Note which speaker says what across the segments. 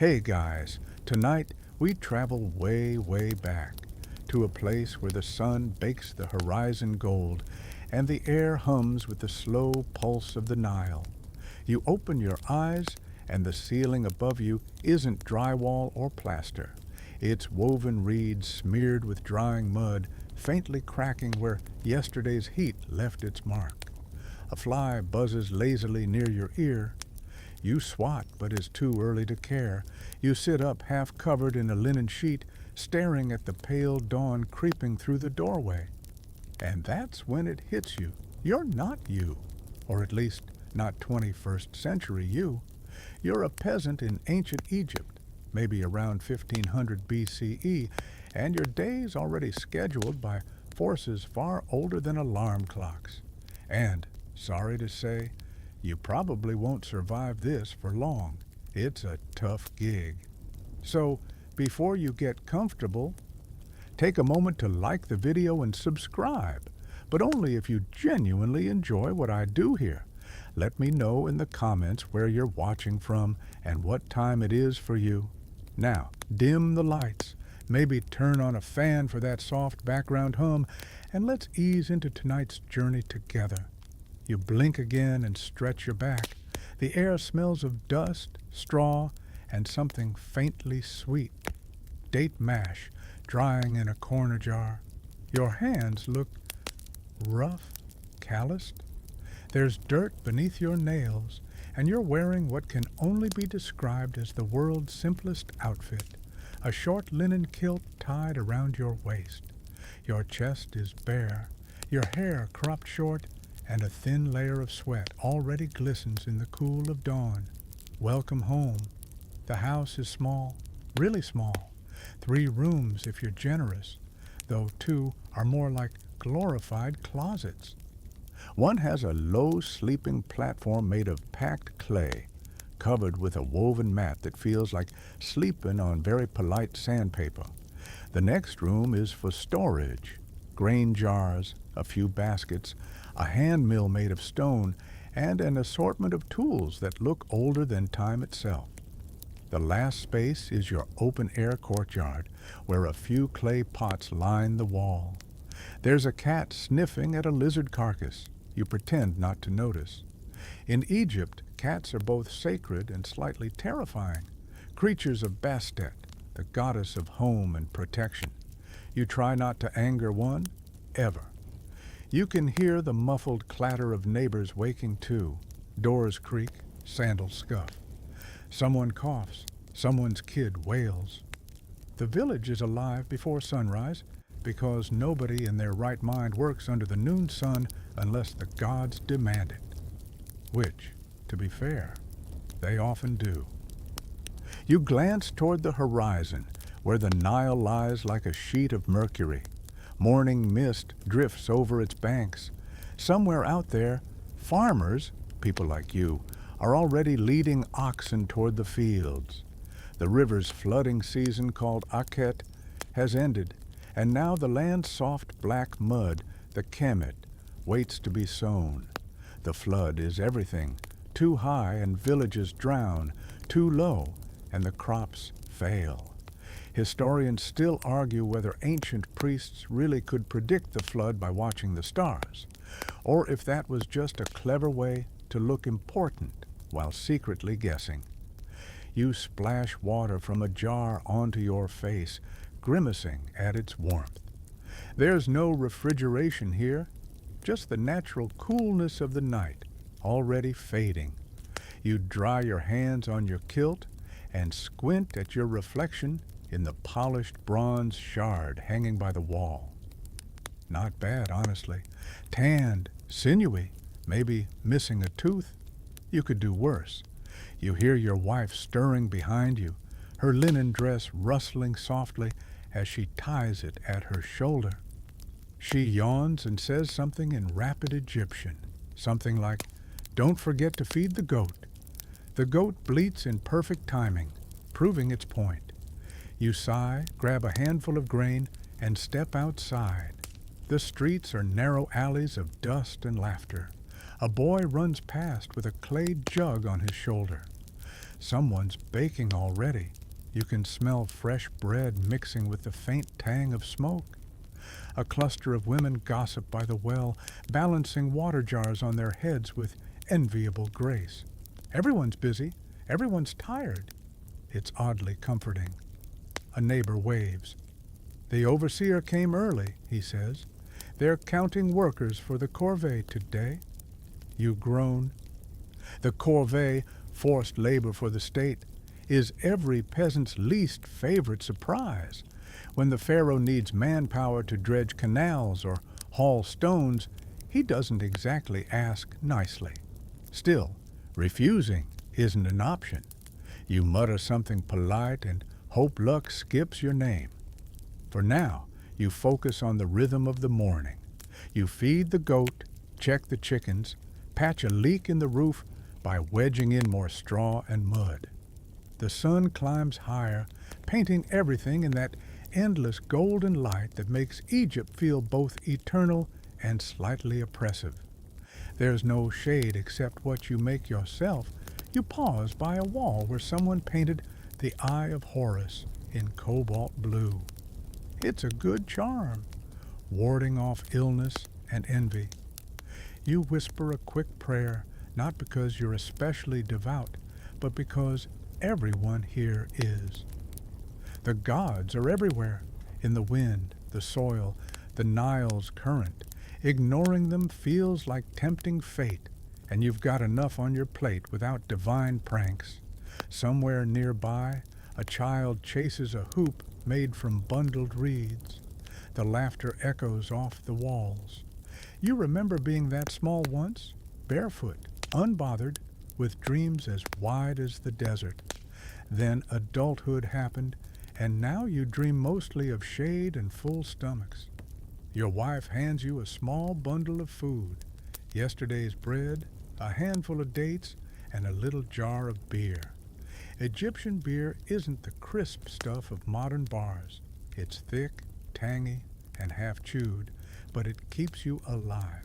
Speaker 1: Hey guys, tonight we travel way, way back to a place where the sun bakes the horizon gold and the air hums with the slow pulse of the Nile. You open your eyes and the ceiling above you isn't drywall or plaster. It's woven reeds smeared with drying mud, faintly cracking where yesterday's heat left its mark. A fly buzzes lazily near your ear. You swat, but it's too early to care. You sit up half covered in a linen sheet, staring at the pale dawn creeping through the doorway. And that's when it hits you. You're not you, or at least not 21st century you. You're a peasant in ancient Egypt, maybe around 1500 BCE, and your day's already scheduled by forces far older than alarm clocks. And, sorry to say, you probably won't survive this for long. It's a tough gig. So, before you get comfortable, take a moment to like the video and subscribe, but only if you genuinely enjoy what I do here. Let me know in the comments where you're watching from and what time it is for you. Now, dim the lights, maybe turn on a fan for that soft background hum, and let's ease into tonight's journey together. You blink again and stretch your back. The air smells of dust, straw, and something faintly sweet. Date mash, drying in a corner jar. Your hands look rough, calloused. There's dirt beneath your nails, and you're wearing what can only be described as the world's simplest outfit, a short linen kilt tied around your waist. Your chest is bare, your hair cropped short, and a thin layer of sweat already glistens in the cool of dawn. Welcome home. The house is small, really small. 3 rooms if you're generous, though 2 are more like glorified closets. One has a low sleeping platform made of packed clay, covered with a woven mat that feels like sleeping on very polite sandpaper. The next room is for storage, grain jars, a few baskets, a hand mill made of stone, and an assortment of tools that look older than time itself. The last space is your open-air courtyard, where a few clay pots line the wall. There's a cat sniffing at a lizard carcass. You pretend not to notice. In Egypt, cats are both sacred and slightly terrifying, creatures of Bastet, the goddess of home and protection. You try not to anger one, ever. You can hear the muffled clatter of neighbors waking too. Doors creak, sandals scuff. Someone coughs, someone's kid wails. The village is alive before sunrise because nobody in their right mind works under the noon sun unless the gods demand it. Which, to be fair, they often do. You glance toward the horizon, where the Nile lies like a sheet of mercury. Morning mist drifts over its banks. Somewhere out there, farmers, people like you, are already leading oxen toward the fields. The river's flooding season, called Akhet, has ended, and now the land's soft black mud, the kemet, waits to be sown. The flood is everything. Too high and villages drown, too low and the crops fail. Historians still argue whether ancient priests really could predict the flood by watching the stars, or if that was just a clever way to look important while secretly guessing. You splash water from a jar onto your face, grimacing at its warmth. There's no refrigeration here, just the natural coolness of the night, already fading. You dry your hands on your kilt and squint at your reflection in the polished bronze shard hanging by the wall. Not bad, honestly. Tanned, sinewy, maybe missing a tooth. You could do worse. You hear your wife stirring behind you, her linen dress rustling softly as she ties it at her shoulder. She yawns and says something in rapid Egyptian, something like, "Don't forget to feed the goat." The goat bleats in perfect timing, proving its point. You sigh, grab a handful of grain, and step outside. The streets are narrow alleys of dust and laughter. A boy runs past with a clay jug on his shoulder. Someone's baking already. You can smell fresh bread mixing with the faint tang of smoke. A cluster of women gossip by the well, balancing water jars on their heads with enviable grace. Everyone's busy. Everyone's tired. It's oddly comforting. A neighbor waves. The overseer came early, he says. They're counting workers for the corvée today. You groan. The corvée, forced labor for the state, is every peasant's least favorite surprise. When the pharaoh needs manpower to dredge canals or haul stones, he doesn't exactly ask nicely. Still, refusing isn't an option. You mutter something polite and hope luck skips your name. For now, you focus on the rhythm of the morning. You feed the goat, check the chickens, patch a leak in the roof by wedging in more straw and mud. The sun climbs higher, painting everything in that endless golden light that makes Egypt feel both eternal and slightly oppressive. There's no shade except what you make yourself. You pause by a wall where someone painted the Eye of Horus in cobalt blue. It's a good charm, warding off illness and envy. You whisper a quick prayer, not because you're especially devout, but because everyone here is. The gods are everywhere, in the wind, the soil, the Nile's current. Ignoring them feels like tempting fate, and you've got enough on your plate without divine pranks. Somewhere nearby, a child chases a hoop made from bundled reeds. The laughter echoes off the walls. You remember being that small once, barefoot, unbothered, with dreams as wide as the desert. Then adulthood happened, and now you dream mostly of shade and full stomachs. Your wife hands you a small bundle of food, yesterday's bread, a handful of dates, and a little jar of beer. Egyptian beer isn't the crisp stuff of modern bars. It's thick, tangy, and half-chewed, but it keeps you alive.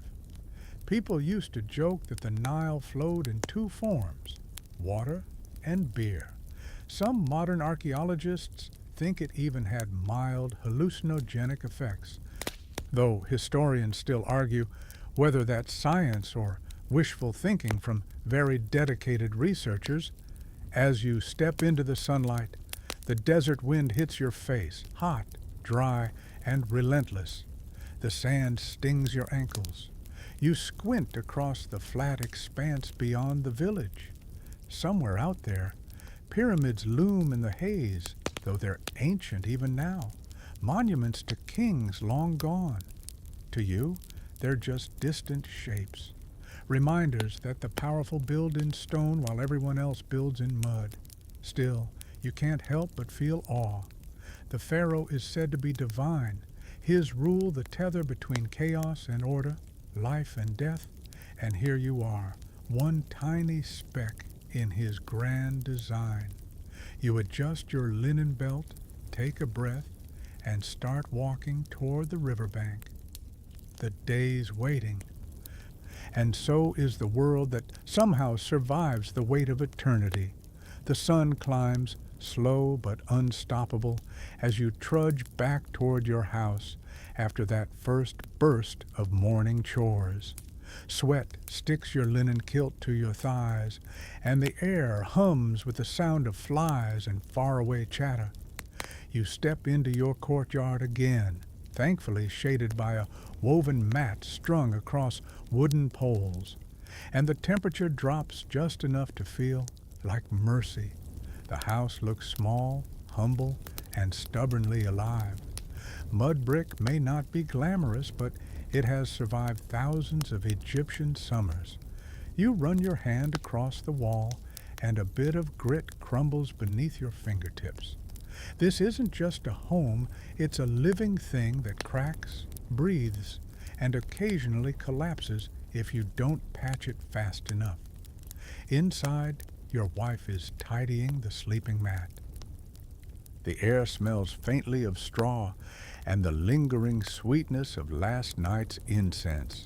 Speaker 1: People used to joke that the Nile flowed in two forms, water and beer. Some modern archaeologists think it even had mild hallucinogenic effects, though historians still argue whether that's science or wishful thinking from very dedicated researchers. As you step into the sunlight, the desert wind hits your face, hot, dry, and relentless. The sand stings your ankles. You squint across the flat expanse beyond the village. Somewhere out there, pyramids loom in the haze, though they're ancient even now, monuments to kings long gone. To you, they're just distant shapes, reminders that the powerful build in stone while everyone else builds in mud. Still, you can't help but feel awe. The pharaoh is said to be divine, his rule the tether between chaos and order, life and death, and here you are, one tiny speck in his grand design. You adjust your linen belt, take a breath, and start walking toward the riverbank. The day's waiting. And so is the world that somehow survives the weight of eternity. The sun climbs, slow but unstoppable, as you trudge back toward your house after that first burst of morning chores. Sweat sticks your linen kilt to your thighs, and the air hums with the sound of flies and faraway chatter. You step into your courtyard again, thankfully shaded by a woven mat strung across wooden poles, and the temperature drops just enough to feel like mercy. The house looks small, humble, and stubbornly alive. Mud brick may not be glamorous, but it has survived thousands of Egyptian summers. You run your hand across the wall, and a bit of grit crumbles beneath your fingertips. This isn't just a home, it's a living thing that cracks, breathes, and occasionally collapses if you don't patch it fast enough. Inside, your wife is tidying the sleeping mat. The air smells faintly of straw and the lingering sweetness of last night's incense.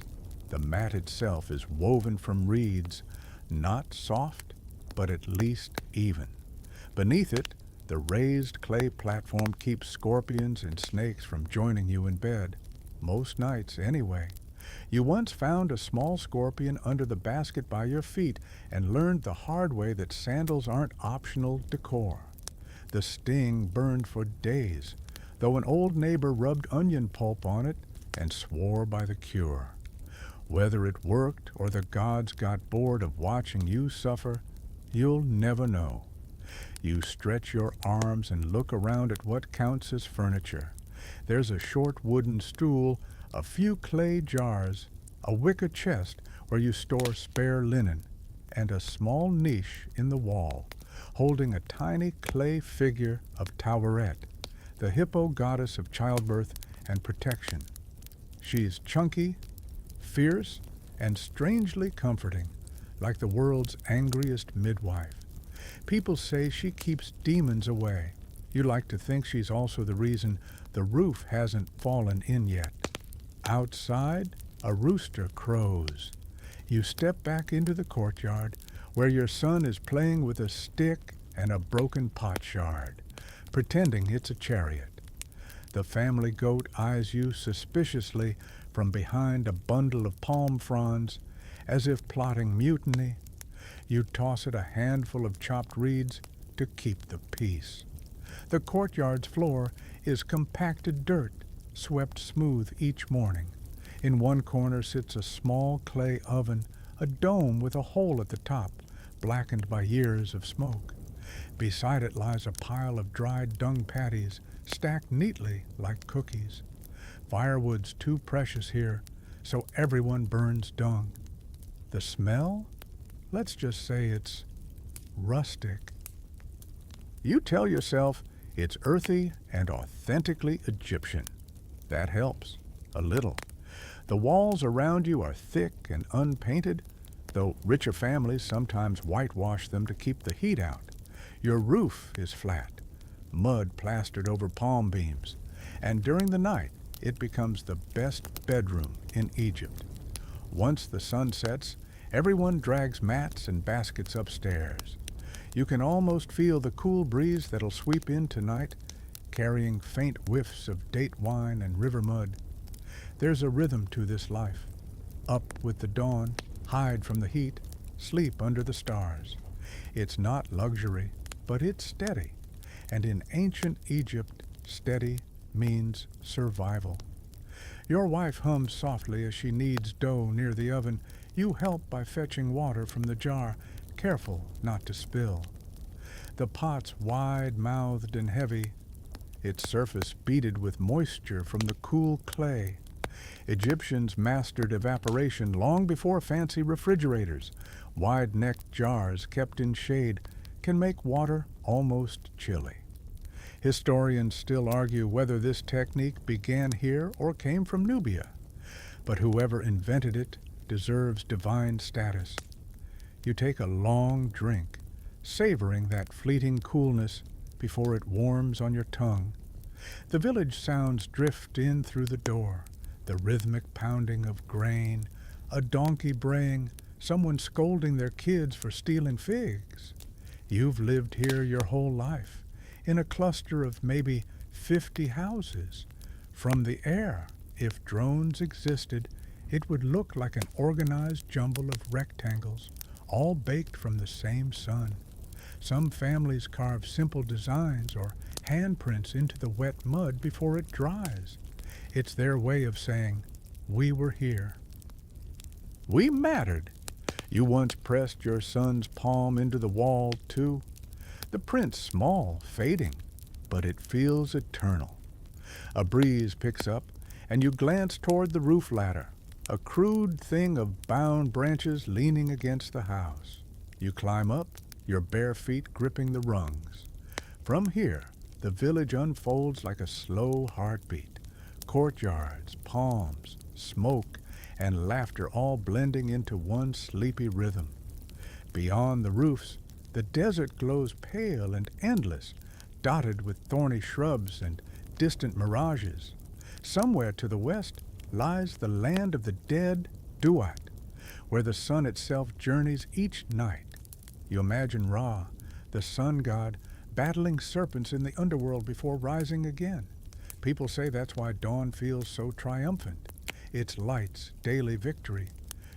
Speaker 1: The mat itself is woven from reeds, not soft, but at least even. Beneath it, the raised clay platform keeps scorpions and snakes from joining you in bed. Most nights, anyway. You once found a small scorpion under the basket by your feet and learned the hard way that sandals aren't optional decor. The sting burned for days, though an old neighbor rubbed onion pulp on it and swore by the cure. Whether it worked or the gods got bored of watching you suffer, you'll never know. You stretch your arms and look around at what counts as furniture. There's a short wooden stool, a few clay jars, a wicker chest where you store spare linen, and a small niche in the wall, holding a tiny clay figure of Taweret, the hippo goddess of childbirth and protection. She's chunky, fierce, and strangely comforting, like the world's angriest midwife. People say she keeps demons away. You like to think she's also the reason the roof hasn't fallen in yet. Outside, a rooster crows. You step back into the courtyard, where your son is playing with a stick and a broken pot shard, pretending it's a chariot. The family goat eyes you suspiciously from behind a bundle of palm fronds, as if plotting mutiny. You toss it a handful of chopped reeds to keep the peace. The courtyard's floor is compacted dirt, swept smooth each morning. In one corner sits a small clay oven, a dome with a hole at the top, blackened by years of smoke. Beside it lies a pile of dried dung patties, stacked neatly like cookies. Firewood's too precious here, so everyone burns dung. The smell? Let's just say it's rustic. You tell yourself it's earthy and authentically Egyptian. That helps, a little. The walls around you are thick and unpainted, though richer families sometimes whitewash them to keep the heat out. Your roof is flat, mud plastered over palm beams, and during the night it becomes the best bedroom in Egypt. Once the sun sets, everyone drags mats and baskets upstairs. You can almost feel the cool breeze that'll sweep in tonight, carrying faint whiffs of date wine and river mud. There's a rhythm to this life. Up with the dawn, hide from the heat, sleep under the stars. It's not luxury, but it's steady. And in ancient Egypt, steady means survival. Your wife hums softly as she kneads dough near the oven. You help by fetching water from the jar, careful not to spill. The pot's wide-mouthed and heavy, its surface beaded with moisture from the cool clay. Egyptians mastered evaporation long before fancy refrigerators. Wide-necked jars kept in shade can make water almost chilly. Historians still argue whether this technique began here or came from Nubia, but whoever invented it deserves divine status. You take a long drink, savoring that fleeting coolness before it warms on your tongue. The village sounds drift in through the door, the rhythmic pounding of grain, a donkey braying, someone scolding their kids for stealing figs. You've lived here your whole life, in a cluster of maybe 50 houses. From the air, if drones existed, it would look like an organized jumble of rectangles, all baked from the same sun. Some families carve simple designs or handprints into the wet mud before it dries. It's their way of saying, we were here. We mattered. You once pressed your son's palm into the wall, too. The print's small, fading, but it feels eternal. A breeze picks up, and you glance toward the roof ladder, a crude thing of bound branches leaning against the house. You climb up, your bare feet gripping the rungs. From here, the village unfolds like a slow heartbeat. Courtyards, palms, smoke, and laughter all blending into one sleepy rhythm. Beyond the roofs, the desert glows pale and endless, dotted with thorny shrubs and distant mirages. Somewhere to the west lies the land of the dead, Duat, where the sun itself journeys each night. You imagine Ra, the sun god, battling serpents in the underworld before rising again. People say that's why dawn feels so triumphant. It's light's daily victory.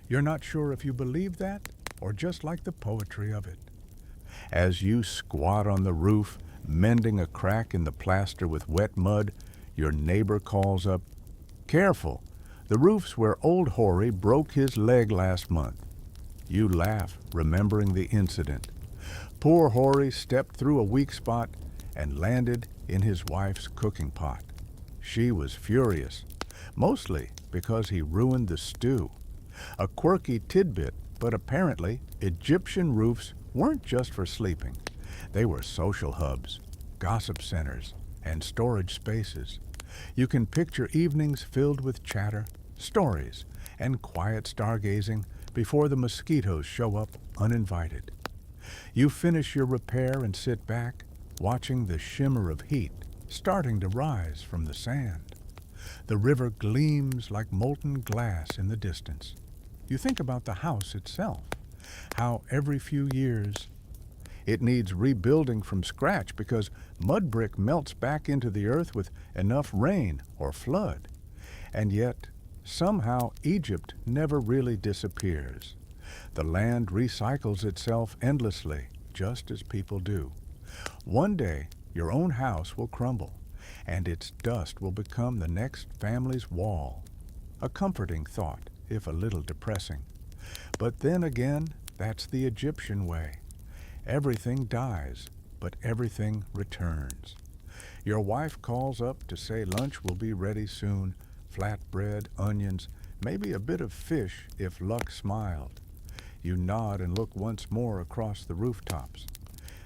Speaker 1: You're not sure if you believe that or just like the poetry of it. As you squat on the roof, mending a crack in the plaster with wet mud, your neighbor calls up, "Careful, the roof's where old Hori broke his leg last month." You laugh, remembering the incident. Poor Hori stepped through a weak spot and landed in his wife's cooking pot. She was furious, mostly because he ruined the stew. A quirky tidbit, but apparently Egyptian roofs weren't just for sleeping. They were social hubs, gossip centers, and storage spaces. You can picture evenings filled with chatter, stories, and quiet stargazing before the mosquitoes show up uninvited. You finish your repair and sit back, watching the shimmer of heat starting to rise from the sand. The river gleams like molten glass in the distance. You think about the house itself, how every few years it needs rebuilding from scratch because mud brick melts back into the earth with enough rain or flood. And yet, somehow Egypt never really disappears. The land recycles itself endlessly, just as people do. One day, your own house will crumble, and its dust will become the next family's wall. A comforting thought, if a little depressing. But then again, that's the Egyptian way. Everything dies, but everything returns. Your wife calls up to say lunch will be ready soon, flatbread, onions, maybe a bit of fish if luck smiled. You nod and look once more across the rooftops.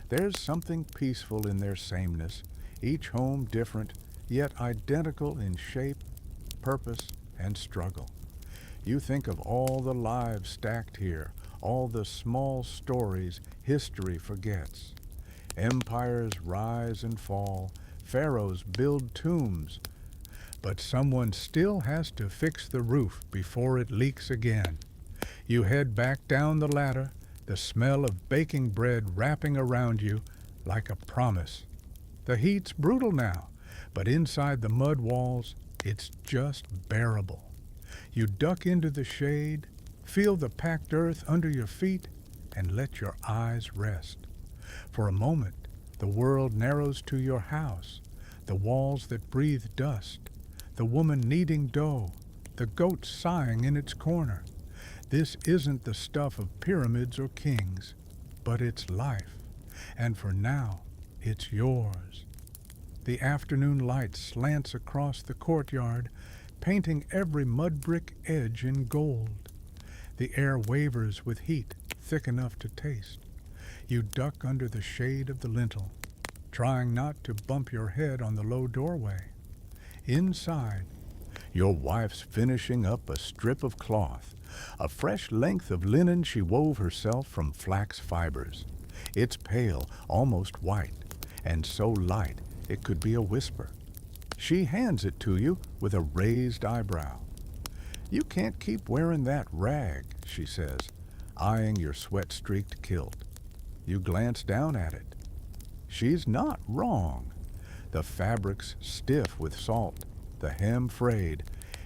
Speaker 1: There's something peaceful in their sameness, each home different, yet identical in shape, purpose, and struggle. You think of all the lives stacked here, all the small stories history forgets. Empires rise and fall, pharaohs build tombs, but someone still has to fix the roof before it leaks again. You head back down the ladder, the smell of baking bread wrapping around you like a promise. The heat's brutal now, but inside the mud walls, it's just bearable. You duck into the shade, feel the packed earth under your feet, and let your eyes rest. For a moment, the world narrows to your house, the walls that breathe dust, the woman kneading dough, the goat sighing in its corner. This isn't the stuff of pyramids or kings, but it's life, and for now, it's yours. The afternoon light slants across the courtyard, painting every mud brick edge in gold. The air wavers with heat thick enough to taste. You duck under the shade of the lintel, trying not to bump your head on the low doorway. Inside, your wife's finishing up a strip of cloth, a fresh length of linen she wove herself from flax fibers. It's pale, almost white, and so light it could be a whisper. She hands it to you with a raised eyebrow. "You can't keep wearing that rag," she says, eyeing your sweat-streaked kilt. You glance down at it. She's not wrong. The fabric's stiff with salt, the hem frayed,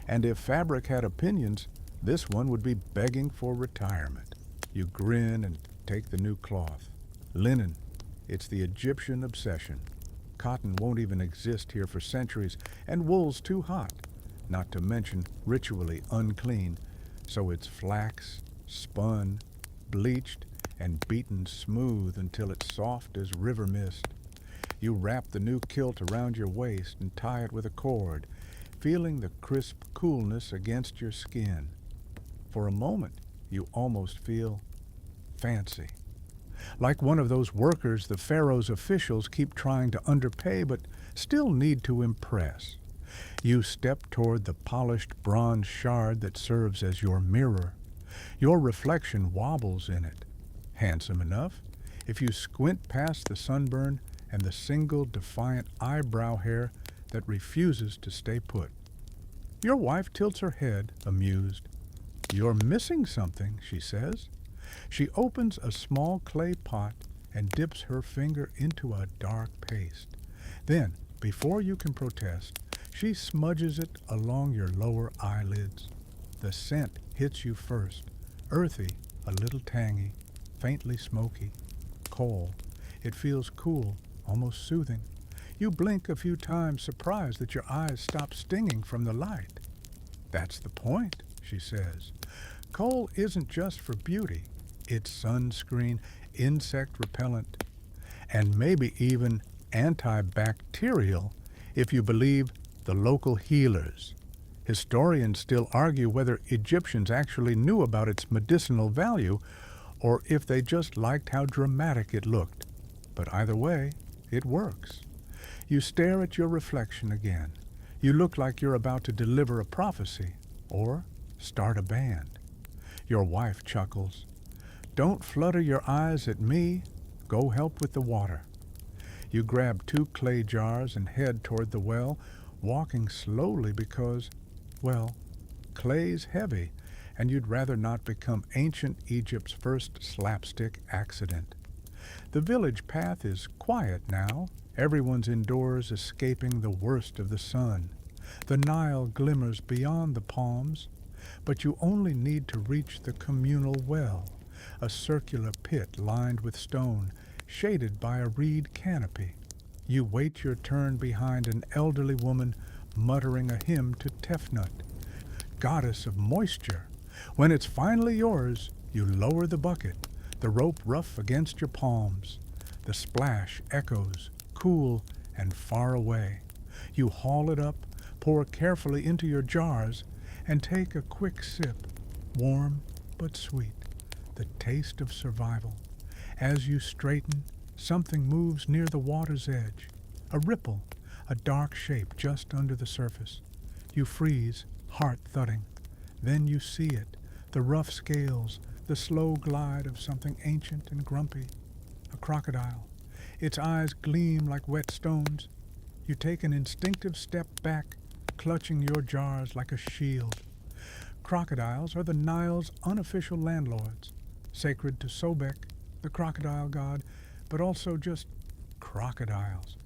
Speaker 1: and if fabric had opinions, this one would be begging for retirement. You grin and take the new cloth. Linen, it's the Egyptian obsession. Cotton won't even exist here for centuries, and wool's too hot, not to mention ritually unclean, so it's flax, spun, bleached, and beaten smooth until it's soft as river mist. You wrap the new kilt around your waist and tie it with a cord, feeling the crisp coolness against your skin. For a moment, you almost feel fancy. Like one of those workers the pharaoh's officials keep trying to underpay but still need to impress. You step toward the polished bronze shard that serves as your mirror. Your reflection wobbles in it. Handsome enough, if you squint past the sunburn and the single defiant eyebrow hair that refuses to stay put. Your wife tilts her head, amused. "You're missing something," she says. She opens a small clay pot and dips her finger into a dark paste. Then, before you can protest, she smudges it along your lower eyelids. The scent hits you first, earthy, a little tangy, faintly smoky. Coal. It feels cool, almost soothing. You blink a few times, surprised that your eyes stop stinging from the light. That's the point, she says. Coal isn't just for beauty. It's sunscreen, insect repellent, and maybe even antibacterial if you believe the local healers. Historians still argue whether Egyptians actually knew about its medicinal value or if they just liked how dramatic it looked. But either way, it works. You stare at your reflection again. You look like you're about to deliver a prophecy or start a band. Your wife chuckles. Don't flutter your eyes at me. Go help with the water. You grab 2 clay jars and head toward the well, walking slowly because, well, clay's heavy, and you'd rather not become ancient Egypt's first slapstick accident. The village path is quiet now. Everyone's indoors escaping the worst of the sun. The Nile glimmers beyond the palms, but you only need to reach the communal well, a circular pit lined with stone, shaded by a reed canopy. You wait your turn behind an elderly woman muttering a hymn to Tefnut, goddess of moisture. When it's finally yours, you lower the bucket, the rope rough against your palms. The splash echoes, cool and far away. You haul it up, pour carefully into your jars, and take a quick sip, warm but sweet, the taste of survival. As you straighten, something moves near the water's edge, a ripple, a dark shape just under the surface. You freeze, heart thudding. Then you see it, the rough scales, the slow glide of something ancient and grumpy, a crocodile. Its eyes gleam like wet stones. You take an instinctive step back, clutching your jars like a shield. Crocodiles are the Nile's unofficial landlords, sacred to Sobek, the crocodile god, but also just crocodiles.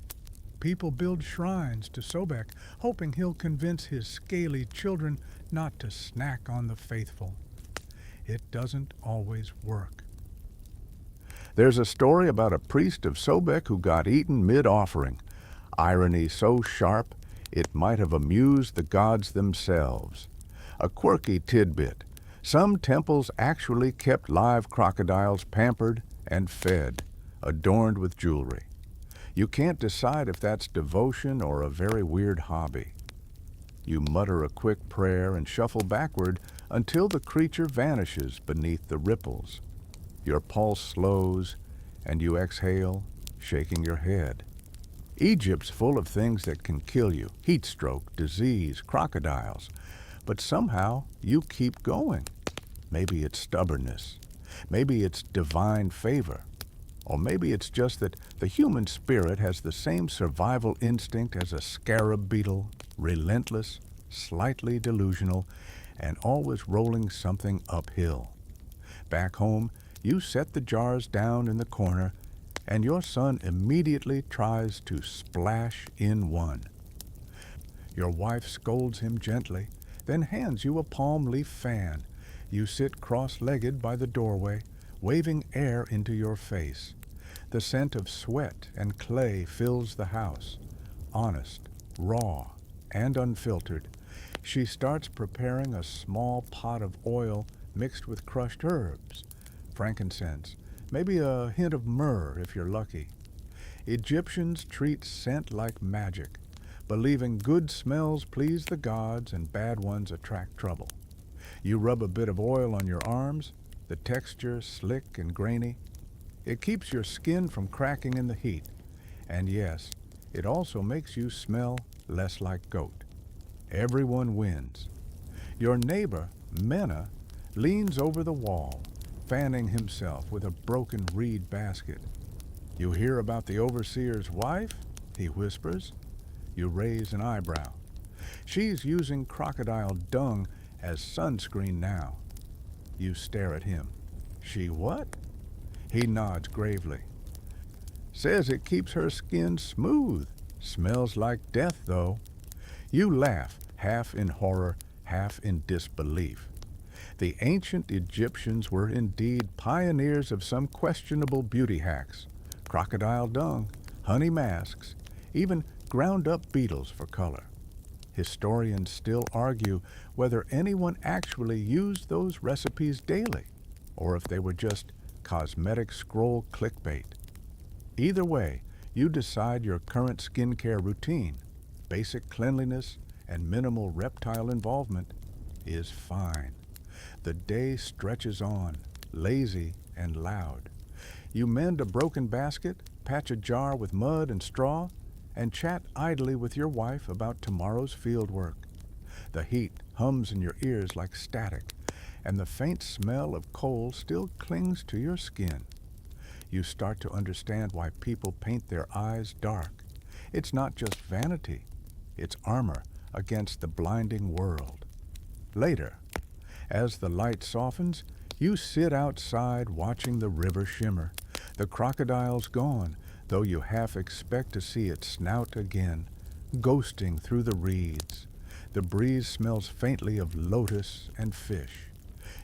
Speaker 1: People build shrines to Sobek, hoping he'll convince his scaly children not to snack on the faithful. It doesn't always work. There's a story about a priest of Sobek who got eaten mid-offering. Irony so sharp, it might have amused the gods themselves. A quirky tidbit. Some temples actually kept live crocodiles pampered and fed, adorned with jewelry. You can't decide if that's devotion or a very weird hobby. You mutter a quick prayer and shuffle backward until the creature vanishes beneath the ripples. Your pulse slows, and you exhale, shaking your head. Egypt's full of things that can kill you: heat stroke, disease, crocodiles. But somehow you keep going. Maybe it's stubbornness. Maybe it's divine favor. Or maybe it's just that the human spirit has the same survival instinct as a scarab beetle, relentless, slightly delusional, and always rolling something uphill. Back home, you set the jars down in the corner, and your son immediately tries to splash in one. Your wife scolds him gently, then hands you a palm leaf fan. You sit cross-legged by the doorway, waving air into your face. The scent of sweat and clay fills the house, honest, raw, and unfiltered. She starts preparing a small pot of oil mixed with crushed herbs, frankincense, maybe a hint of myrrh if you're lucky. Egyptians treat scent like magic, believing good smells please the gods and bad ones attract trouble. You rub a bit of oil on your arms, the texture slick and grainy. It keeps your skin from cracking in the heat. And yes, it also makes you smell less like goat. Everyone wins. Your neighbor, Mena, leans over the wall, fanning himself with a broken reed basket. You hear about the overseer's wife? He whispers. You raise an eyebrow. She's using crocodile dung as sunscreen now. You stare at him. She what? He nods gravely. Says it keeps her skin smooth. Smells like death, though. You laugh, half in horror, half in disbelief. The ancient Egyptians were indeed pioneers of some questionable beauty hacks. Crocodile dung, honey masks, even ground up beetles for color. Historians still argue whether anyone actually used those recipes daily, or if they were just cosmetic scroll clickbait. Either way, you decide your current skincare routine, basic cleanliness, and minimal reptile involvement is fine. The day stretches on, lazy and loud. You mend a broken basket, patch a jar with mud and straw, and chat idly with your wife about tomorrow's field work. The heat hums in your ears like static, and the faint smell of coal still clings to your skin. You start to understand why people paint their eyes dark. It's not just vanity, it's armor against the blinding world. Later, as the light softens, you sit outside watching the river shimmer. The crocodile's gone, though you half expect to see it snout again, ghosting through the reeds. The breeze smells faintly of lotus and fish.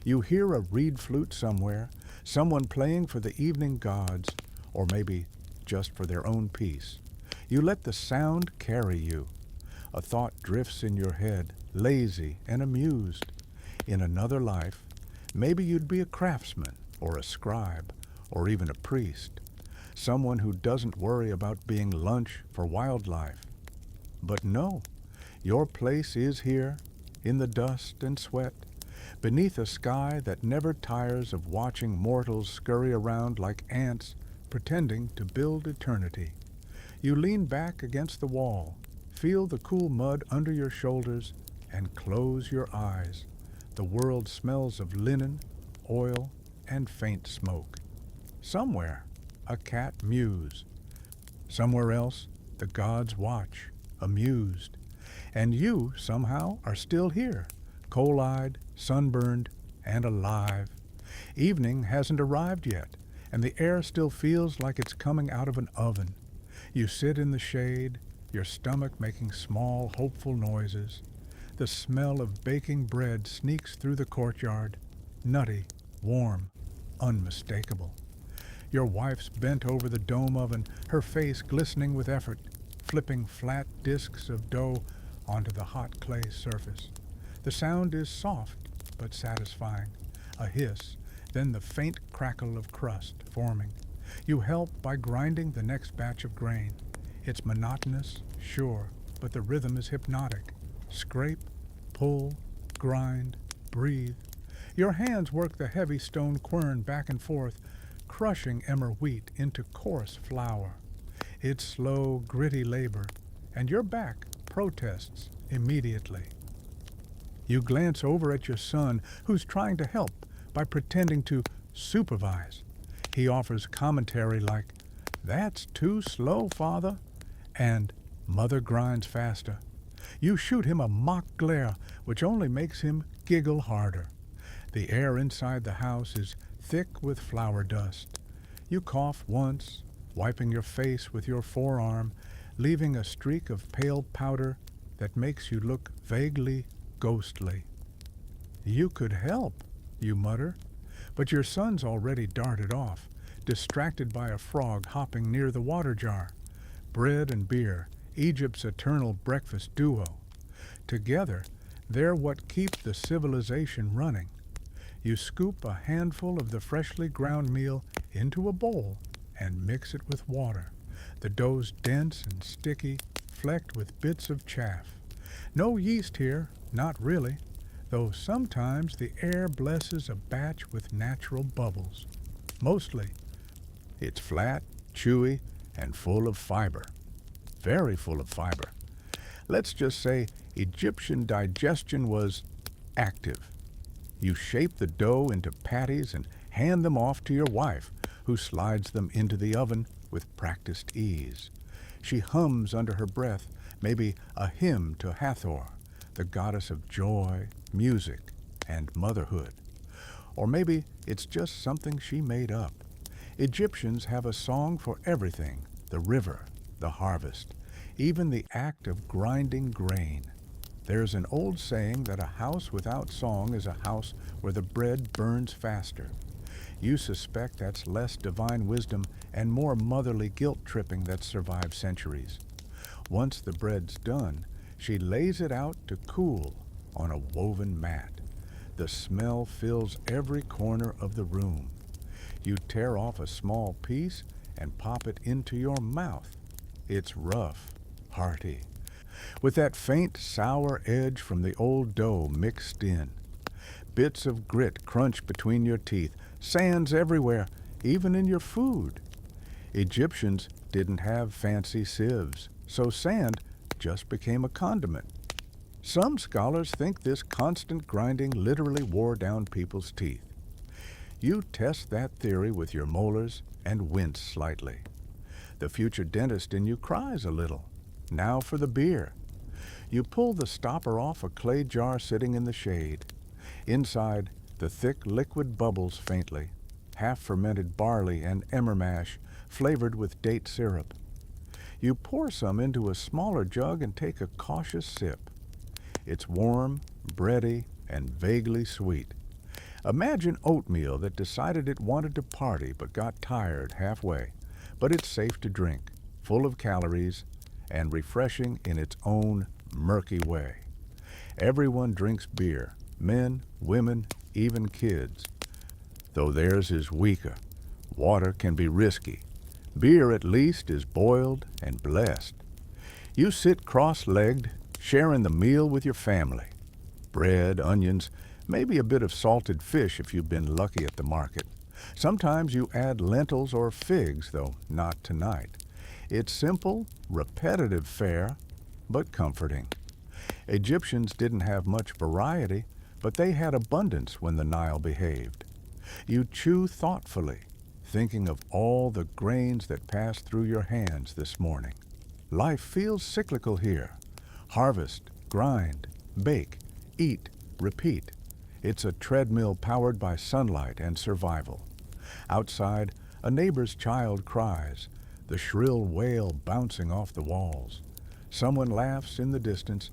Speaker 1: You hear a reed flute somewhere, someone playing for the evening gods, or maybe just for their own peace. You let the sound carry you. A thought drifts in your head, lazy and amused. In another life, maybe you'd be a craftsman, or a scribe, or even a priest. Someone who doesn't worry about being lunch for wildlife. But no, your place is here, in the dust and sweat, beneath a sky that never tires of watching mortals scurry around like ants, pretending to build eternity. You lean back against the wall, feel the cool mud under your shoulders, and close your eyes. The world smells of linen, oil, and faint smoke. Somewhere, a cat mews. Somewhere else, the gods watch, amused. And you, somehow, are still here, coal-eyed, sunburned, and alive. Evening hasn't arrived yet, and the air still feels like it's coming out of an oven. You sit in the shade, your stomach making small, hopeful noises. The smell of baking bread sneaks through the courtyard, nutty, warm, unmistakable. Your wife's bent over the dome oven, her face glistening with effort, flipping flat discs of dough onto the hot clay surface. The sound is soft but satisfying, a hiss, then the faint crackle of crust forming. You help by grinding the next batch of grain. It's monotonous, sure, but the rhythm is hypnotic. Scrape, pull, grind, breathe. Your hands work the heavy stone quern back and forth, crushing emmer wheat into coarse flour. It's slow, gritty labor, and your back protests immediately. You glance over at your son, who's trying to help by pretending to supervise. He offers commentary like, "That's too slow, father," and "Mother grinds faster." You shoot him a mock glare, which only makes him giggle harder. The air inside the house is thick with flour dust. You cough once, wiping your face with your forearm, leaving a streak of pale powder that makes you look vaguely ghostly. "You could help," you mutter, but your son's already darted off, distracted by a frog hopping near the water jar. Bread and beer, Egypt's eternal breakfast duo. Together, they're what keep the civilization running. You scoop a handful of the freshly ground meal into a bowl and mix it with water. The dough's dense and sticky, flecked with bits of chaff. No yeast here, not really, though sometimes the air blesses a batch with natural bubbles. Mostly, it's flat, chewy, and full of fiber. Very full of fiber. Let's just say Egyptian digestion was active. You shape the dough into patties and hand them off to your wife, who slides them into the oven with practiced ease. She hums under her breath, maybe a hymn to Hathor, the goddess of joy, music, and motherhood. Or maybe it's just something she made up. Egyptians have a song for everything: the river, the harvest, even the act of grinding grain. There's an old saying that a house without song is a house where the bread burns faster. You suspect that's less divine wisdom and more motherly guilt-tripping that's survived centuries. Once the bread's done, she lays it out to cool on a woven mat. The smell fills every corner of the room. You tear off a small piece and pop it into your mouth. It's rough, hearty, with that faint sour edge from the old dough mixed in. Bits of grit crunch between your teeth, sands everywhere, even in your food. Egyptians didn't have fancy sieves, so sand just became a condiment. Some scholars think this constant grinding literally wore down people's teeth. You test that theory with your molars and wince slightly. The future dentist in you cries a little. Now for the beer. You pull the stopper off a clay jar sitting in the shade. Inside, the thick liquid bubbles faintly, half-fermented barley and emmer mash flavored with date syrup. You pour some into a smaller jug and take a cautious sip. It's warm, bready, and vaguely sweet. Imagine oatmeal that decided it wanted to party but got tired halfway. But it's safe to drink, full of calories, and refreshing in its own murky way. Everyone drinks beer, men, women, even kids. Though theirs is weaker. Water can be risky. Beer, at least, is boiled and blessed. You sit cross-legged, sharing the meal with your family. Bread, onions, maybe a bit of salted fish if you've been lucky at the market. Sometimes you add lentils or figs, though not tonight. It's simple, repetitive fare, but comforting. Egyptians didn't have much variety, but they had abundance when the Nile behaved. You chew thoughtfully, thinking of all the grains that passed through your hands this morning. Life feels cyclical here. Harvest, grind, bake, eat, repeat. It's a treadmill powered by sunlight and survival. Outside, a neighbor's child cries, the shrill wail bouncing off the walls. Someone laughs in the distance.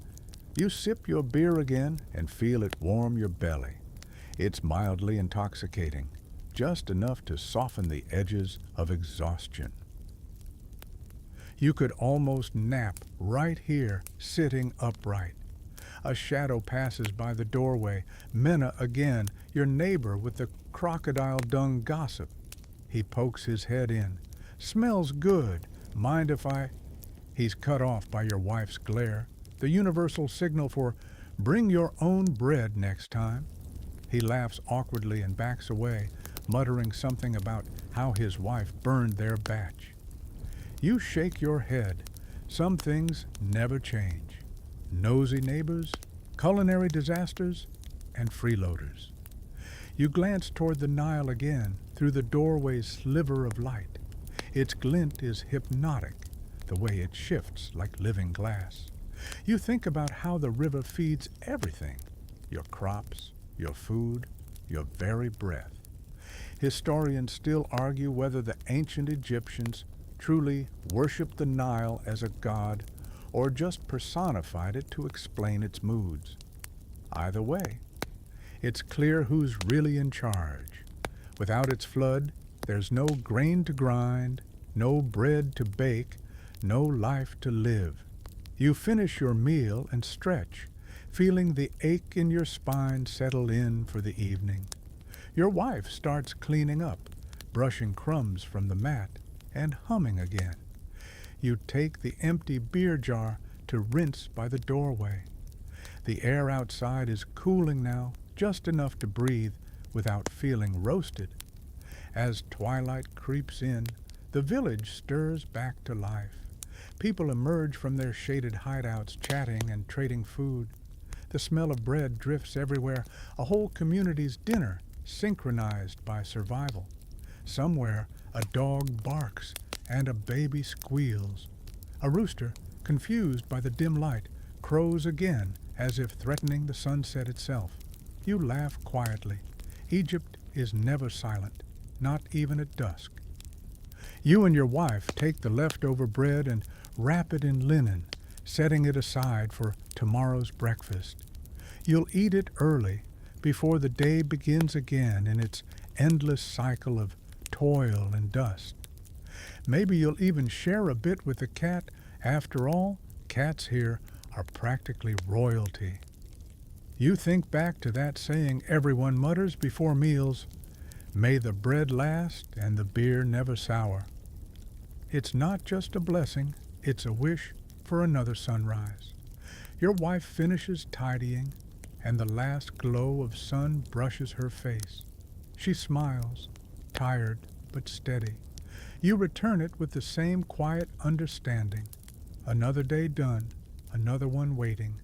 Speaker 1: You sip your beer again and feel it warm your belly. It's mildly intoxicating, just enough to soften the edges of exhaustion. You could almost nap right here, sitting upright. A shadow passes by the doorway. Mena again, your neighbor with the crocodile dung gossip. He pokes his head in. Smells good. Mind if I... He's cut off by your wife's glare, the universal signal for bring your own bread next time. He laughs awkwardly and backs away, muttering something about how his wife burned their batch. You shake your head. Some things never change. Nosy neighbors, culinary disasters, and freeloaders. You glance toward the Nile again through the doorway's sliver of light. Its glint is hypnotic, the way it shifts like living glass. You think about how the river feeds everything, your crops, your food, your very breath. Historians still argue whether the ancient Egyptians truly worshipped the Nile as a god or just personified it to explain its moods. Either way, it's clear who's really in charge. Without its flood, there's no grain to grind, no bread to bake, no life to live. You finish your meal and stretch, feeling the ache in your spine settle in for the evening. Your wife starts cleaning up, brushing crumbs from the mat, and humming again. You take the empty beer jar to rinse by the doorway. The air outside is cooling now, just enough to breathe without feeling roasted. As twilight creeps in, the village stirs back to life. People emerge from their shaded hideouts, chatting and trading food. The smell of bread drifts everywhere, a whole community's dinner, synchronized by survival. Somewhere, a dog barks and a baby squeals. A rooster, confused by the dim light, crows again as if threatening the sunset itself. You laugh quietly. Egypt is never silent, not even at dusk. You and your wife take the leftover bread and wrap it in linen, setting it aside for tomorrow's breakfast. You'll eat it early, before the day begins again in its endless cycle of toil and dust. Maybe you'll even share a bit with the cat. After all, cats here are practically royalty. You think back to that saying everyone mutters before meals, "May the bread last and the beer never sour." It's not just a blessing, it's a wish for another sunrise. Your wife finishes tidying, and the last glow of sun brushes her face. She smiles, tired but steady. You return it with the same quiet understanding. Another day done, another one waiting.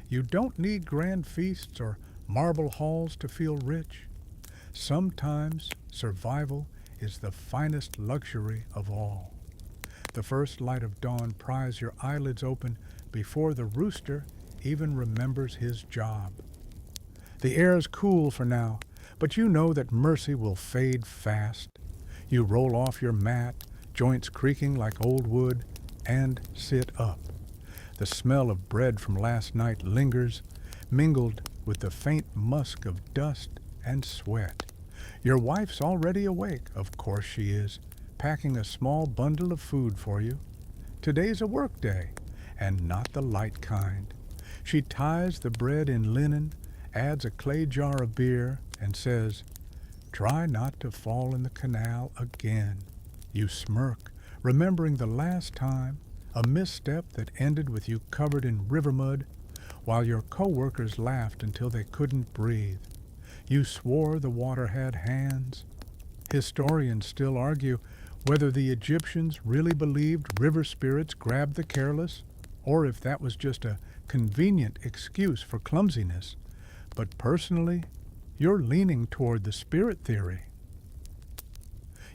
Speaker 1: You don't need grand feasts or marble halls to feel rich. Sometimes survival is the finest luxury of all. The first light of dawn pries your eyelids open before the rooster even remembers his job. The air's cool for now, but you know that mercy will fade fast. You roll off your mat, joints creaking like old wood, and sit up. The smell of bread from last night lingers, mingled with the faint musk of dust and sweat. Your wife's already awake, of course she is, packing a small bundle of food for you. Today's a work day, and not the light kind. She ties the bread in linen, adds a clay jar of beer, and says, "Try not to fall in the canal again." You smirk, remembering the last time, a misstep that ended with you covered in river mud, while your co-workers laughed until they couldn't breathe. You swore the water had hands. Historians still argue whether the Egyptians really believed river spirits grabbed the careless, or if that was just a convenient excuse for clumsiness. But personally, you're leaning toward the spirit theory.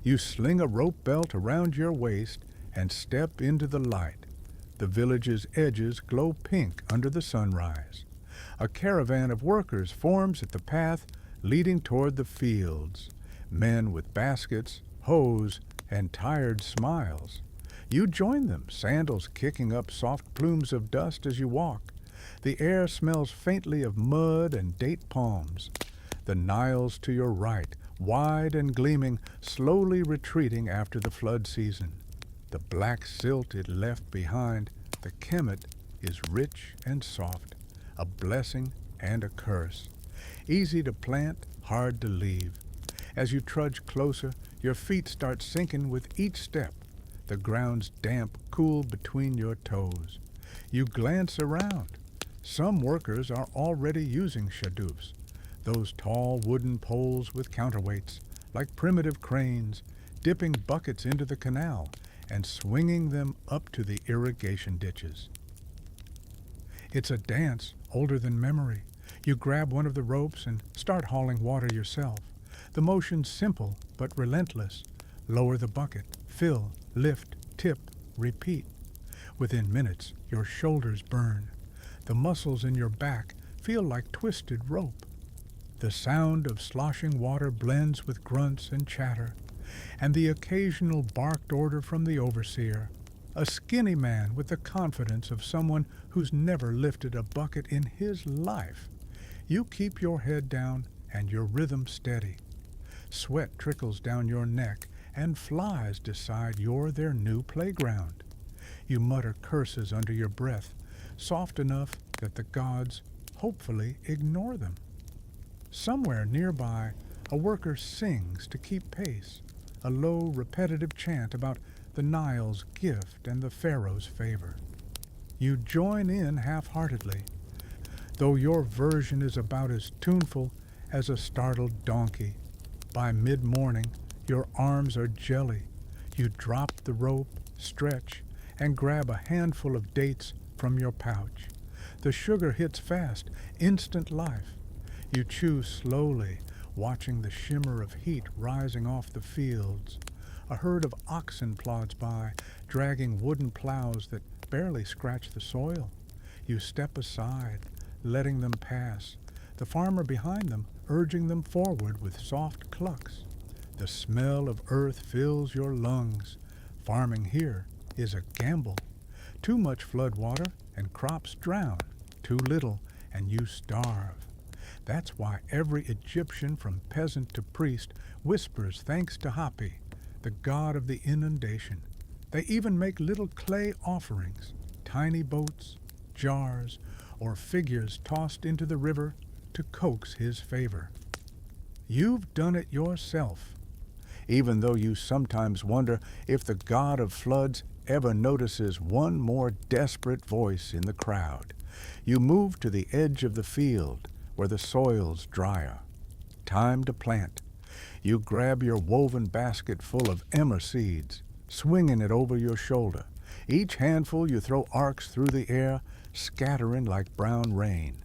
Speaker 1: You sling a rope belt around your waist and step into the light. The village's edges glow pink under the sunrise. A caravan of workers forms at the path leading toward the fields. Men with baskets, hoes, and tired smiles. You join them, sandals kicking up soft plumes of dust as you walk. The air smells faintly of mud and date palms. The Nile's to your right, wide and gleaming, slowly retreating after the flood season. The black silt it left behind, the Kemet, is rich and soft, a blessing and a curse. Easy to plant, hard to leave. As you trudge closer, your feet start sinking with each step. The ground's damp, cool between your toes. You glance around. Some workers are already using shadoofs, those tall wooden poles with counterweights, like primitive cranes, dipping buckets into the canal and swinging them up to the irrigation ditches. It's a dance older than memory. You grab one of the ropes and start hauling water yourself. The motion's simple but relentless. Lower the bucket, fill, lift, tip, repeat. Within minutes, your shoulders burn. The muscles in your back feel like twisted rope. The sound of sloshing water blends with grunts and chatter, and the occasional barked order from the overseer, a skinny man with the confidence of someone who's never lifted a bucket in his life. You keep your head down and your rhythm steady. Sweat trickles down your neck, and flies decide you're their new playground. You mutter curses under your breath, soft enough that the gods hopefully ignore them. Somewhere nearby, a worker sings to keep pace, a low, repetitive chant about the Nile's gift and the pharaoh's favor. You join in half-heartedly, though your version is about as tuneful as a startled donkey. By mid-morning, your arms are jelly. You drop the rope, stretch, and grab a handful of dates from your pouch. The sugar hits fast, instant life. You chew slowly, watching the shimmer of heat rising off the fields. A herd of oxen plods by, dragging wooden plows that barely scratch the soil. You step aside, letting them pass. The farmer behind them urging them forward with soft clucks. The smell of earth fills your lungs. Farming here is a gamble. Too much flood water and crops drown. Too little and you starve. That's why every Egyptian from peasant to priest whispers thanks to Hapi, the god of the inundation. They even make little clay offerings, tiny boats, jars, or figures tossed into the river to coax his favor. You've done it yourself, even though you sometimes wonder if the god of floods ever notices one more desperate voice in the crowd. You move to the edge of the field where the soil's drier. Time to plant. You grab your woven basket full of emmer seeds, swinging it over your shoulder. Each handful you throw arcs through the air, scattering like brown rain.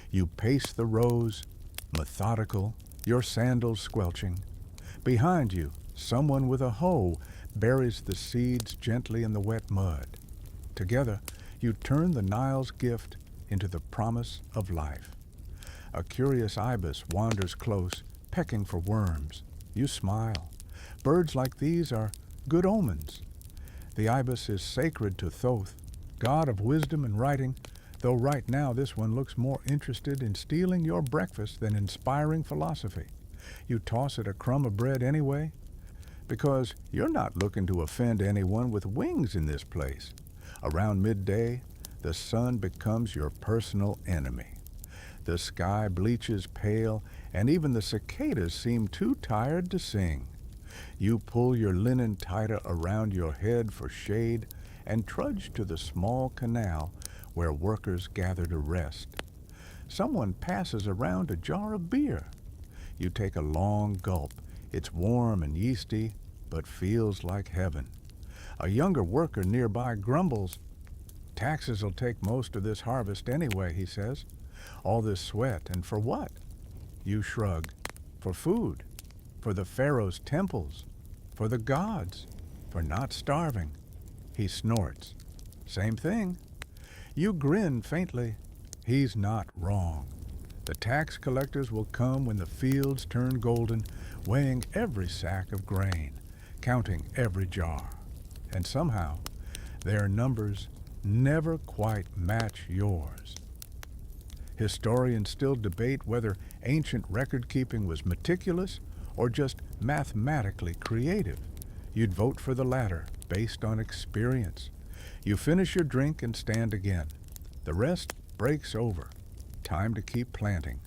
Speaker 1: You pace the rows, methodical, your sandals squelching. Behind you, someone with a hoe buries the seeds gently in the wet mud. Together, you turn the Nile's gift into the promise of life. A curious ibis wanders close, pecking for worms. You smile. Birds like these are good omens. The ibis is sacred to Thoth, god of wisdom and writing, though right now this one looks more interested in stealing your breakfast than inspiring philosophy. You toss it a crumb of bread anyway, because you're not looking to offend anyone with wings in this place. Around midday, the sun becomes your personal enemy. The sky bleaches pale, and even the cicadas seem too tired to sing. You pull your linen tighter around your head for shade and trudge to the small canal where workers gather to rest. Someone passes around a jar of beer. You take a long gulp. It's warm and yeasty, but feels like heaven. A younger worker nearby grumbles. "Taxes will take most of this harvest anyway," he says. "All this sweat, and for what?" You shrug. "For food. For the pharaoh's temples. For the gods. For not starving." He snorts. "Same thing." You grin faintly. He's not wrong. The tax collectors will come when the fields turn golden, weighing every sack of grain, counting every jar. And somehow, their numbers never quite match yours. Historians still debate whether ancient record-keeping was meticulous or just mathematically creative. You'd vote for the latter, based on experience. You finish your drink and stand again. The rest breaks over. Time to keep planting.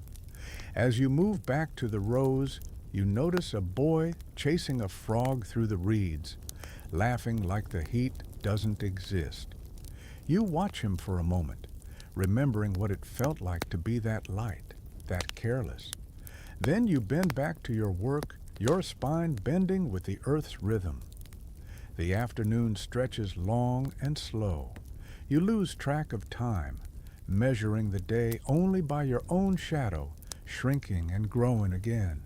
Speaker 1: As you move back to the rows, you notice a boy chasing a frog through the reeds, laughing like the heat doesn't exist. You watch him for a moment, remembering what it felt like to be that light, that careless. Then you bend back to your work, your spine bending with the earth's rhythm. The afternoon stretches long and slow. You lose track of time, measuring the day only by your own shadow, shrinking and growing again.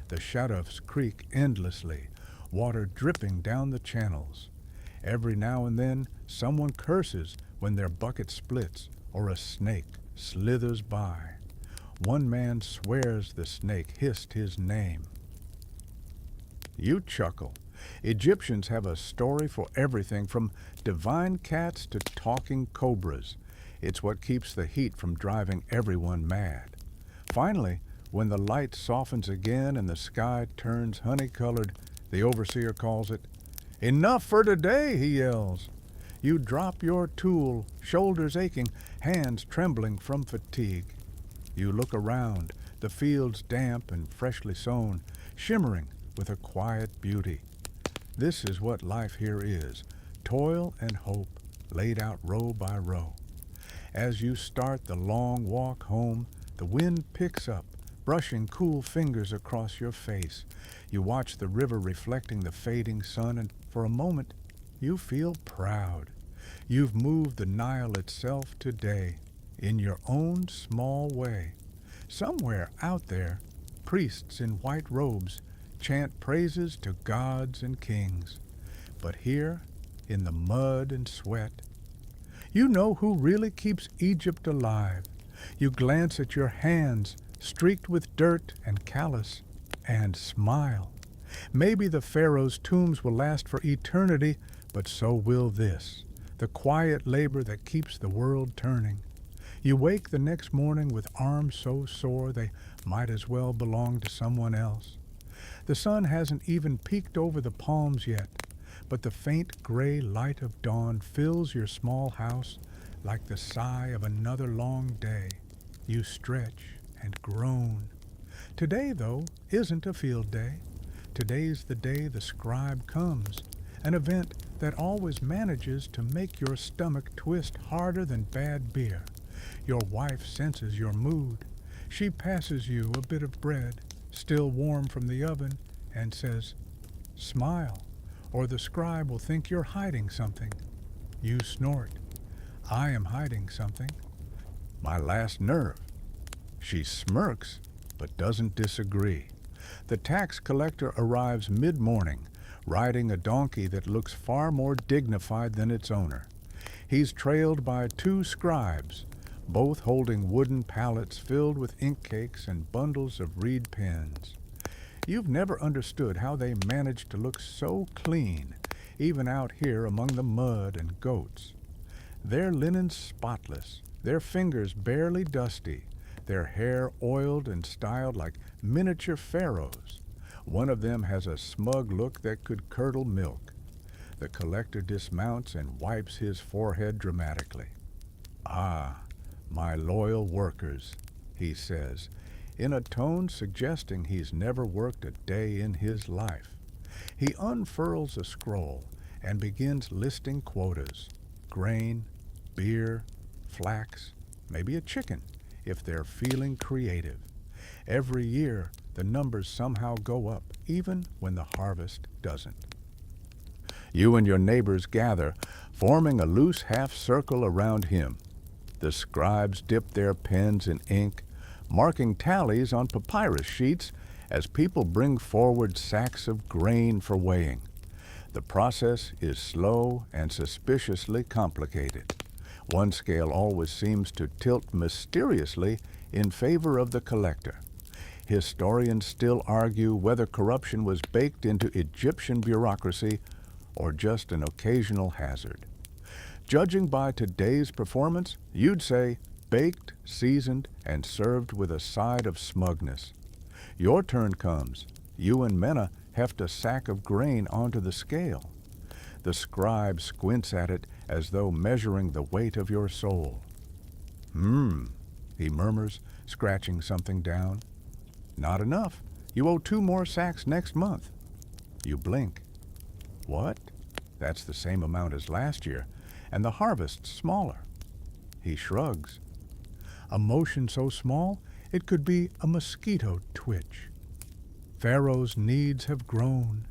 Speaker 1: The shadows creak endlessly, water dripping down the channels. Every now and then, someone curses when their bucket splits or a snake slithers by. One man swears the snake hissed his name. You chuckle. Egyptians have a story for everything from divine cats to talking cobras. It's what keeps the heat from driving everyone mad. Finally, when the light softens again and the sky turns honey-colored, the overseer calls it, "Enough for today," he yells. You drop your tool, shoulders aching, hands trembling from fatigue. You look around, the fields damp and freshly sown, shimmering with a quiet beauty. This is what life here is, toil and hope laid out row by row. As you start the long walk home, the wind picks up, brushing cool fingers across your face. You watch the river reflecting the fading sun, and for a moment, you feel proud. You've moved the Nile itself today, in your own small way. Somewhere out there, priests in white robes chant praises to gods and kings. But here, in the mud and sweat, you know who really keeps Egypt alive. You glance at your hands, streaked with dirt and callus, and smile. Maybe the pharaoh's tombs will last for eternity, but so will this, the quiet labor that keeps the world turning. You wake the next morning with arms so sore they might as well belong to someone else. The sun hasn't even peeked over the palms yet, but the faint gray light of dawn fills your small house like the sigh of another long day. You stretch and groan. Today, though, isn't a field day. Today's the day the scribe comes, an event that always manages to make your stomach twist harder than bad beer. Your wife senses your mood. She passes you a bit of bread, still warm from the oven, and says, "Smile, or the scribe will think you're hiding something." You snort. "I am hiding something. My last nerve." She smirks, but doesn't disagree. The tax collector arrives mid-morning, riding a donkey that looks far more dignified than its owner. He's trailed by 2 scribes, both holding wooden pallets filled with ink cakes and bundles of reed pens. You've never understood how they manage to look so clean, even out here among the mud and goats. Their linen's spotless, their fingers barely dusty, their hair oiled and styled like miniature pharaohs. One of them has a smug look that could curdle milk. The collector dismounts and wipes his forehead dramatically. "Ah, my loyal workers," he says, in a tone suggesting he's never worked a day in his life. He unfurls a scroll and begins listing quotas: grain, beer, flax, maybe a chicken, if they're feeling creative. Every year, the numbers somehow go up, even when the harvest doesn't. You and your neighbors gather, forming a loose half-circle around him. The scribes dip their pens in ink, marking tallies on papyrus sheets as people bring forward sacks of grain for weighing. The process is slow and suspiciously complicated. One scale always seems to tilt mysteriously in favor of the collector. Historians still argue whether corruption was baked into Egyptian bureaucracy or just an occasional hazard. Judging by today's performance, you'd say baked, seasoned, and served with a side of smugness. Your turn comes. You and Mena heft a sack of grain onto the scale. The scribe squints at it as though measuring the weight of your soul. He murmurs, scratching something down. "Not enough. You owe 2 more sacks next month." You blink. "What?" "That's the same amount as last year, and the harvest's smaller." He shrugs. A motion so small it could be a mosquito twitch. Pharaoh's needs have grown.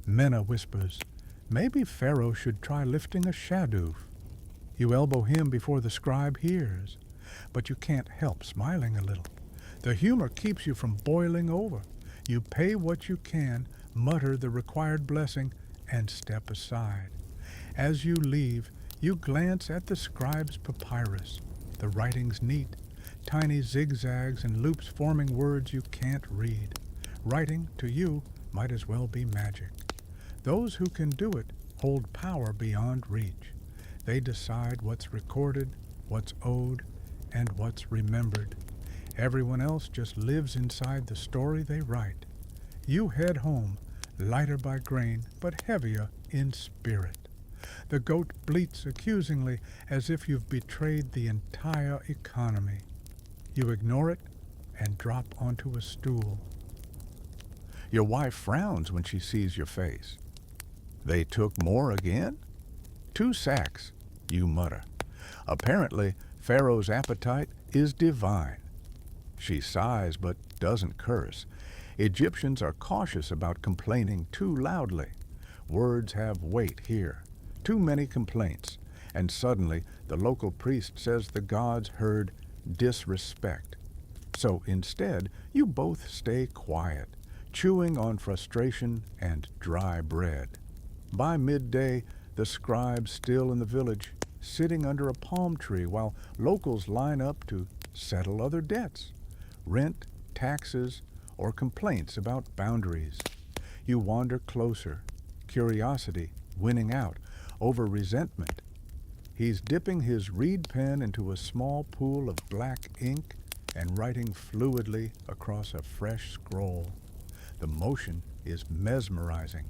Speaker 1: Mena whispers, "Maybe Pharaoh should try lifting a shadoof." You elbow him before the scribe hears, but you can't help smiling a little. The humor keeps you from boiling over. You pay what you can, mutter the required blessing, and step aside. As you leave, you glance at the scribe's papyrus. The writing's neat, tiny zigzags and loops forming words you can't read. Writing, to you, might as well be magic. Those who can do it hold power beyond reach. They decide what's recorded, what's owed, and what's remembered. Everyone else just lives inside the story they write. You head home, lighter by grain, but heavier in spirit. The goat bleats accusingly as if you've betrayed the entire economy. You ignore it and drop onto a stool. Your wife frowns when she sees your face. "They took more again?" 2 sacks, you mutter. Apparently, Pharaoh's appetite is divine. She sighs but doesn't curse. Egyptians are cautious about complaining too loudly. Words have weight here. Too many complaints, and suddenly the local priest says the gods heard disrespect. So instead, you both stay quiet, chewing on frustration and dry bread. By midday, the scribe's still in the village, sitting under a palm tree while locals line up to settle other debts. rent, taxes, or complaints about boundaries. You wander closer, curiosity winning out over resentment. He's dipping his reed pen into a small pool of black ink and writing fluidly across a fresh scroll. The motion is mesmerizing.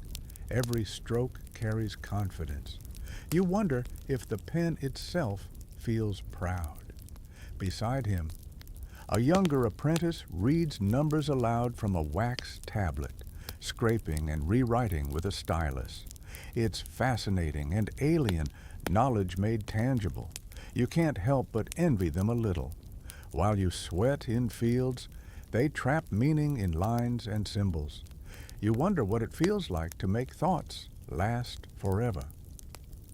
Speaker 1: Every stroke carries confidence. You wonder if the pen itself feels proud. Beside him, a younger apprentice reads numbers aloud from a wax tablet, scraping and rewriting with a stylus. It's fascinating and alien, knowledge made tangible. You can't help but envy them a little. While you sweat in fields, they trap meaning in lines and symbols. You wonder what it feels like to make thoughts last forever.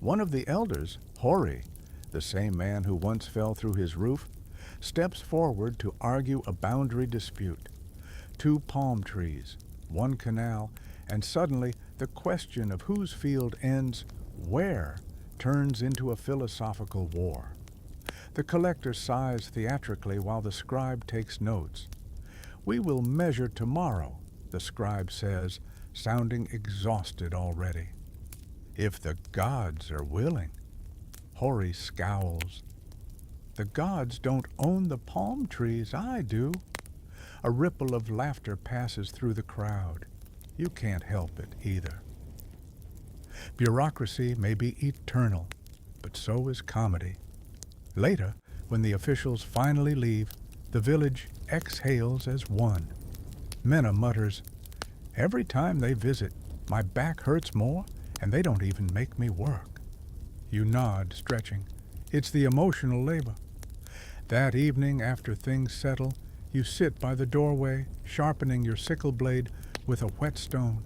Speaker 1: One of the elders, Hori, the same man who once fell through his roof, steps forward to argue a boundary dispute. 2 palm trees, 1 canal, and suddenly the question of whose field ends where turns into a philosophical war. The collector sighs theatrically while the scribe takes notes. "We will measure tomorrow," the scribe says, sounding exhausted already. "If the gods are willing." Hori scowls. "The gods don't own the palm trees, I do." A ripple of laughter passes through the crowd. You can't help it either. Bureaucracy may be eternal, but so is comedy. Later, when the officials finally leave, the village exhales as one. Mena mutters, "Every time they visit, my back hurts more, and they don't even make me work." You nod, stretching. It's the emotional labor. That evening, after things settle, you sit by the doorway, sharpening your sickle blade with a whetstone.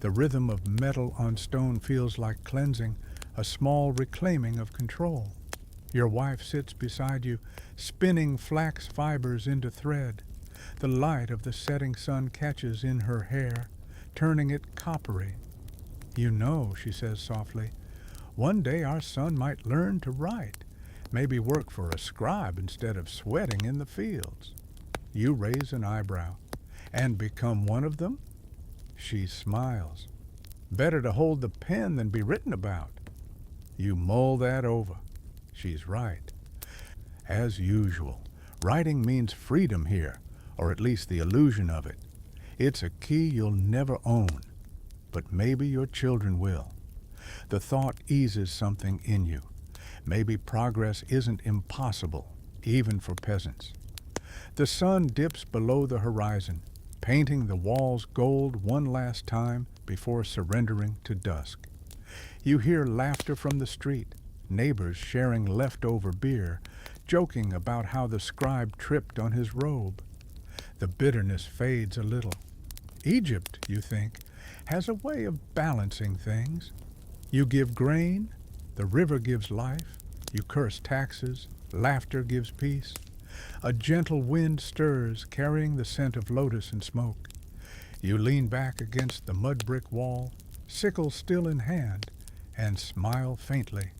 Speaker 1: The rhythm of metal on stone feels like cleansing, a small reclaiming of control. Your wife sits beside you, spinning flax fibers into thread. The light of the setting sun catches in her hair, turning it coppery. "You know," she says softly, "one day our son might learn to write, maybe work for a scribe instead of sweating in the fields." You raise an eyebrow. "And become one of them?" She smiles. "Better to hold the pen than be written about." You mull that over. She's right. As usual, writing means freedom here, or at least the illusion of it. It's a key you'll never own, but maybe your children will. The thought eases something in you. Maybe progress isn't impossible, even for peasants. The sun dips below the horizon, painting the walls gold one last time before surrendering to dusk. You hear laughter from the street, neighbors sharing leftover beer, joking about how the scribe tripped on his robe. The bitterness fades a little. Egypt, you think, has a way of balancing things. You give grain, the river gives life. You curse taxes, laughter gives peace. A gentle wind stirs, carrying the scent of lotus and smoke. You lean back against the mud brick wall, sickle still in hand, and smile faintly.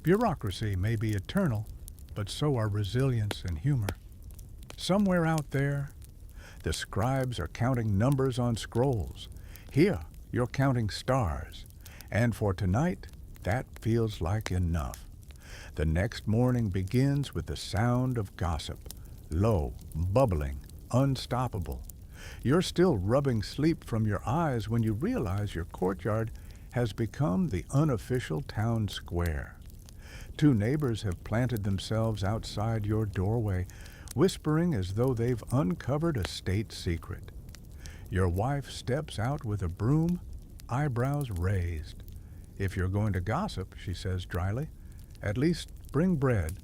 Speaker 1: Bureaucracy may be eternal, but so are resilience and humor. Somewhere out there, the scribes are counting numbers on scrolls. Here, you're counting stars. And for tonight, that feels like enough. The next morning begins with the sound of gossip, low, bubbling, unstoppable. You're still rubbing sleep from your eyes when you realize your courtyard has become the unofficial town square. 2 neighbors have planted themselves outside your doorway, whispering as though they've uncovered a state secret. Your wife steps out with a broom, eyebrows raised. "If you're going to gossip," she says dryly, "at least bring bread."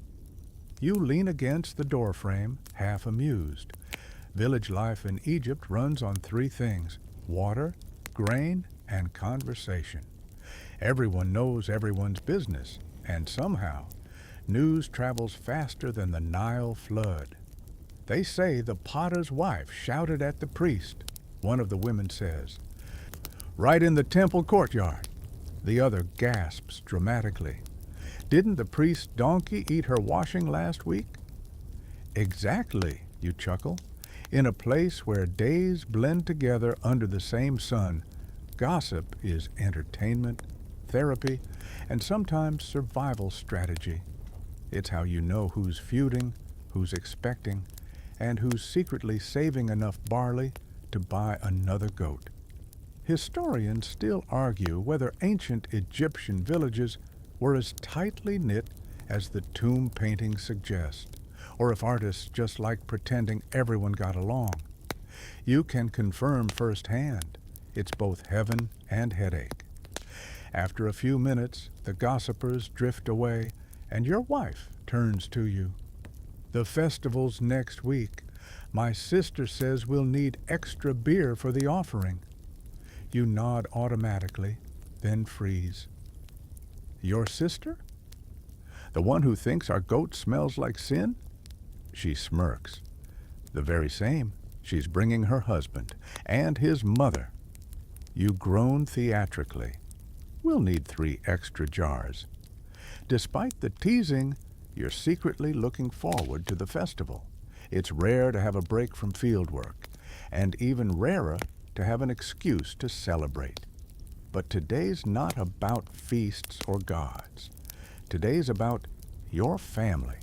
Speaker 1: You lean against the doorframe, half amused. Village life in Egypt runs on 3 things: water, grain, and conversation. Everyone knows everyone's business, and somehow, news travels faster than the Nile flood. "They say the potter's wife shouted at the priest," one of the women says. "Right in the temple courtyard." The other gasps dramatically. "Didn't the priest's donkey eat her washing last week?" "Exactly," you chuckle. In a place where days blend together under the same sun, gossip is entertainment, therapy, and sometimes survival strategy. It's how you know who's feuding, who's expecting, and who's secretly saving enough barley to buy another goat. Historians still argue whether ancient Egyptian villages were as tightly knit as the tomb paintings suggest, or if artists just liked pretending everyone got along. You can confirm firsthand it's both heaven and headache. After a few minutes, the gossipers drift away, and your wife turns to you. "The festival's next week. My sister says we'll need extra beer for the offering." You nod automatically, then freeze. "Your sister? The one who thinks our goat smells like sin?" She smirks. "The very same. She's bringing her husband and his mother." You groan theatrically. "We'll need 3 extra jars." Despite the teasing, you're secretly looking forward to the festival. It's rare to have a break from fieldwork, and even rarer to have an excuse to celebrate. But today's not about feasts or gods. Today's about your family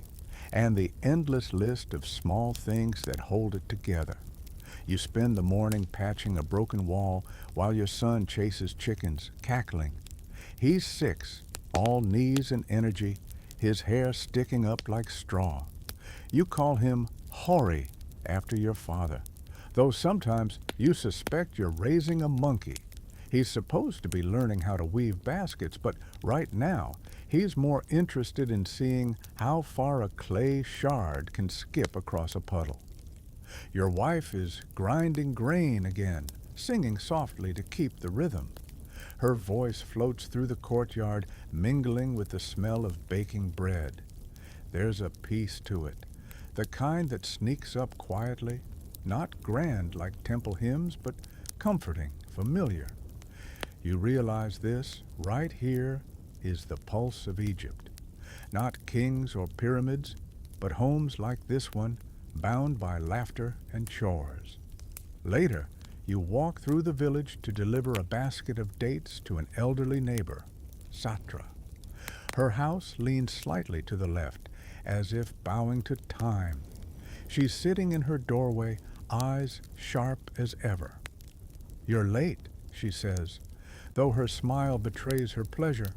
Speaker 1: and the endless list of small things that hold it together. You spend the morning patching a broken wall while your son chases chickens, cackling. He's 6, all knees and energy, his hair sticking up like straw. You call him Hori after your father, though sometimes you suspect you're raising a monkey. He's supposed to be learning how to weave baskets, but right now he's more interested in seeing how far a clay shard can skip across a puddle. Your wife is grinding grain again, singing softly to keep the rhythm. Her voice floats through the courtyard, mingling with the smell of baking bread. There's a peace to it, the kind that sneaks up quietly, not grand like temple hymns, but comforting, familiar. You realize this right here is the pulse of Egypt. Not kings or pyramids, but homes like this one, bound by laughter and chores. Later, you walk through the village to deliver a basket of dates to an elderly neighbor, Satra. Her house leans slightly to the left, as if bowing to time. She's sitting in her doorway, eyes sharp as ever. "You're late," she says, though her smile betrays her pleasure.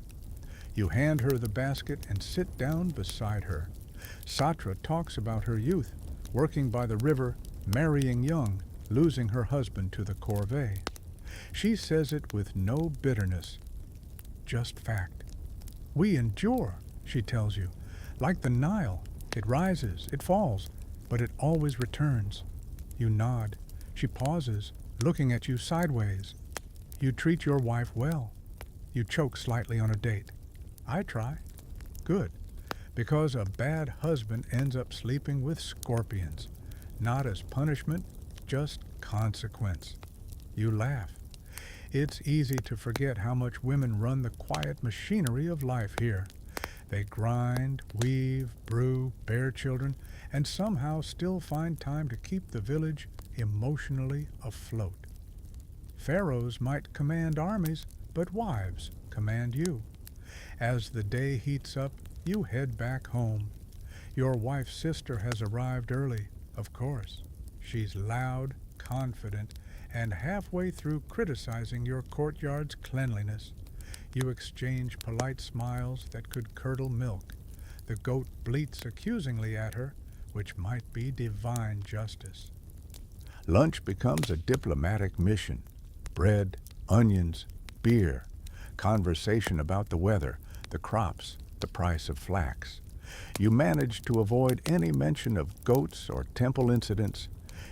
Speaker 1: You hand her the basket and sit down beside her. Satra talks about her youth, working by the river, marrying young, losing her husband to the corvée. She says it with no bitterness, just fact. "We endure," she tells you, "like the Nile. It rises, it falls, but it always returns." You nod. She pauses, looking at you sideways. "You treat your wife well." You choke slightly on a date. "I try." "Good. Because a bad husband ends up sleeping with scorpions. Not as punishment, just consequence." You laugh. It's easy to forget how much women run the quiet machinery of life here. They grind, weave, brew, bear children, and somehow still find time to keep the village emotionally afloat. Pharaohs might command armies, but wives command you. As the day heats up, you head back home. Your wife's sister has arrived early, of course. She's loud, confident, and halfway through criticizing your courtyard's cleanliness. You exchange polite smiles that could curdle milk. The goat bleats accusingly at her, which might be divine justice. Lunch becomes a diplomatic mission. Bread, onions, beer, conversation about the weather, the crops, the price of flax. You manage to avoid any mention of goats or temple incidents.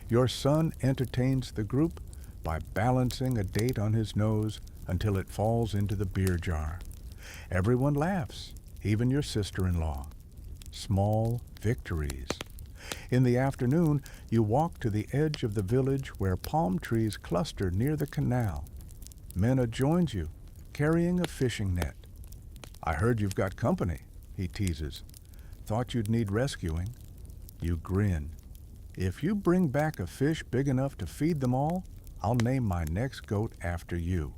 Speaker 1: Your son entertains the group by balancing a date on his nose until it falls into the beer jar. Everyone laughs, even your sister-in-law. Small victories. In the afternoon, you walk to the edge of the village where palm trees cluster near the canal. Mena joins you, carrying a fishing net. "I heard you've got company," he teases. "Thought you'd need rescuing." You grin. If you bring back a fish big enough to feed them all, I'll name my next goat after you.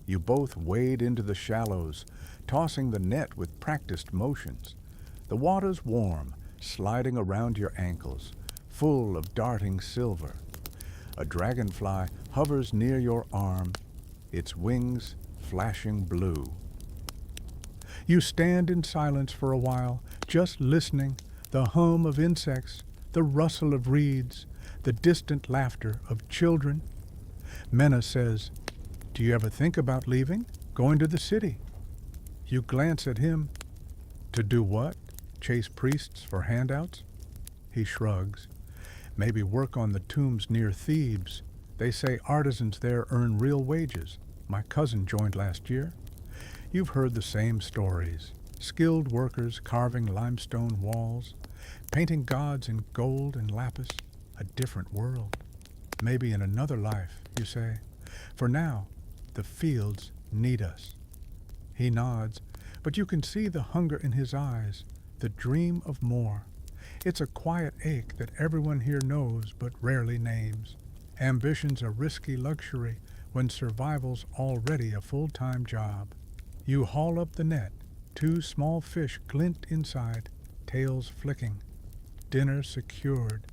Speaker 1: You both wade into the shallows, tossing the net with practiced motions. The water's warm, sliding around your ankles, full of darting silver. A dragonfly hovers near your arm, its wings flashing blue. You stand in silence for a while, just listening, the hum of insects, the rustle of reeds, the distant laughter of children. Menna says, "Do you ever think about leaving, going to the city?" You glance at him. To do what? Chase priests for handouts? He shrugs. Maybe work on the tombs near Thebes. They say artisans there earn real wages. My cousin joined last year. You've heard the same stories. Skilled workers carving limestone walls, painting gods in gold and lapis. A different world. Maybe in another life, you say. For now, the fields need us. He nods, but you can see the hunger in his eyes, the dream of more. It's a quiet ache that everyone here knows but rarely names. Ambition's a risky luxury when survival's already a full-time job. You haul up the net. 2 small fish glint inside, tails flicking. Dinner secured.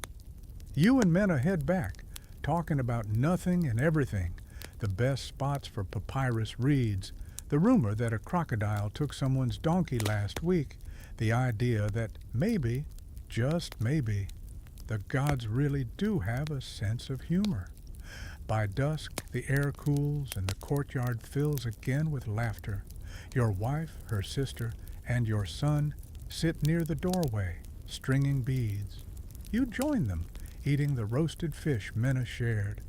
Speaker 1: You and Menna head back, talking about nothing and everything. The best spots for papyrus reeds, the rumor that a crocodile took someone's donkey last week, the idea that maybe, just maybe, the gods really do have a sense of humor. By dusk, the air cools and the courtyard fills again with laughter. Your wife, her sister, and your son sit near the doorway, stringing beads. You join them, eating the roasted fish Menna shared.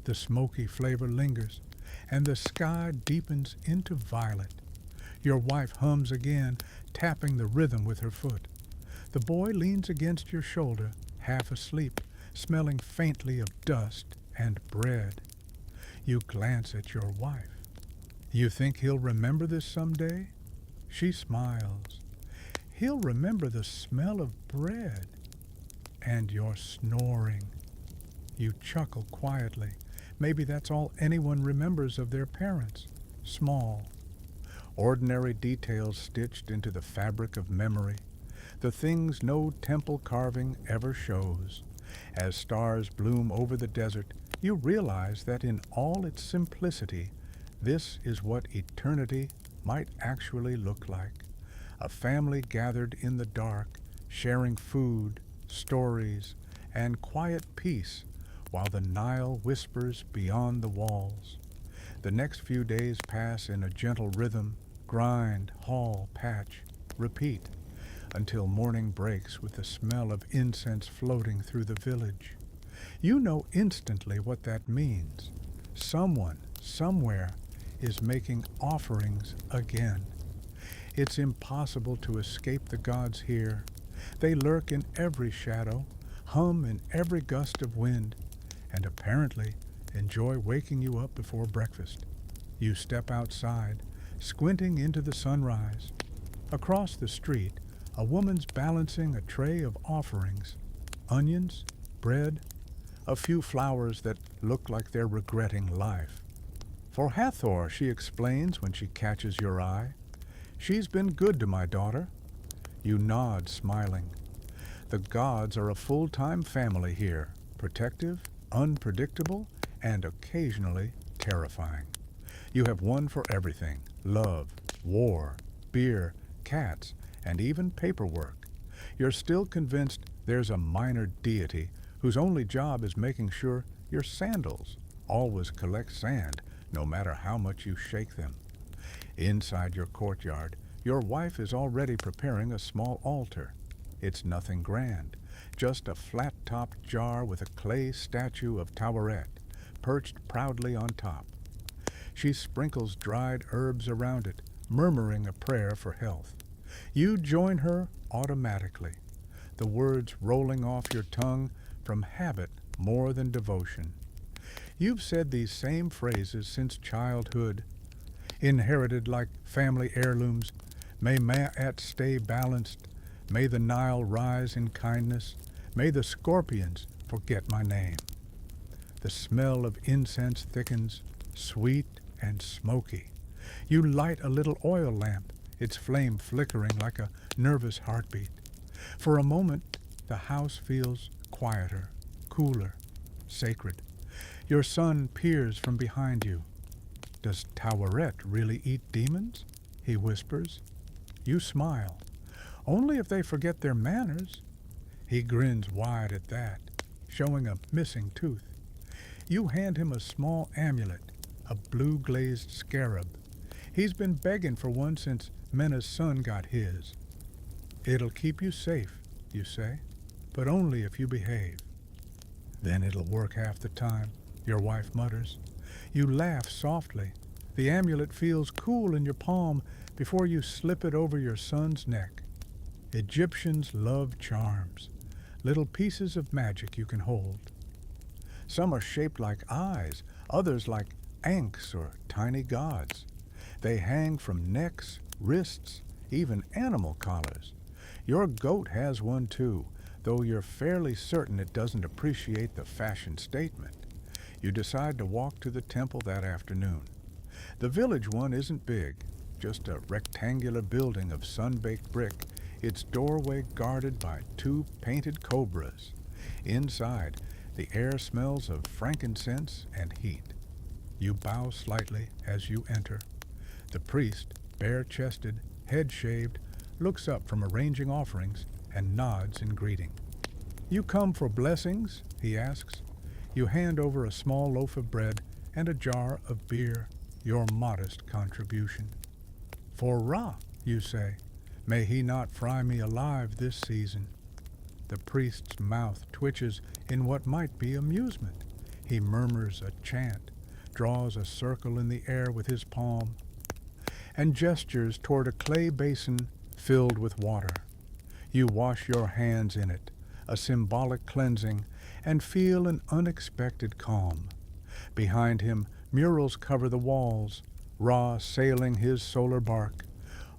Speaker 1: The smoky flavor lingers, and the sky deepens into violet. Your wife hums again, tapping the rhythm with her foot. The boy leans against your shoulder, half asleep, smelling faintly of dust and bread. You glance at your wife. You think he'll remember this someday? She smiles. He'll remember the smell of bread and your snoring. You chuckle quietly. Maybe that's all anyone remembers of their parents. Small. Ordinary details stitched into the fabric of memory. The things no temple carving ever shows. As stars bloom over the desert, you realize that in all its simplicity, this is what eternity might actually look like. A family gathered in the dark, sharing food, stories, and quiet peace while the Nile whispers beyond the walls. The next few days pass in a gentle rhythm, grind, haul, patch, repeat, until morning breaks with the smell of incense floating through the village. You know instantly what that means. Someone, somewhere, is making offerings again. It's impossible to escape the gods here. They lurk in every shadow, hum in every gust of wind, and apparently enjoy waking you up before breakfast. You step outside, squinting into the sunrise. Across the street, a woman's balancing a tray of offerings, onions, bread, a few flowers that look like they're regretting life. For Hathor, she explains when she catches your eye. She's been good to my daughter. You nod, smiling. The gods are a full-time family here, protective, unpredictable, and occasionally terrifying. You have one for everything: love, war, beer, cats, and even paperwork. You're still convinced there's a minor deity whose only job is making sure your sandals always collect sand, no matter how much you shake them. Inside your courtyard, your wife is already preparing a small altar. It's nothing grand, just a flat-topped jar with a clay statue of Taweret perched proudly on top. She sprinkles dried herbs around it, murmuring a prayer for health. You join her automatically, the words rolling off your tongue from habit more than devotion. You've said these same phrases since childhood, inherited like family heirlooms. May Ma'at stay balanced. May the Nile rise in kindness. May the scorpions forget my name. The smell of incense thickens, sweet and smoky. You light a little oil lamp, its flame flickering like a nervous heartbeat. For a moment, the house feels quieter, cooler, sacred. Your son peers from behind you. Does Taweret really eat demons? He whispers. You smile. Only if they forget their manners. He grins wide at that, showing a missing tooth. You hand him a small amulet, a blue-glazed scarab. He's been begging for one since Mena's son got his. It'll keep you safe, you say, but only if you behave. Then it'll work half the time, your wife mutters. You laugh softly. The amulet feels cool in your palm before you slip it over your son's neck. Egyptians love charms, little pieces of magic you can hold. Some are shaped like eyes, others like ankhs or tiny gods. They hang from necks, wrists, even animal collars. Your goat has one too, though you're fairly certain it doesn't appreciate the fashion statement. You decide to walk to the temple that afternoon. The village one isn't big, just a rectangular building of sun-baked brick, its doorway guarded by 2 painted cobras. Inside, the air smells of frankincense and heat. You bow slightly as you enter. The priest, bare-chested, head-shaved, looks up from arranging offerings and nods in greeting. You come for blessings? He asks. You hand over a small loaf of bread and a jar of beer, your modest contribution. For Ra, you say, may he not fry me alive this season. The priest's mouth twitches in what might be amusement. He murmurs a chant, draws a circle in the air with his palm, and gestures toward a clay basin filled with water. You wash your hands in it, a symbolic cleansing, and feel an unexpected calm. Behind him, murals cover the walls, Ra sailing his solar bark,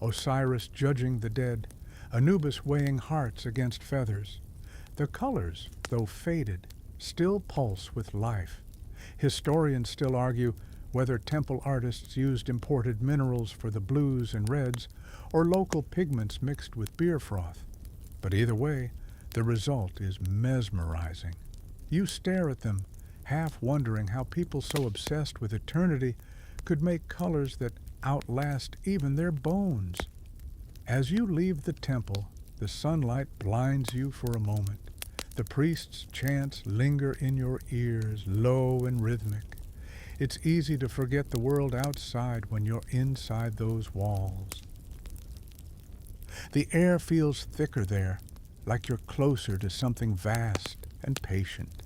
Speaker 1: Osiris judging the dead, Anubis weighing hearts against feathers. The colors, though faded, still pulse with life. Historians still argue whether temple artists used imported minerals for the blues and reds or local pigments mixed with beer froth. But either way, the result is mesmerizing. You stare at them, half wondering how people so obsessed with eternity could make colors that outlast even their bones. As you leave the temple, the sunlight blinds you for a moment. The priest's chants linger in your ears, low and rhythmic. It's easy to forget the world outside when you're inside those walls. The air feels thicker there, like you're closer to something vast and patient.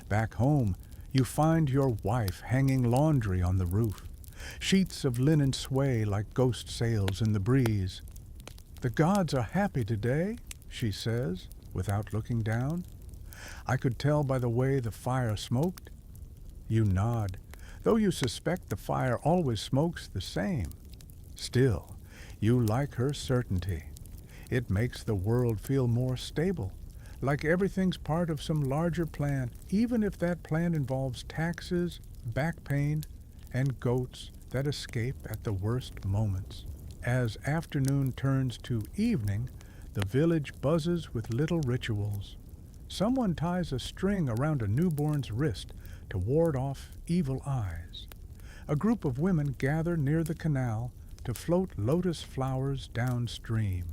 Speaker 1: Back home, you find your wife hanging laundry on the roof. Sheets of linen sway like ghost sails in the breeze. The gods are happy today, she says, without looking down. I could tell by the way the fire smoked. You nod, though you suspect the fire always smokes the same. Still, you like her certainty. It makes the world feel more stable, like everything's part of some larger plan, even if that plan involves taxes, back pain, and goats that escape at the worst moments. As afternoon turns to evening, the village buzzes with little rituals. Someone ties a string around a newborn's wrist to ward off evil eyes. A group of women gather near the canal to float lotus flowers downstream,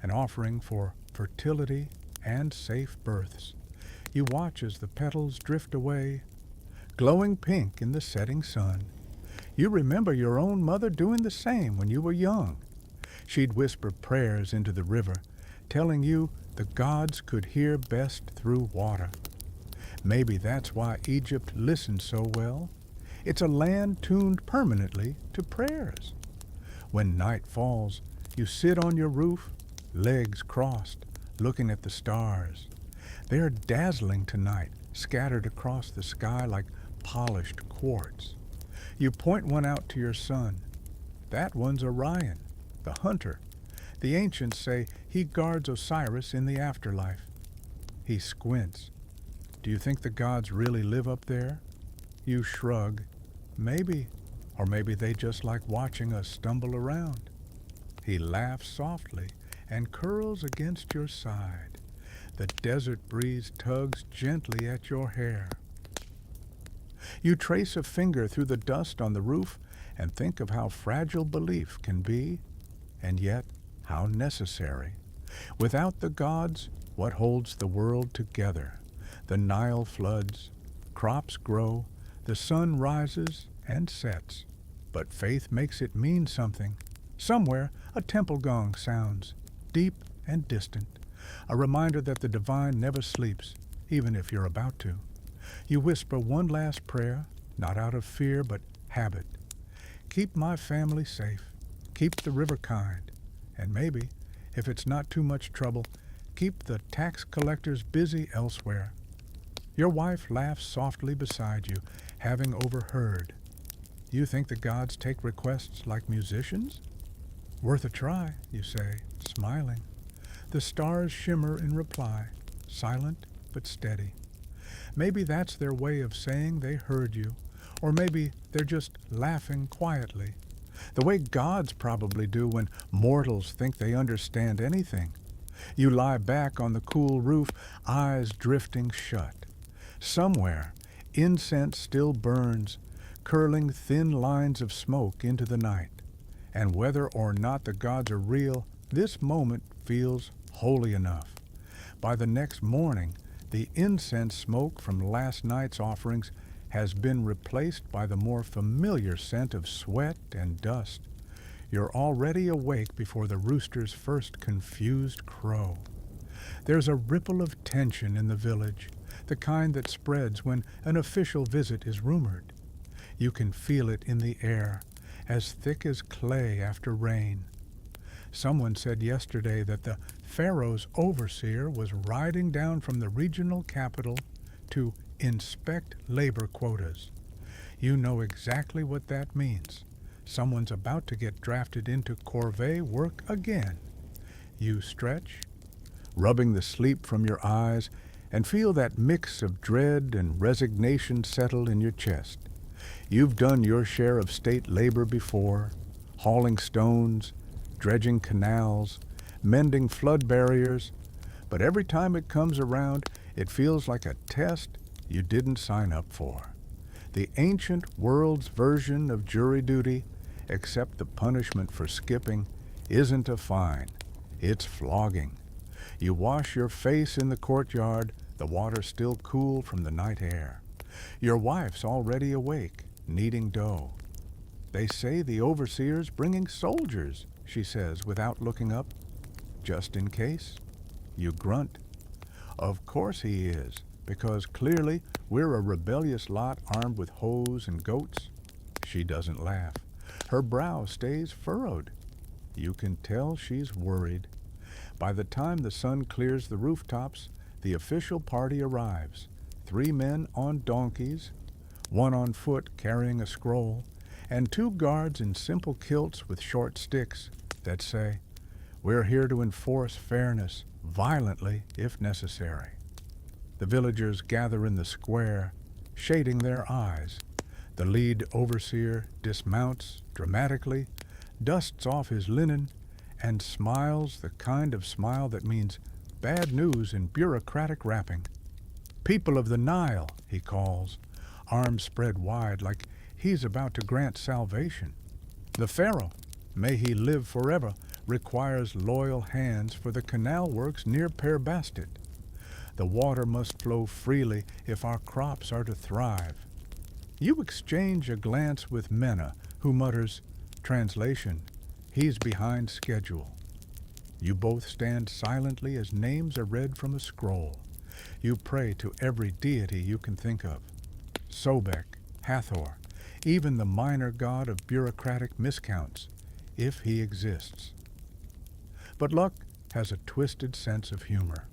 Speaker 1: an offering for fertility and safe births. You watch as the petals drift away, glowing pink in the setting sun. You remember your own mother doing the same when you were young. She'd whisper prayers into the river, telling you the gods could hear best through water. Maybe that's why Egypt listens so well. It's a land tuned permanently to prayers. When night falls, you sit on your roof, legs crossed, looking at the stars. They're dazzling tonight, scattered across the sky like polished quartz. You point one out to your son. That one's Orion, the hunter. The ancients say he guards Osiris in the afterlife. He squints. Do you think the gods really live up there? You shrug. Maybe. Or maybe they just like watching us stumble around. He laughs softly and curls against your side. The desert breeze tugs gently at your hair. You trace a finger through the dust on the roof and think of how fragile belief can be, and yet how necessary. Without the gods, what holds the world together? The Nile floods, crops grow, the sun rises and sets. But faith makes it mean something. Somewhere a temple gong sounds, deep and distant, a reminder that the divine never sleeps, even if you're about to. You whisper one last prayer, not out of fear but habit. Keep my family safe, keep the river kind, and maybe, if it's not too much trouble, keep the tax collectors busy elsewhere. Your wife laughs softly beside you, having overheard. You think the gods take requests like musicians? Worth a try, you say, smiling. The stars shimmer in reply, silent but steady. Maybe that's their way of saying they heard you, or maybe they're just laughing quietly, the way gods probably do when mortals think they understand anything. You lie back on the cool roof, eyes drifting shut. Somewhere, incense still burns, curling thin lines of smoke into the night. And whether or not the gods are real, this moment feels holy enough. By the next morning, the incense smoke from last night's offerings has been replaced by the more familiar scent of sweat and dust. You're already awake before the rooster's first confused crow. There's a ripple of tension in the village, the kind that spreads when an official visit is rumored. You can feel it in the air, as thick as clay after rain. Someone said yesterday that the pharaoh's overseer was riding down from the regional capital to inspect labor quotas. You know exactly what that means. Someone's about to get drafted into corvée work again. You stretch, rubbing the sleep from your eyes, and feel that mix of dread and resignation settle in your chest. You've done your share of state labor before, hauling stones, dredging canals, mending flood barriers, but every time it comes around, it feels like a test you didn't sign up for. The ancient world's version of jury duty, except the punishment for skipping, isn't a fine, it's flogging. You wash your face in the courtyard, the water still cool from the night air. Your wife's already awake, kneading dough. They say the overseer's bringing soldiers, she says without looking up. Just in case. You grunt. Of course he is, because clearly we're a rebellious lot armed with hoes and goats. She doesn't laugh. Her brow stays furrowed. You can tell she's worried. By the time the sun clears the rooftops, the official party arrives. 3 men on donkeys, 1 on foot carrying a scroll, and 2 guards in simple kilts with short sticks that say, "We're here to enforce fairness, violently if necessary." The villagers gather in the square, shading their eyes. The lead overseer dismounts dramatically, dusts off his linen, and smiles the kind of smile that means bad news in bureaucratic wrapping. "People of the Nile," he calls, arms spread wide like he's about to grant salvation. The pharaoh, may he live forever, requires loyal hands for the canal works near Peasant. The water must flow freely if our crops are to thrive. You exchange a glance with Mena, who mutters, translation, "He's behind schedule." You both stand silently as names are read from a scroll. You pray to every deity you can think of. Sobek, Hathor, even the minor god of bureaucratic miscounts, if he exists. But luck has a twisted sense of humor.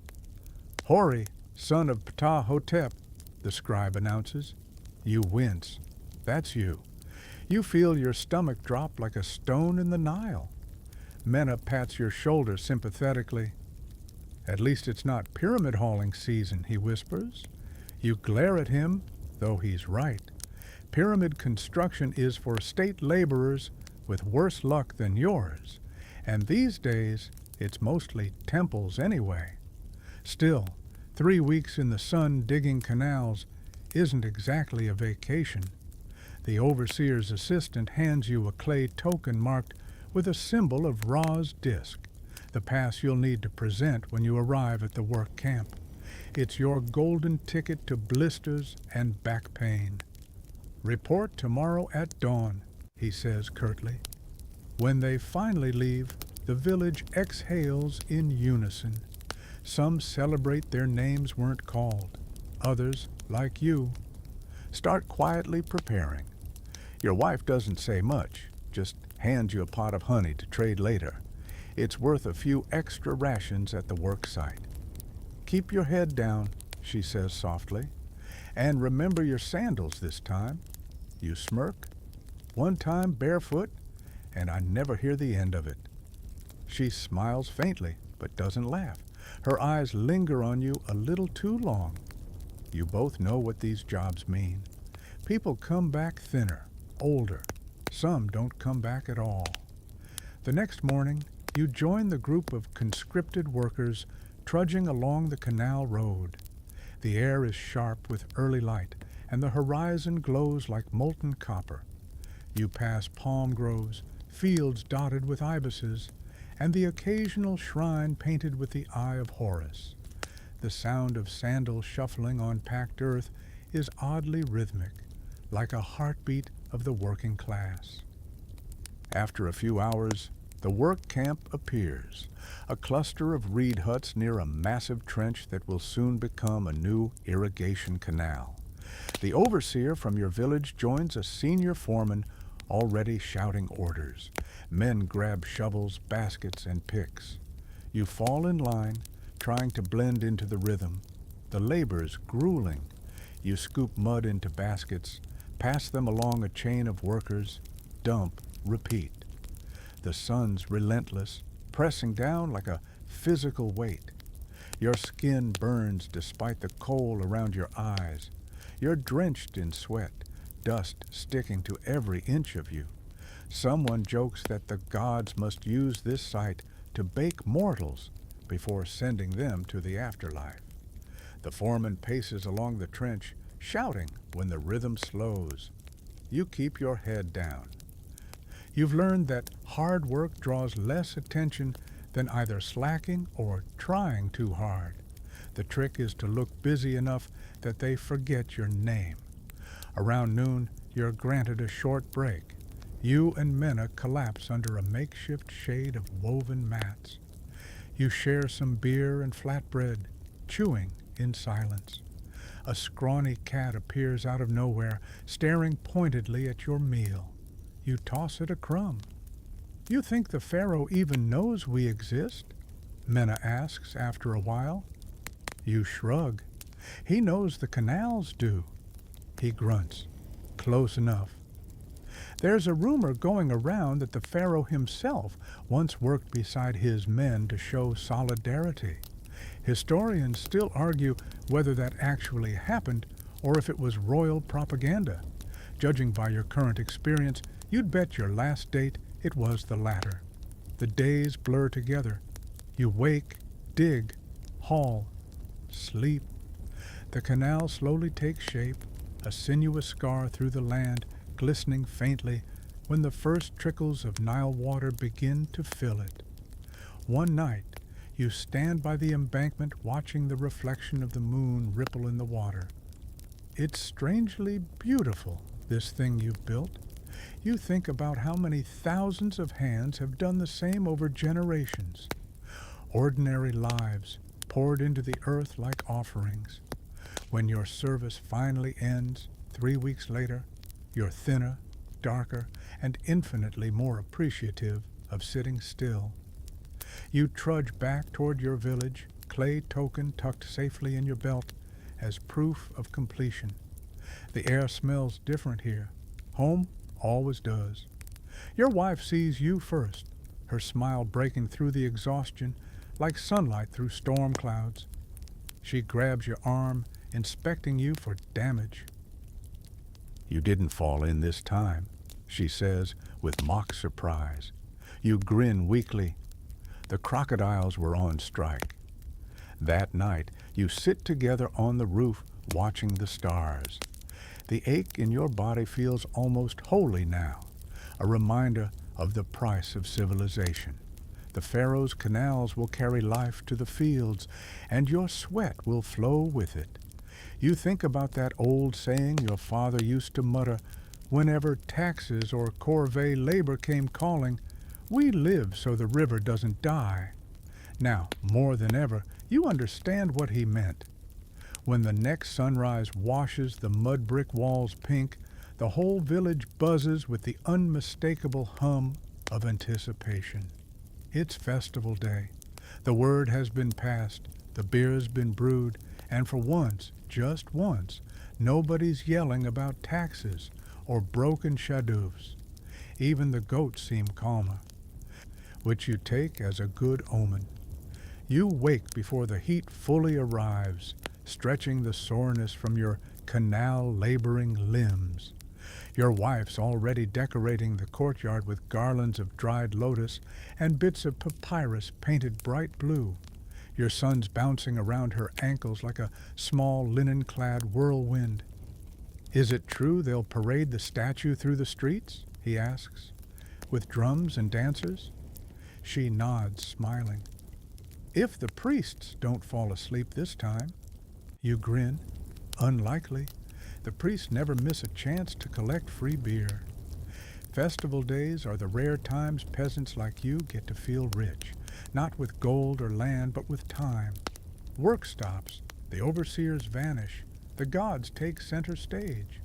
Speaker 1: "Hori, son of Ptah-hotep," the scribe announces. You wince. That's you. You feel your stomach drop like a stone in the Nile. Mena pats your shoulder sympathetically. At least it's not pyramid hauling season, he whispers. You glare at him, though he's right. Pyramid construction is for state laborers with worse luck than yours, and these days it's mostly temples anyway. Still, 3 weeks in the sun digging canals isn't exactly a vacation. The overseer's assistant hands you a clay token marked with a symbol of Ra's disk, the pass you'll need to present when you arrive at the work camp. It's your golden ticket to blisters and back pain. Report tomorrow at dawn, he says curtly. When they finally leave, the village exhales in unison. Some celebrate their names weren't called. Others, like you, start quietly preparing. Your wife doesn't say much, just hands you a pot of honey to trade later. It's worth a few extra rations at the work site. Keep your head down, she says softly, and remember your sandals this time. You smirk. One time barefoot, and I never hear the end of it. She smiles faintly, but doesn't laugh. Her eyes linger on you a little too long. You both know what these jobs mean. People come back thinner, older. Some don't come back at all. The next morning, you join the group of conscripted workers trudging along the canal road. The air is sharp with early light, and the horizon glows like molten copper. You pass palm groves, fields dotted with ibises, and the occasional shrine painted with the eye of Horus. The sound of sandals shuffling on packed earth is oddly rhythmic, like a heartbeat of the working class. After a few hours, the work camp appears, a cluster of reed huts near a massive trench that will soon become a new irrigation canal. The overseer from your village joins a senior foreman already shouting orders. Men grab shovels, baskets, and picks. You fall in line, trying to blend into the rhythm. The labor's grueling. You scoop mud into baskets, pass them along a chain of workers, dump, repeat. The sun's relentless, pressing down like a physical weight. Your skin burns despite the coal around your eyes. You're drenched in sweat, dust sticking to every inch of you. Someone jokes that the gods must use this site to bake mortals before sending them to the afterlife. The foreman paces along the trench, shouting when the rhythm slows. You keep your head down. You've learned that hard work draws less attention than either slacking or trying too hard. The trick is to look busy enough that they forget your name. Around noon, you're granted a short break. You and Mena collapse under a makeshift shade of woven mats. You share some beer and flatbread, chewing in silence. A scrawny cat appears out of nowhere, staring pointedly at your meal. You toss it a crumb. You think the pharaoh even knows we exist? Mena asks after a while. You shrug. He knows the canals do. He grunts. Close enough. There's a rumor going around that the pharaoh himself once worked beside his men to show solidarity. Historians still argue whether that actually happened or if it was royal propaganda. Judging by your current experience, you'd bet your last date it was the latter. The days blur together. You wake, dig, haul, sleep. The canal slowly takes shape, a sinuous scar through the land, glistening faintly when the first trickles of Nile water begin to fill it. One night, you stand by the embankment watching the reflection of the moon ripple in the water. It's strangely beautiful, this thing you've built. You think about how many thousands of hands have done the same over generations. Ordinary lives poured into the earth like offerings. When your service finally ends, 3 weeks later, you're thinner, darker, and infinitely more appreciative of sitting still. You trudge back toward your village, clay token tucked safely in your belt, as proof of completion. The air smells different here. Home always does. Your wife sees you first, her smile breaking through the exhaustion, like sunlight through storm clouds. She grabs your arm, inspecting you for damage. "You didn't fall in this time," she says with mock surprise. You grin weakly. The crocodiles were on strike. That night, you sit together on the roof watching the stars. The ache in your body feels almost holy now, a reminder of the price of civilization. The pharaoh's canals will carry life to the fields, and your sweat will flow with it. You think about that old saying your father used to mutter whenever taxes or corvée labor came calling, "We live so the river doesn't die." Now, more than ever, you understand what he meant. When the next sunrise washes the mud brick walls pink, the whole village buzzes with the unmistakable hum of anticipation. It's festival day. The word has been passed, the beer's been brewed, and for once, just once, nobody's yelling about taxes or broken shadufs. Even the goats seem calmer, which you take as a good omen. You wake before the heat fully arrives, stretching the soreness from your canal-laboring limbs. Your wife's already decorating the courtyard with garlands of dried lotus and bits of papyrus painted bright blue. Your son's bouncing around her ankles like a small linen-clad whirlwind. "Is it true they'll parade the statue through the streets?" he asks. "With drums and dancers?" She nods, smiling. "If the priests don't fall asleep this time." You grin. "Unlikely. The priests never miss a chance to collect free beer." Festival days are the rare times peasants like you get to feel rich, not with gold or land, but with time. Work stops, the overseers vanish, the gods take center stage.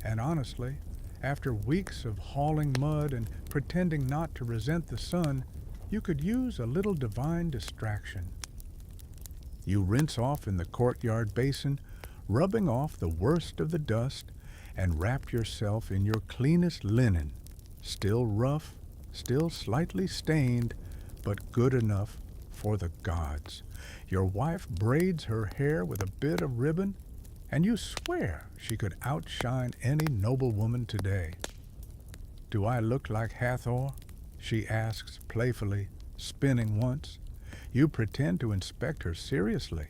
Speaker 1: And honestly, after weeks of hauling mud and pretending not to resent the sun, you could use a little divine distraction. You rinse off in the courtyard basin, rubbing off the worst of the dust, and wrap yourself in your cleanest linen, still rough, still slightly stained, but good enough for the gods. Your wife braids her hair with a bit of ribbon, and you swear she could outshine any noblewoman today. "Do I look like Hathor?" she asks playfully, spinning once. You pretend to inspect her seriously.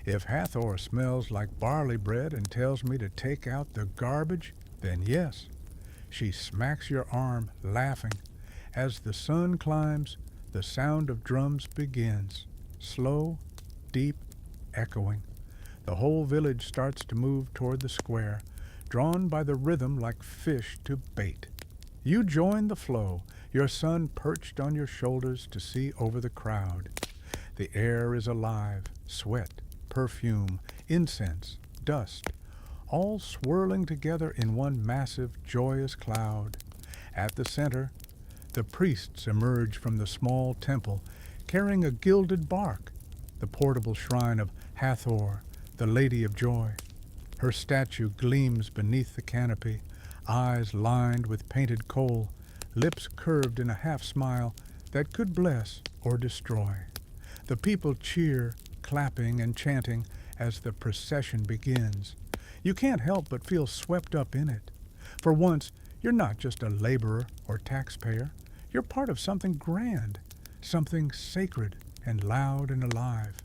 Speaker 1: "If Hathor smells like barley bread and tells me to take out the garbage, then yes." She smacks your arm, laughing. As the sun climbs, the sound of drums begins, slow, deep, echoing. The whole village starts to move toward the square, drawn by the rhythm like fish to bait. You join the flow, your son perched on your shoulders to see over the crowd. The air is alive, sweat, perfume, incense, dust, all swirling together in one massive, joyous cloud. At the center, the priests emerge from the small temple, carrying a gilded bark, the portable shrine of Hathor, the Lady of Joy. Her statue gleams beneath the canopy, eyes lined with painted kohl, lips curved in a half-smile that could bless or destroy. The people cheer, clapping and chanting as the procession begins. You can't help but feel swept up in it. For once, you're not just a laborer or taxpayer. You're part of something grand, something sacred and loud and alive.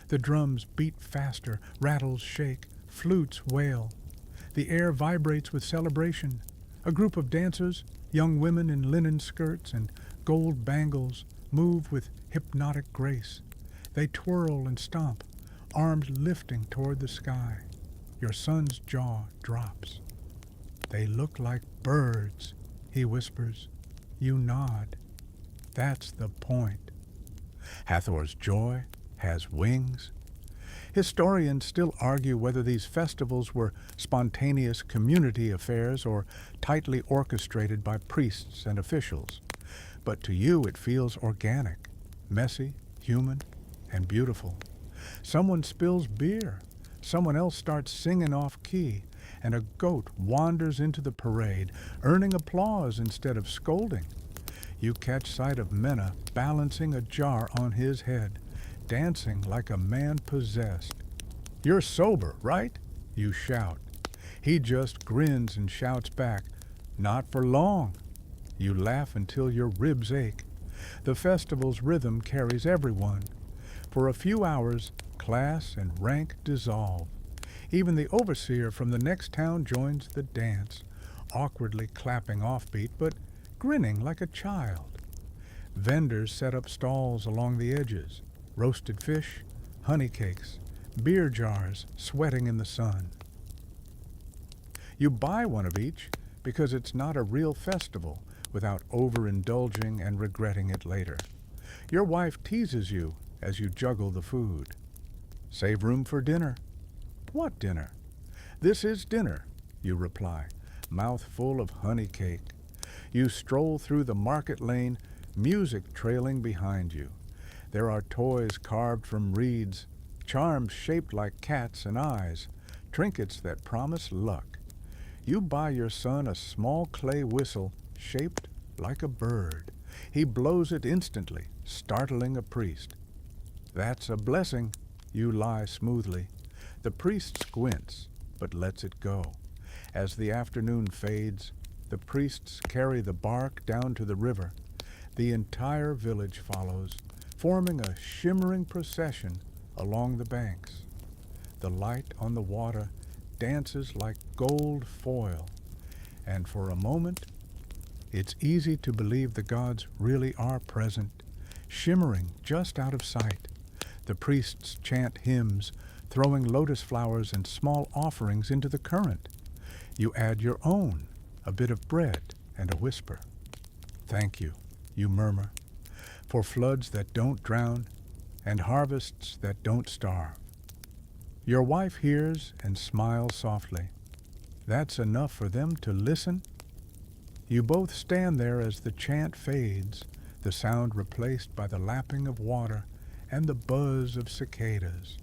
Speaker 1: The drums beat faster, rattles shake, flutes wail. The air vibrates with celebration. A group of dancers, young women in linen skirts and gold bangles, move with hypnotic grace. They twirl and stomp, arms lifting toward the sky. Your son's jaw drops. "They look like birds," he whispers. You nod. That's the point. Hathor's joy has wings. Historians still argue whether these festivals were spontaneous community affairs or tightly orchestrated by priests and officials. But to you it feels organic, messy, human, and beautiful. Someone spills beer, someone else starts singing off-key, and a goat wanders into the parade, earning applause instead of scolding. You catch sight of Mena balancing a jar on his head, dancing like a man possessed. "You're sober, right?" you shout. He just grins and shouts back, "Not for long." You laugh until your ribs ache. The festival's rhythm carries everyone. For a few hours, class and rank dissolve. Even the overseer from the next town joins the dance, awkwardly clapping offbeat, but grinning like a child. Vendors set up stalls along the edges, roasted fish, honey cakes, beer jars sweating in the sun. You buy one of each because it's not a real festival without overindulging and regretting it later. Your wife teases you as you juggle the food. "Save room for dinner." "What dinner?" "This is dinner," you reply, mouth full of honey cake. You stroll through the market lane, music trailing behind you. There are toys carved from reeds, charms shaped like cats and eyes, trinkets that promise luck. You buy your son a small clay whistle shaped like a bird. He blows it instantly, startling a priest. "That's a blessing," you lie smoothly. The priest squints, but lets it go. As the afternoon fades, the priests carry the bark down to the river. The entire village follows, forming a shimmering procession along the banks. The light on the water dances like gold foil, and for a moment, it's easy to believe the gods really are present, shimmering just out of sight. The priests chant hymns, throwing lotus flowers and small offerings into the current. You add your own, a bit of bread and a whisper. "Thank you," you murmur, "for floods that don't drown and harvests that don't starve." Your wife hears and smiles softly. That's enough for them to listen. You both stand there as the chant fades, the sound replaced by the lapping of water and the buzz of cicadas.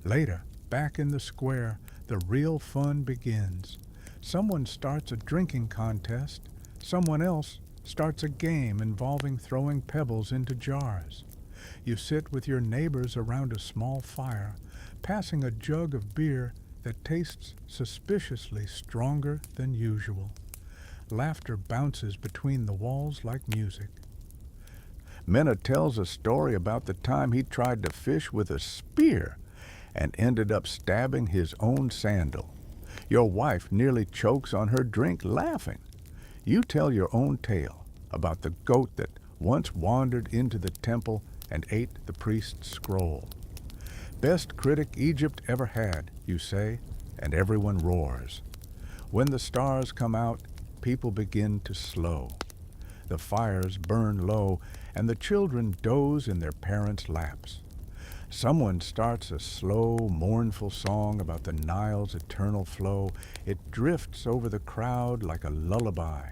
Speaker 1: Later, back in the square, the real fun begins. Someone starts a drinking contest. Someone else starts a game involving throwing pebbles into jars. You sit with your neighbors around a small fire, passing a jug of beer that tastes suspiciously stronger than usual. Laughter bounces between the walls like music. Mena tells a story about the time he tried to fish with a spear and ended up stabbing his own sandal. Your wife nearly chokes on her drink laughing. You tell your own tale about the goat that once wandered into the temple and ate the priest's scroll. "Best critic Egypt ever had," you say, and everyone roars. When the stars come out, people begin to slow. The fires burn low, and the children doze in their parents' laps. Someone starts a slow, mournful song about the Nile's eternal flow. It drifts over the crowd like a lullaby.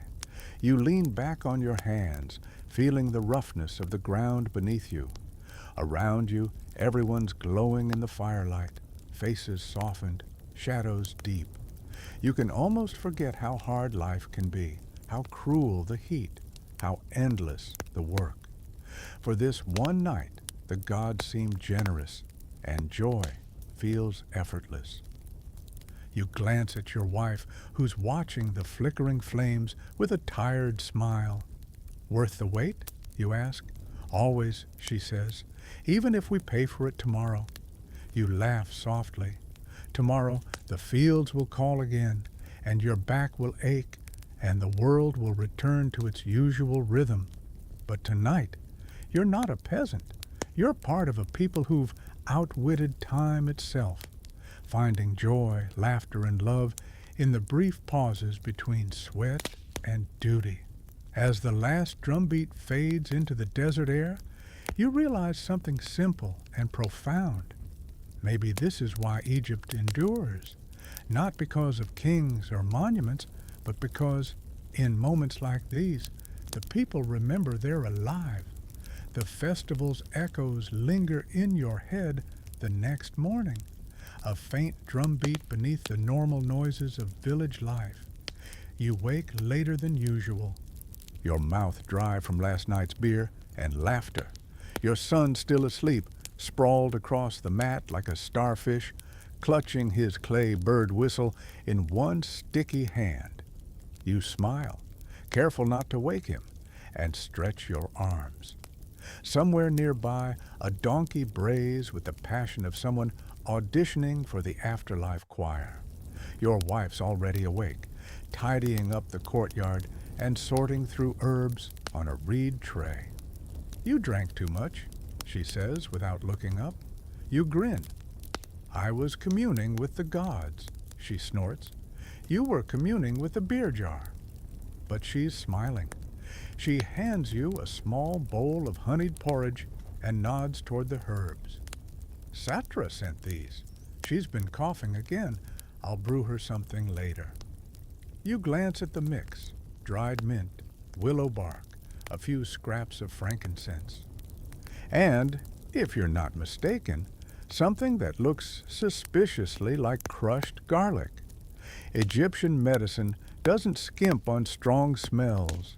Speaker 1: You lean back on your hands, feeling the roughness of the ground beneath you. Around you, everyone's glowing in the firelight, faces softened, shadows deep. You can almost forget how hard life can be, how cruel the heat, how endless the work. For this one night, the gods seem generous, and joy feels effortless. You glance at your wife, who's watching the flickering flames with a tired smile. "Worth the wait?" you ask. "Always," she says, "even if we pay for it tomorrow." You laugh softly. Tomorrow the fields will call again, and your back will ache, and the world will return to its usual rhythm. But tonight, you're not a peasant. You're part of a people who've outwitted time itself, finding joy, laughter, and love in the brief pauses between sweat and duty. As the last drumbeat fades into the desert air, you realize something simple and profound. Maybe this is why Egypt endures, not because of kings or monuments, but because, in moments like these, the people remember they're alive. The festival's echoes linger in your head the next morning, a faint drumbeat beneath the normal noises of village life. You wake later than usual. your mouth dry from last night's beer, and laughter. Your son still asleep, sprawled across the mat like a starfish, clutching his clay bird whistle in one sticky hand. You smile, careful not to wake him, and stretch your arms. Somewhere nearby, a donkey brays with the passion of someone auditioning for the afterlife choir. Your wife's already awake, tidying up the courtyard and sorting through herbs on a reed tray. You drank too much, she says without looking up. You grin. I was communing with the gods, she snorts. You were communing with the beer jar. But she's smiling. She hands you a small bowl of honeyed porridge and nods toward the herbs. Satra sent these. She's been coughing again. I'll brew her something later. You glance at the mix: dried mint, willow bark, a few scraps of frankincense. And, if you're not mistaken, something that looks suspiciously like crushed garlic. Egyptian medicine doesn't skimp on strong smells.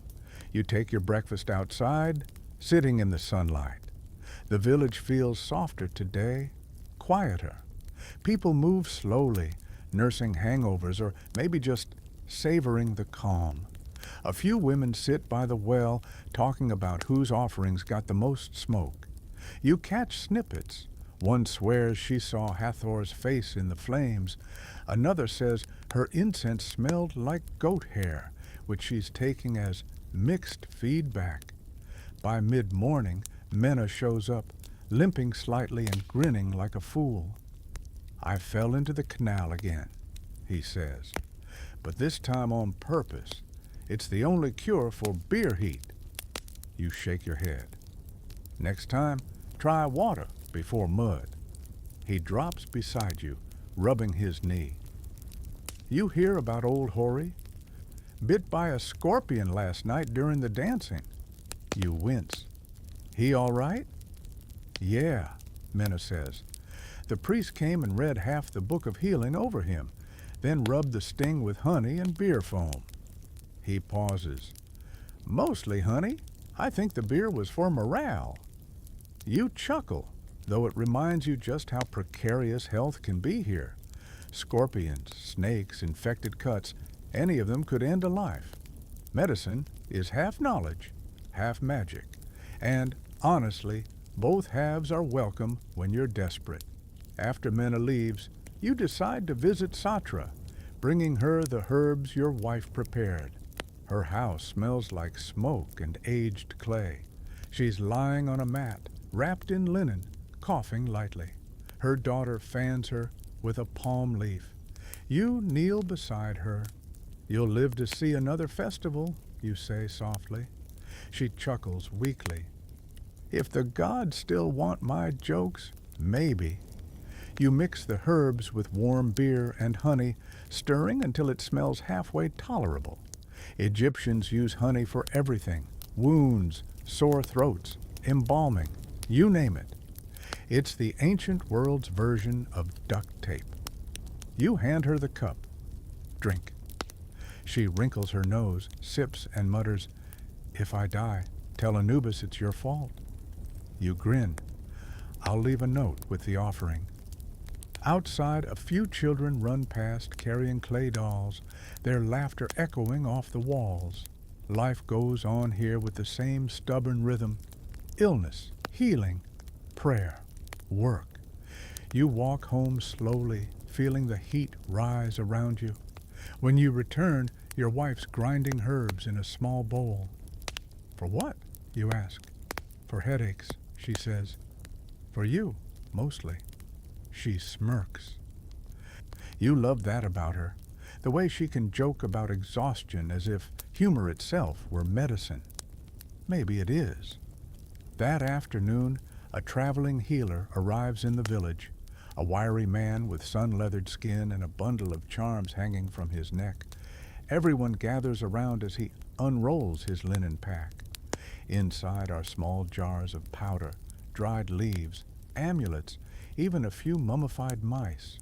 Speaker 1: You take your breakfast outside, sitting in the sunlight. The village feels softer today, quieter. People move slowly, nursing hangovers or maybe just savoring the calm. A few women sit by the well, talking about whose offerings got the most smoke. You catch snippets. One swears she saw Hathor's face in the flames. Another says her incense smelled like goat hair, which she's taking as mixed feedback. By mid-morning, Mena shows up, limping slightly and grinning like a fool. I fell into the canal again, he says, but this time on purpose. It's the only cure for beer heat. You shake your head. Next time, try water before mud. He drops beside you, rubbing his knee. You hear about old Hori? Bit by a scorpion last night during the dancing. You wince. He all right? Yeah, Mena says. The priest came and read half the book of healing over him, then rubbed the sting with honey and beer foam. He pauses. Mostly honey. I think the beer was for morale. You chuckle, though it reminds you just how precarious health can be here. Scorpions, snakes, infected cuts, any of them could end a life. Medicine is half knowledge, half magic. And, honestly, both halves are welcome when you're desperate. After Mena leaves, you decide to visit Satra, bringing her the herbs your wife prepared. Her house smells like smoke and aged clay. She's lying on a mat, wrapped in linen, coughing lightly. Her daughter fans her with a palm leaf. You kneel beside her. You'll live to see another festival, you say softly. She chuckles weakly. If the gods still want my jokes, maybe. You mix the herbs with warm beer and honey, stirring until it smells halfway tolerable. Egyptians use honey for everything: wounds, sore throats, embalming, you name it. It's the ancient world's version of duct tape. You hand her the cup. Drink. She wrinkles her nose, sips, and mutters, "If I die, tell Anubis it's your fault." You grin. I'll leave a note with the offering. Outside, a few children run past carrying clay dolls, their laughter echoing off the walls. Life goes on here with the same stubborn rhythm: illness, healing, prayer, work. You walk home slowly, feeling the heat rise around you. When you return, your wife's grinding herbs in a small bowl. For what? You ask. For headaches, she says. For you, mostly. She smirks. You love that about her, the way she can joke about exhaustion as if humor itself were medicine. Maybe it is. That afternoon, a traveling healer arrives in the village, a wiry man with sun-leathered skin and a bundle of charms hanging from his neck. Everyone gathers around as he unrolls his linen pack. Inside are small jars of powder, dried leaves, amulets, even a few mummified mice.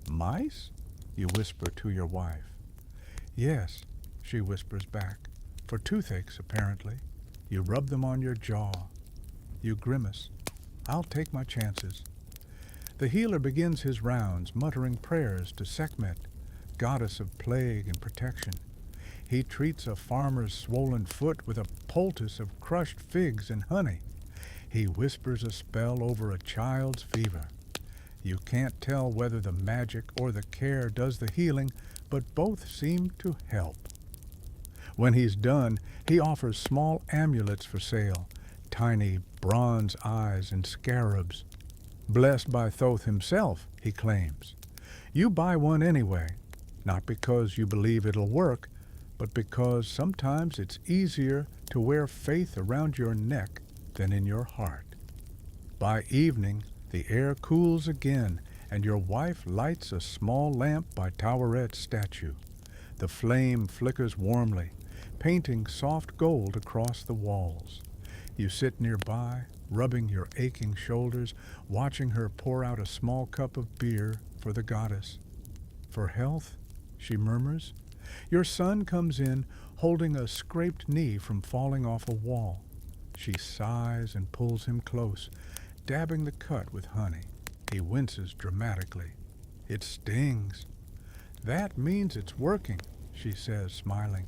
Speaker 1: Mice? You whisper to your wife. Yes, she whispers back. For toothaches, apparently. You rub them on your jaw. You grimace. I'll take my chances. The healer begins his rounds, muttering prayers to Sekhmet, goddess of plague and protection. He treats a farmer's swollen foot with a poultice of crushed figs and honey. He whispers a spell over a child's fever. You can't tell whether the magic or the care does the healing, but both seem to help. When he's done, he offers small amulets for sale, tiny bronze eyes and scarabs. Blessed by Thoth himself, he claims. You buy one anyway, not because you believe it'll work, but because sometimes it's easier to wear faith around your neck than in your heart. By evening, the air cools again, and your wife lights a small lamp by Toweret's statue. The flame flickers warmly, painting soft gold across the walls. You sit nearby, rubbing your aching shoulders, watching her pour out a small cup of beer for the goddess. For health, she murmurs. Your son comes in, holding a scraped knee from falling off a wall. She sighs and pulls him close, dabbing the cut with honey. He winces dramatically. It stings. That means it's working, she says, smiling.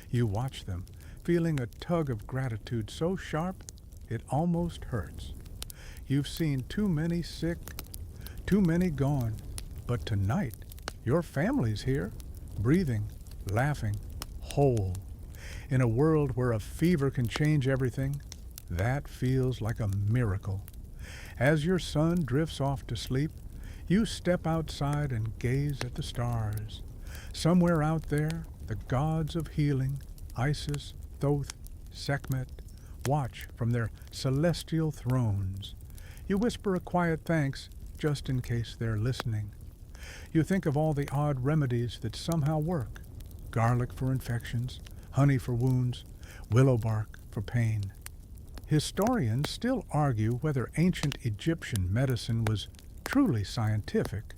Speaker 1: You watch them, feeling a tug of gratitude so sharp it almost hurts. You've seen too many sick, too many gone, but tonight your family's here, breathing, laughing, whole. In a world where a fever can change everything, that feels like a miracle. As your son drifts off to sleep, you step outside and gaze at the stars. Somewhere out there, the gods of healing, Isis, Thoth, Sekhmet, watch from their celestial thrones. You whisper a quiet thanks just in case they're listening. You think of all the odd remedies that somehow work. Garlic for infections, honey for wounds, willow bark for pain. Historians still argue whether ancient Egyptian medicine was truly scientific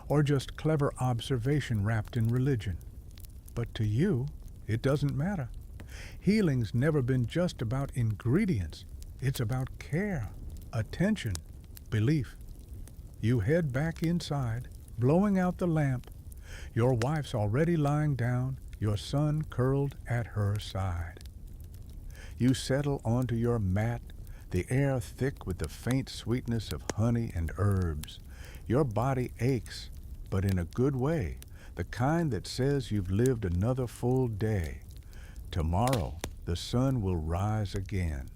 Speaker 1: or just clever observation wrapped in religion. But to you, it doesn't matter. Healing's never been just about ingredients. It's about care, attention, belief. You head back inside, blowing out the lamp. Your wife's already lying down, your son curled at her side. You settle onto your mat, the air thick with the faint sweetness of honey and herbs. Your body aches, but in a good way, the kind that says you've lived another full day. Tomorrow, the sun will rise again.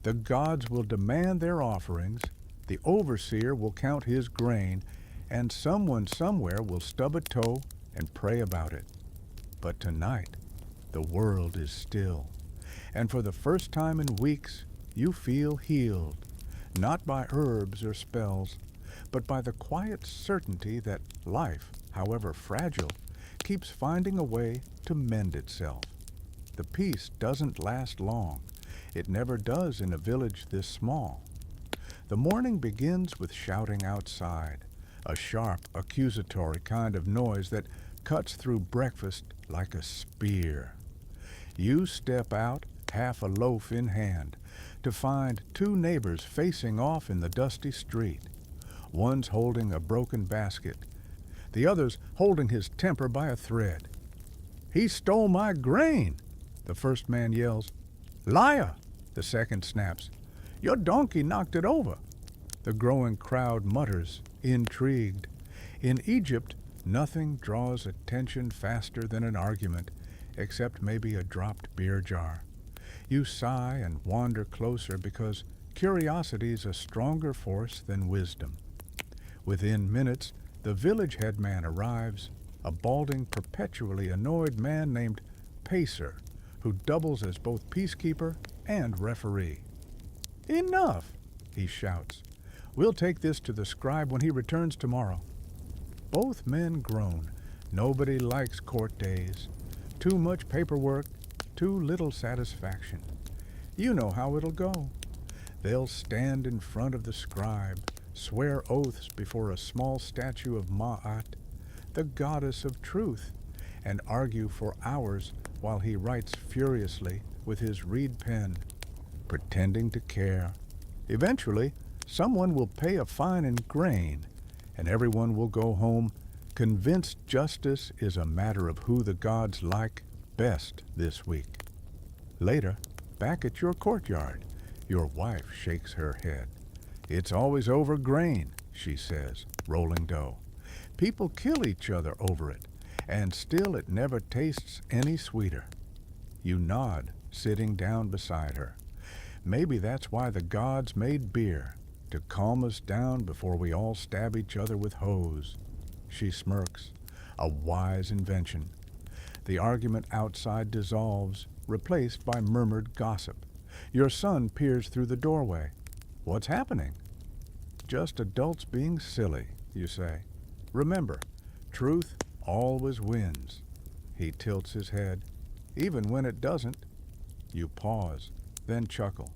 Speaker 1: The gods will demand their offerings, the overseer will count his grain, and someone somewhere will stub a toe and pray about it. But tonight, the world is still. And for the first time in weeks, you feel healed, not by herbs or spells, but by the quiet certainty that life, however fragile, keeps finding a way to mend itself. The peace doesn't last long. It never does in a village this small. The morning begins with shouting outside, a sharp, accusatory kind of noise that cuts through breakfast like a spear. You step out, half a loaf in hand, to find two neighbors facing off in the dusty street. One's holding a broken basket, the other's holding his temper by a thread. "He stole my grain," the first man yells. "Liar," the second snaps. "Your donkey knocked it over." The growing crowd mutters, intrigued. In Egypt, nothing draws attention faster than an argument, except maybe a dropped beer jar. You sigh and wander closer because curiosity's a stronger force than wisdom. Within minutes, the village headman arrives, a balding, perpetually annoyed man named Pacer, who doubles as both peacekeeper and referee. "Enough," he shouts. "We'll take this to the scribe when he returns tomorrow." Both men groan. Nobody likes court days. Too much paperwork, too little satisfaction. You know how it'll go. They'll stand in front of the scribe, swear oaths before a small statue of Ma'at, the goddess of truth, and argue for hours while he writes furiously with his reed pen, pretending to care. Eventually, someone will pay a fine in grain, and everyone will go home convinced justice is a matter of who the gods like best this week. Later, back at your courtyard, your wife shakes her head. It's always over grain, she says, rolling dough. People kill each other over it, and still it never tastes any sweeter. You nod, sitting down beside her. Maybe that's why the gods made beer, to calm us down before we all stab each other with hoes. She smirks. A wise invention. The argument outside dissolves, replaced by murmured gossip. Your son peers through the doorway. What's happening? Just adults being silly, you say. Remember, truth always wins. He tilts his head. Even when it doesn't. You pause, then chuckle.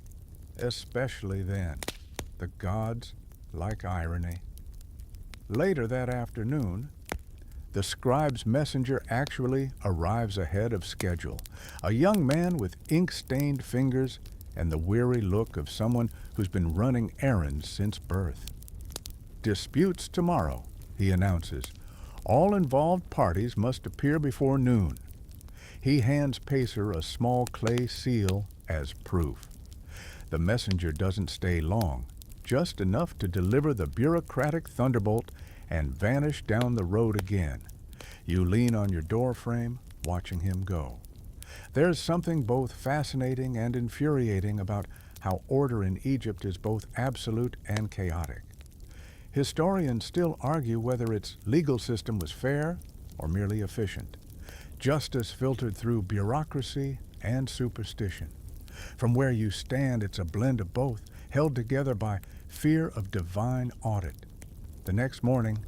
Speaker 1: Especially then. The gods like irony. Later that afternoon, the scribe's messenger actually arrives ahead of schedule. A young man with ink-stained fingers and the weary look of someone who's been running errands since birth. Disputes tomorrow, he announces. All involved parties must appear before noon. He hands Pacer a small clay seal as proof. The messenger doesn't stay long, just enough to deliver the bureaucratic thunderbolt and vanish down the road again. You lean on your doorframe, watching him go. There's something both fascinating and infuriating about how order in Egypt is both absolute and chaotic. Historians still argue whether its legal system was fair or merely efficient. Justice filtered through bureaucracy and superstition. From where you stand, it's a blend of both, held together by fear of divine audit. The next morning,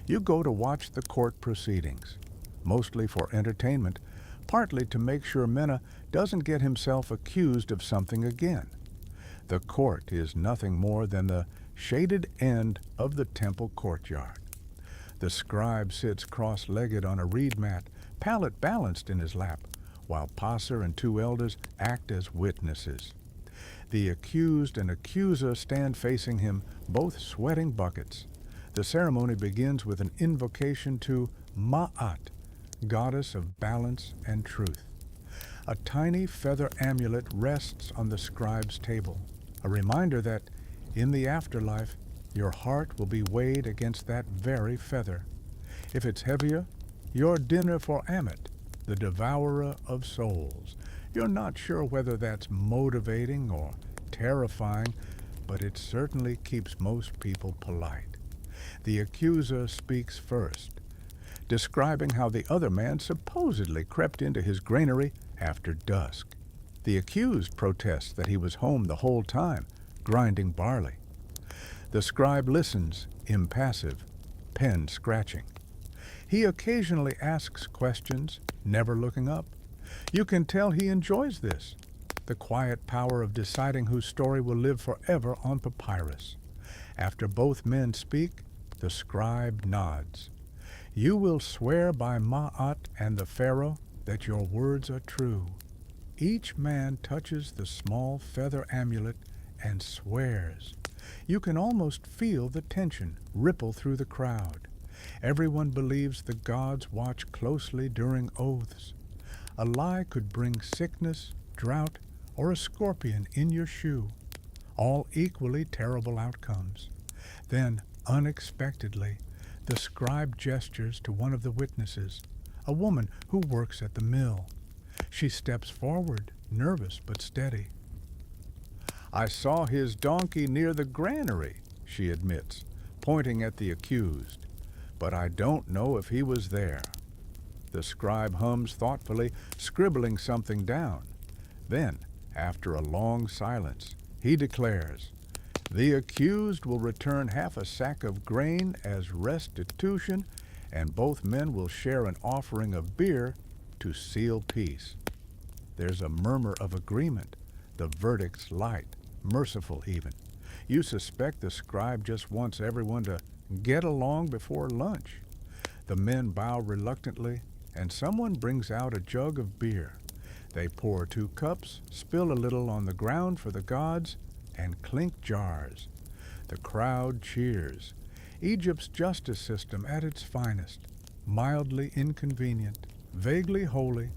Speaker 1: you go to watch the court proceedings, mostly for entertainment, partly to make sure Mena doesn't get himself accused of something again. The court is nothing more than the shaded end of the temple courtyard. The scribe sits cross-legged on a reed mat, palette balanced in his lap, while Pacer and two elders act as witnesses. The accused and accuser stand facing him, both sweating buckets. The ceremony begins with an invocation to Ma'at, goddess of balance and truth. A tiny feather amulet rests on the scribe's table, a reminder that in the afterlife, your heart will be weighed against that very feather. If it's heavier, your dinner for Ammit, the devourer of souls. You're not sure whether that's motivating or terrifying, but it certainly keeps most people polite. The accuser speaks first, describing how the other man supposedly crept into his granary after dusk. The accused protests that he was home the whole time, grinding barley. The scribe listens, impassive, pen scratching. He occasionally asks questions, never looking up. You can tell he enjoys this, the quiet power of deciding whose story will live forever on papyrus. After both men speak, the scribe nods. You will swear by Ma'at and the pharaoh that your words are true. Each man touches the small feather amulet and swears. You can almost feel the tension ripple through the crowd. Everyone believes the gods watch closely during oaths. A lie could bring sickness, drought, or a scorpion in your shoe, all equally terrible outcomes. Then, unexpectedly, the scribe gestures to one of the witnesses, a woman who works at the mill. She steps forward, nervous but steady. I saw his donkey near the granary, she admits, pointing at the accused, but I don't know if he was there. The scribe hums thoughtfully, scribbling something down. Then, after a long silence, he declares, the accused will return half a sack of grain as restitution, and both men will share an offering of beer to seal peace. There's a murmur of agreement. The verdict's light, merciful even. You suspect the scribe just wants everyone to get along before lunch. The men bow reluctantly, and someone brings out a jug of beer. They pour 2 cups, spill a little on the ground for the gods, and clink jars. The crowd cheers. Egypt's justice system at its finest, mildly inconvenient, vaguely holy,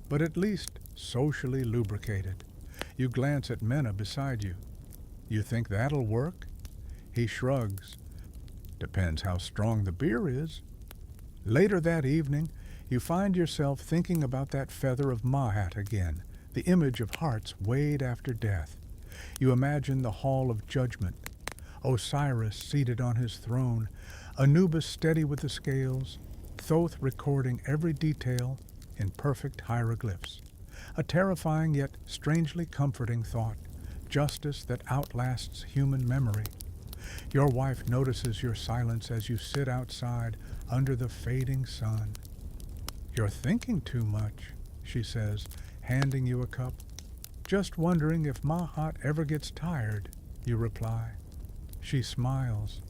Speaker 1: but at least socially lubricated. You glance at Mena beside you. You think that'll work? He shrugs. Depends how strong the beer is. Later that evening, you find yourself thinking about that feather of Mahat again, the image of hearts weighed after death. You imagine the hall of judgment, Osiris seated on his throne, Anubis steady with the scales, Thoth recording every detail in perfect hieroglyphs. A terrifying yet strangely comforting thought, justice that outlasts human memory. Your wife notices your silence as you sit outside under the fading sun. "You're thinking too much," she says, handing you a cup. "Just wondering if Mahat ever gets tired," you reply. She smiles.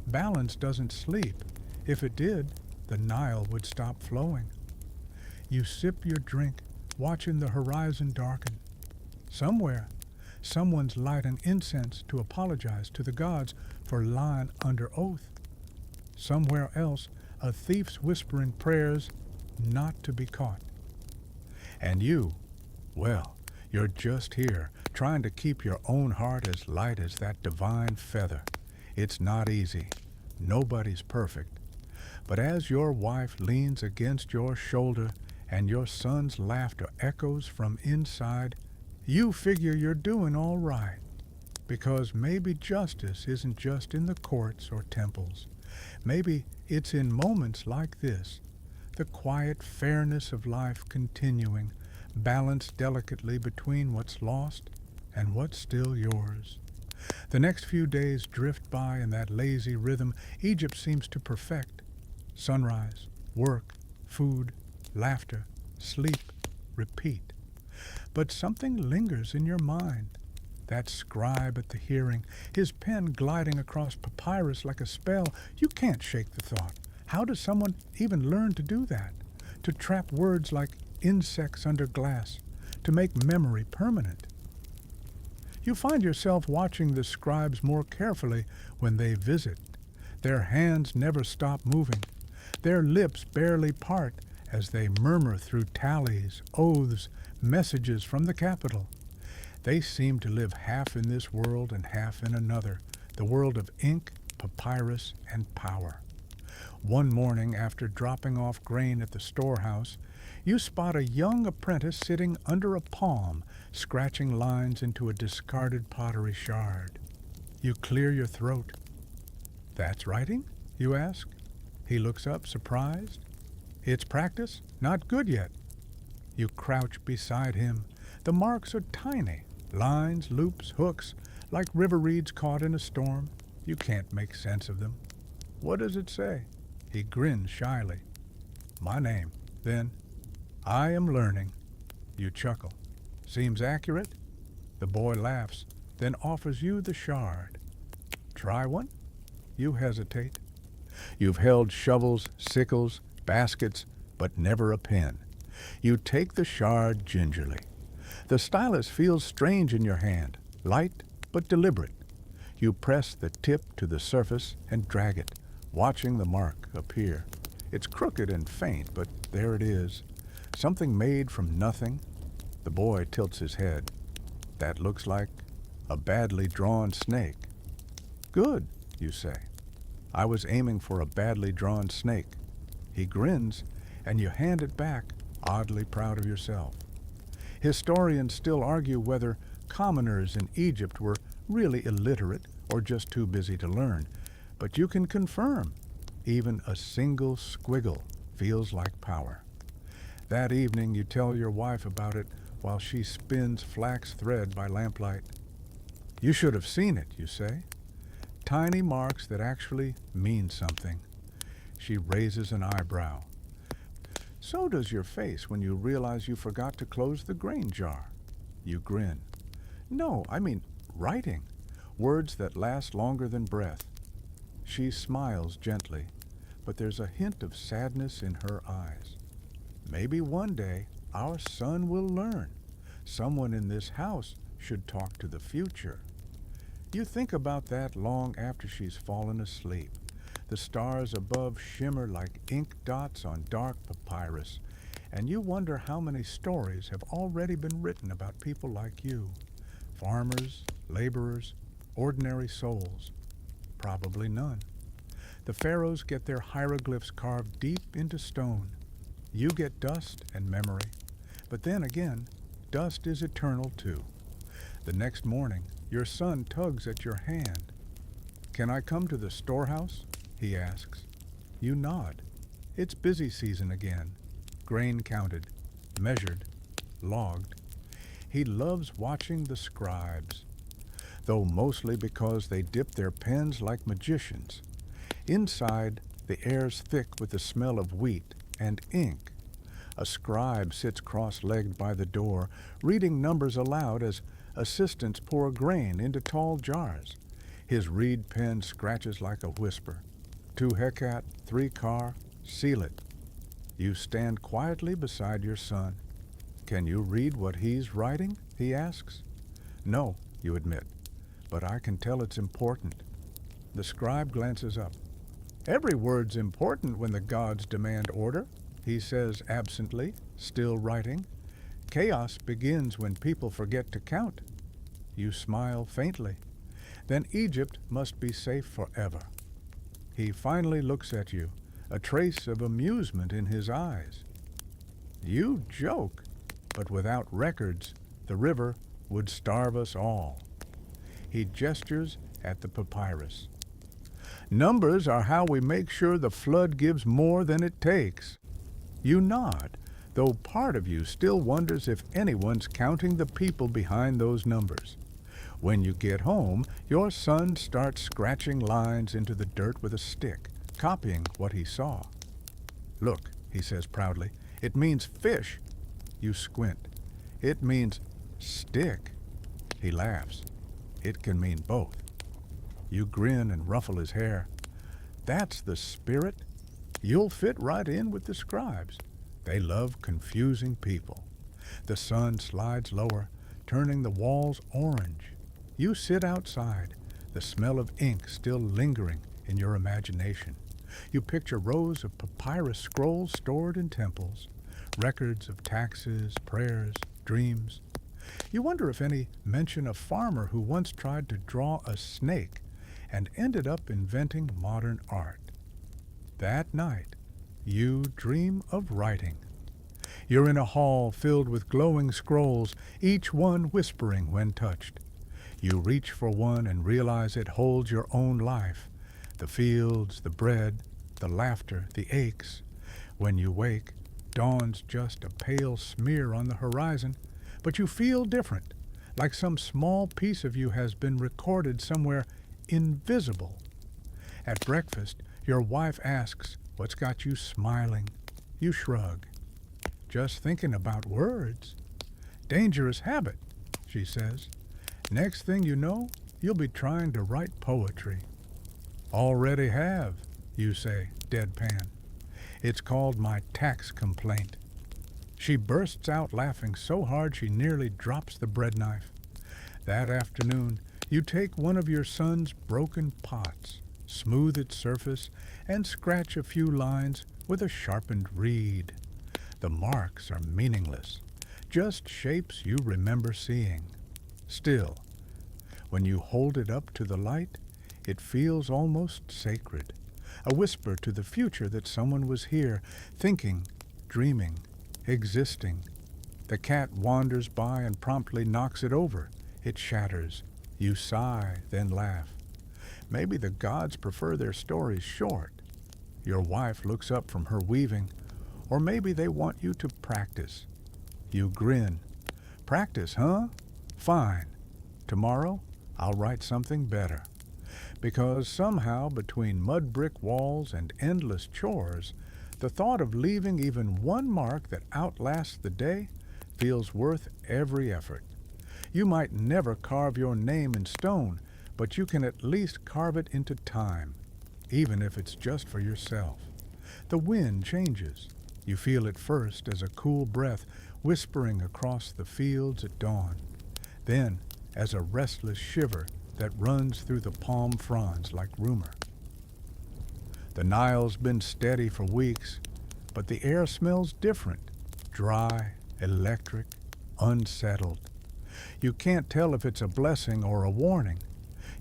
Speaker 1: "Balance doesn't sleep. If it did, the Nile would stop flowing." You sip your drink, watching the horizon darken. Somewhere, someone's lighting incense to apologize to the gods for lying under oath. Somewhere else, a thief's whispering prayers not to be caught. And you, well, you're just here, trying to keep your own heart as light as that divine feather. It's not easy. Nobody's perfect. But as your wife leans against your shoulder and your son's laughter echoes from inside, you figure you're doing all right. Because maybe justice isn't just in the courts or temples. Maybe it's in moments like this, the quiet fairness of life continuing, balanced delicately between what's lost and what's still yours. The next few days drift by in that lazy rhythm Egypt seems to perfect. Sunrise, work, food, laughter, sleep, repeat. But something lingers in your mind. That scribe at the hearing, his pen gliding across papyrus like a spell, you can't shake the thought. How does someone even learn to do that? To trap words like insects under glass, to make memory permanent? You find yourself watching the scribes more carefully when they visit. Their hands never stop moving. Their lips barely part as they murmur through tallies, oaths, messages from the capital. They seem to live half in this world and half in another, the world of ink, papyrus, and power. One morning, after dropping off grain at the storehouse, you spot a young apprentice sitting under a palm, scratching lines into a discarded pottery shard. You clear your throat. "That's writing?" you ask. He looks up, surprised. "It's practice? Not good yet." You crouch beside him. The marks are tiny. Lines, loops, hooks, like river reeds caught in a storm. You can't make sense of them. "What does it say?" He grins shyly. "My name." Then, "I am learning." You chuckle. "Seems accurate?" The boy laughs, then offers you the shard. "Try one?" You hesitate. You've held shovels, sickles, baskets, but never a pen. You take the shard gingerly. The stylus feels strange in your hand, light but deliberate. You press the tip to the surface and drag it, watching the mark appear. It's crooked and faint, but there it is. Something made from nothing. The boy tilts his head. "That looks like a badly drawn snake." "Good," you say. "I was aiming for a badly drawn snake." He grins, and you hand it back, oddly proud of yourself. Historians still argue whether commoners in Egypt were really illiterate or just too busy to learn, but you can confirm even a single squiggle feels like power. That evening you tell your wife about it while she spins flax thread by lamplight. "You should have seen it," you say. Tiny marks that actually mean something. She raises an eyebrow. "So does your face when you realize you forgot to close the grain jar." You grin. "No, I mean writing. Words that last longer than breath." She smiles gently, but there's a hint of sadness in her eyes. Maybe one day our son will learn. Someone in this house should talk to the future. You think about that long after she's fallen asleep. The stars above shimmer like ink dots on dark papyrus, and you wonder how many stories have already been written about people like you. Farmers, laborers, ordinary souls. Probably none. The pharaohs get their hieroglyphs carved deep into stone. You get dust and memory. But then again, dust is eternal too. The next morning, your son tugs at your hand. "Can I come to the storehouse?" he asks. You nod. It's busy season again. Grain counted, measured, logged. He loves watching the scribes, though mostly because they dip their pens like magicians. Inside, the air's thick with the smell of wheat and ink. A scribe sits cross-legged by the door, reading numbers aloud as assistants pour grain into tall jars. His reed pen scratches like a whisper. 2 hecat, 3 car, seal it. You stand quietly beside your son. "Can you read what he's writing?" he asks. "No," you admit, "but I can tell it's important." The scribe glances up. "Every word's important when the gods demand order," he says absently, still writing. "Chaos begins when people forget to count." You smile faintly. Then Egypt must be safe forever. He finally looks at you, a trace of amusement in his eyes. "You joke, but without records, the river would starve us all." He gestures at the papyrus. "Numbers are how we make sure the flood gives more than it takes." You nod, though part of you still wonders if anyone's counting the people behind those numbers. When you get home, your son starts scratching lines into the dirt with a stick, copying what he saw. "Look," he says proudly, "it means fish." You squint. "It means stick." He laughs. "It can mean both." You grin and ruffle his hair. "That's the spirit. You'll fit right in with the scribes. They love confusing people." The sun slides lower, turning the walls orange. You sit outside, the smell of ink still lingering in your imagination. You picture rows of papyrus scrolls stored in temples, records of taxes, prayers, dreams. You wonder if any mention a farmer who once tried to draw a snake and ended up inventing modern art. That night, you dream of writing. You're in a hall filled with glowing scrolls, each one whispering when touched. You reach for one and realize it holds your own life, the fields, the bread, the laughter, the aches. When you wake, dawn's just a pale smear on the horizon, but you feel different, like some small piece of you has been recorded somewhere invisible. At breakfast, your wife asks, "What's got you smiling?" You shrug. "Just thinking about words." "Dangerous habit," she says. "Next thing you know, you'll be trying to write poetry." "Already have," you say, deadpan. "It's called my tax complaint." She bursts out laughing so hard she nearly drops the bread knife. That afternoon, you take one of your son's broken pots, smooth its surface, and scratch a few lines with a sharpened reed. The marks are meaningless, just shapes you remember seeing. Still, when you hold it up to the light, it feels almost sacred, a whisper to the future that someone was here, thinking, dreaming, existing. The cat wanders by and promptly knocks it over. It shatters. You sigh, then laugh. Maybe the gods prefer their stories short. Your wife looks up from her weaving, or maybe they want you to practice. You grin. "Practice, huh? Fine. Tomorrow, I'll write something better." Because somehow, between mud brick walls and endless chores, the thought of leaving even one mark that outlasts the day feels worth every effort. You might never carve your name in stone, but you can at least carve it into time, even if it's just for yourself. The wind changes. You feel it first as a cool breath whispering across the fields at dawn, then as a restless shiver that runs through the palm fronds like rumor. The Nile's been steady for weeks, but the air smells different, dry, electric, unsettled. You can't tell if it's a blessing or a warning.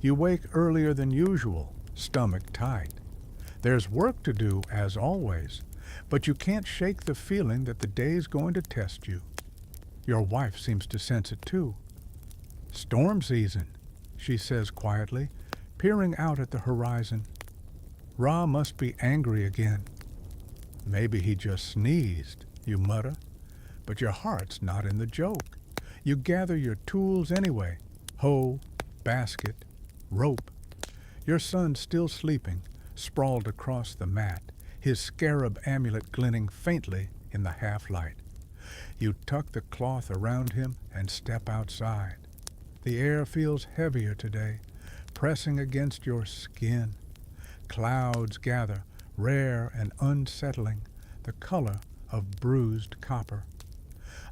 Speaker 1: You wake earlier than usual, stomach tight. There's work to do, as always, but you can't shake the feeling that the day's going to test you. Your wife seems to sense it too. "Storm season," she says quietly, peering out at the horizon. Ra must be angry again. "Maybe he just sneezed," you mutter, but your heart's not in the joke. You gather your tools anyway: hoe, basket, rope. Your son's still sleeping, sprawled across the mat, his scarab amulet glinting faintly in the half-light. You tuck the cloth around him and step outside. The air feels heavier today, pressing against your skin. Clouds gather, rare and unsettling, the color of bruised copper.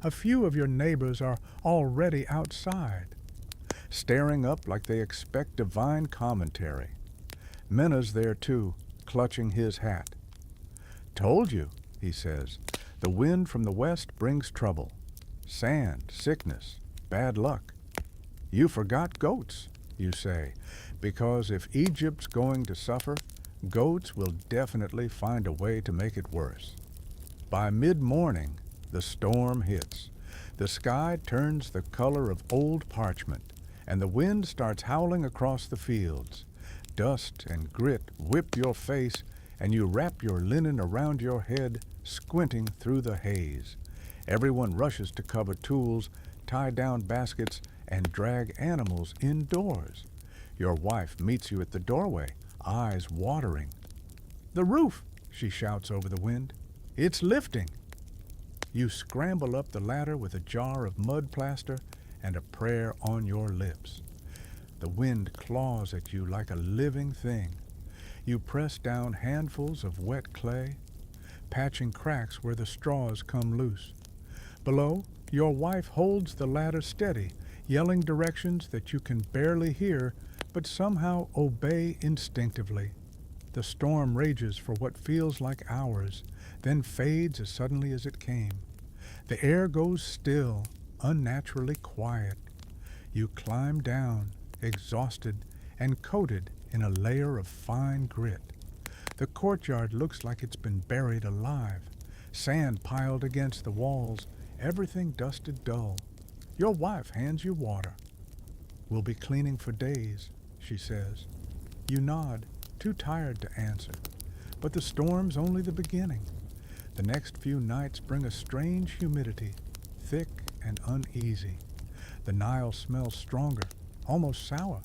Speaker 1: A few of your neighbors are already outside, staring up like they expect divine commentary. Mena's there too, clutching his hat. "Told you," he says, "the wind from the west brings trouble. Sand, sickness, bad luck. You forgot goats," you say, "because if Egypt's going to suffer, goats will definitely find a way to make it worse." By mid-morning, the storm hits. The sky turns the color of old parchment, and the wind starts howling across the fields. Dust and grit whip your face, and you wrap your linen around your head, squinting through the haze. Everyone rushes to cover tools, tie down baskets, and drag animals indoors. Your wife meets you at the doorway, eyes watering. "The roof!" she shouts over the wind. "It's lifting!" You scramble up the ladder with a jar of mud plaster and a prayer on your lips. The wind claws at you like a living thing. You press down handfuls of wet clay, patching cracks where the straws come loose. Below, your wife holds the ladder steady, yelling directions that you can barely hear, but somehow obey instinctively. The storm rages for what feels like hours, then fades as suddenly as it came. The air goes still, unnaturally quiet. You climb down, exhausted and coated in a layer of fine grit. The courtyard looks like it's been buried alive, sand piled against the walls, everything dusted dull. Your wife hands you water. "We'll be cleaning for days," she says. You nod, too tired to answer. But the storm's only the beginning. The next few nights bring a strange humidity, thick and uneasy. The Nile smells stronger, almost sour.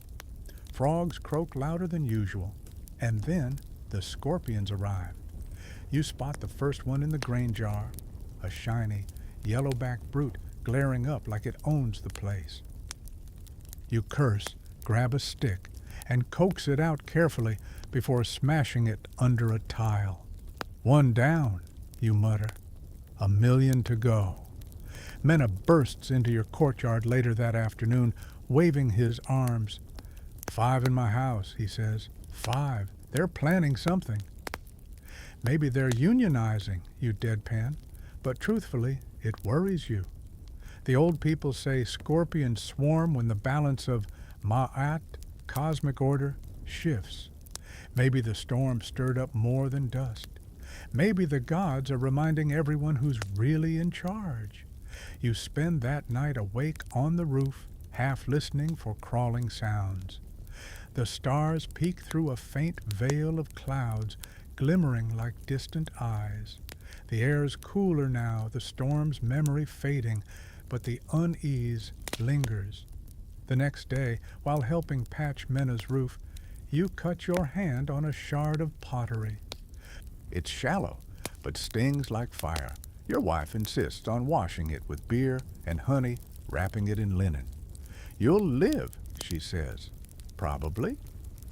Speaker 1: Frogs croak louder than usual. And then the scorpions arrive. You spot the first one in the grain jar, a shiny, yellow-backed brute glaring up like it owns the place. You curse, grab a stick, and coax it out carefully before smashing it under a tile. "One down," you mutter. "A million to go." Mena bursts into your courtyard later that afternoon, waving his arms. "5 in my house," he says. 5. They're planning something." "Maybe they're unionizing," you deadpan, but truthfully, it worries you. The old people say scorpions swarm when the balance of Ma'at, cosmic order, shifts. Maybe the storm stirred up more than dust. Maybe the gods are reminding everyone who's really in charge. You spend that night awake on the roof, half listening for crawling sounds. The stars peek through a faint veil of clouds, glimmering like distant eyes. The air's cooler now, the storm's memory fading, but the unease lingers. The next day, while helping patch Mena's roof, you cut your hand on a shard of pottery. It's shallow, but stings like fire. Your wife insists on washing it with beer and honey, wrapping it in linen. "You'll live," she says. "Probably."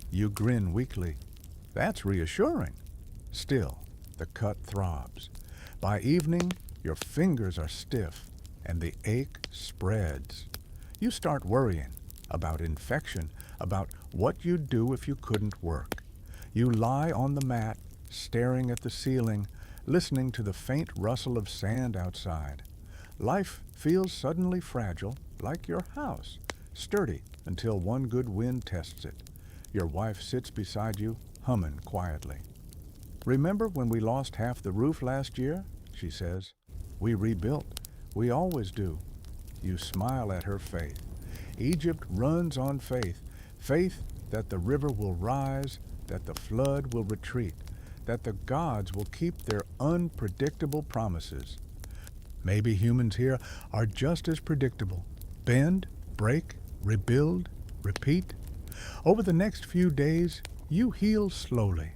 Speaker 1: You grin weakly. That's reassuring. Still, the cut throbs. By evening, your fingers are stiff and the ache spreads. You start worrying about infection, about what you'd do if you couldn't work. You lie on the mat, staring at the ceiling, listening to the faint rustle of sand outside. Life feels suddenly fragile, like your house, sturdy until one good wind tests it. Your wife sits beside you, humming quietly. "Remember when we lost half the roof last year?" she says. "We rebuilt. We always do." You smile at her faith. Egypt runs on faith, faith that the river will rise, that the flood will retreat, that the gods will keep their unpredictable promises. Maybe humans here are just as predictable. Bend, break, rebuild, repeat. Over the next few days, you heal slowly.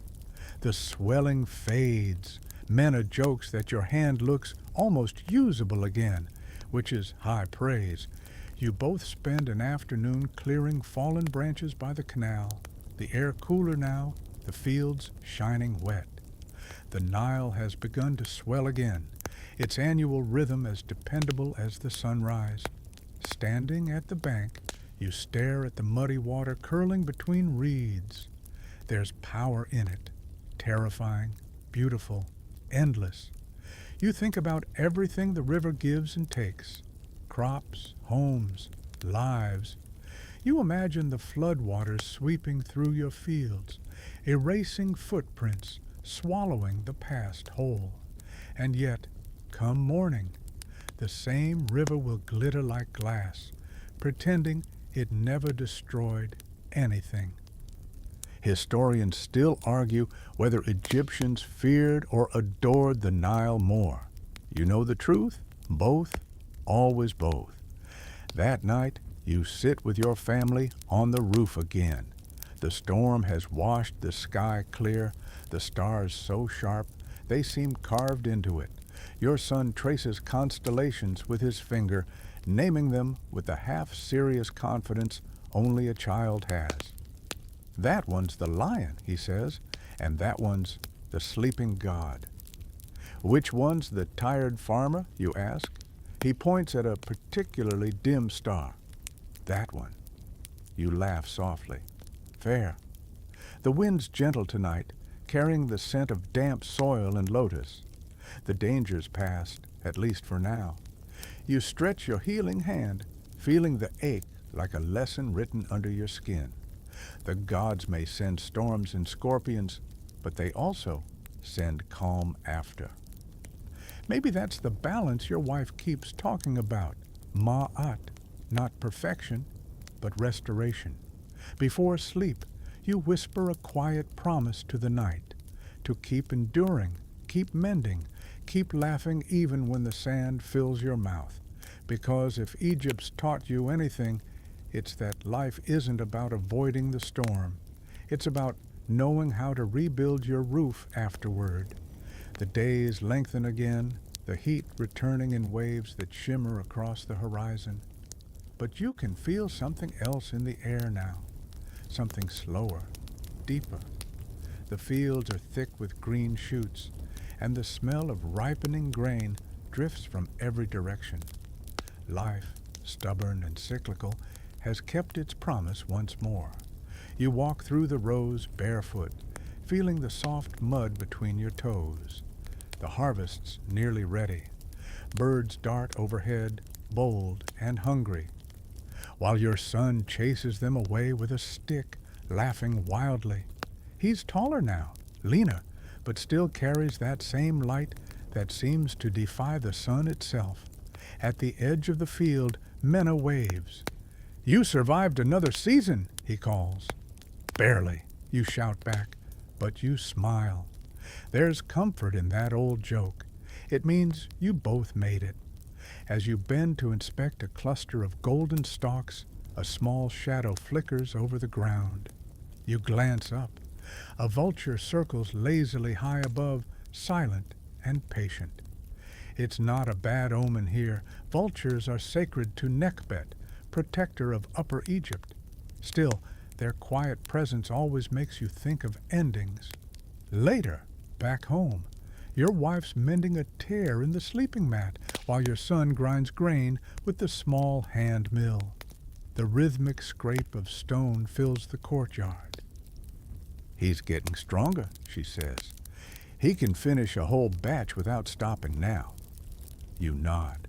Speaker 1: The swelling fades. Mena jokes that your hand looks almost usable again, which is high praise. You both spend an afternoon clearing fallen branches by the canal. The air cooler now, the fields shining wet. The Nile has begun to swell again, its annual rhythm as dependable as the sunrise. Standing at the bank, you stare at the muddy water curling between reeds. There's power in it, terrifying, beautiful, endless. You think about everything the river gives and takes: crops, homes, lives. You imagine the floodwaters sweeping through your fields, erasing footprints, swallowing the past whole. And yet, come morning, the same river will glitter like glass, pretending it never destroyed anything. Historians still argue whether Egyptians feared or adored the Nile more. You know the truth? Both, always both. That night, you sit with your family on the roof again. The storm has washed the sky clear, the stars so sharp they seem carved into it. Your son traces constellations with his finger, naming them with the half-serious confidence only a child has. "That one's the lion," he says, "and that one's the sleeping god." "Which one's the tired farmer?" you ask. He points at a particularly dim star. "That one." You laugh softly. "Fair." The wind's gentle tonight, carrying the scent of damp soil and lotus. The danger's past, at least for now. You stretch your healing hand, feeling the ache like a lesson written under your skin. The gods may send storms and scorpions, but they also send calm after. Maybe that's the balance your wife keeps talking about. Ma'at, not perfection, but restoration. Before sleep, you whisper a quiet promise to the night, to keep enduring, keep mending, keep laughing even when the sand fills your mouth. Because if Egypt's taught you anything, it's that life isn't about avoiding the storm. It's about knowing how to rebuild your roof afterward. The days lengthen again, the heat returning in waves that shimmer across the horizon. But you can feel something else in the air now, something slower, deeper. The fields are thick with green shoots, and the smell of ripening grain drifts from every direction. Life, stubborn and cyclical, has kept its promise once more. You walk through the rows barefoot, feeling the soft mud between your toes. The harvest's nearly ready. Birds dart overhead, bold and hungry, while your son chases them away with a stick, laughing wildly. He's taller now, leaner, but still carries that same light that seems to defy the sun itself. At the edge of the field, Mena waves. "You survived another season," he calls. "Barely," you shout back, but you smile. There's comfort in that old joke. It means you both made it. As you bend to inspect a cluster of golden stalks, a small shadow flickers over the ground. You glance up. A vulture circles lazily high above, silent and patient. It's not a bad omen here. Vultures are sacred to Nekhbet, protector of Upper Egypt. Still, their quiet presence always makes you think of endings. Later, back home, Your wife's mending a tear in the sleeping mat while your son grinds grain with the small hand mill. The rhythmic scrape of stone fills the courtyard. He's getting stronger, she says. He can finish a whole batch without stopping now. You nod.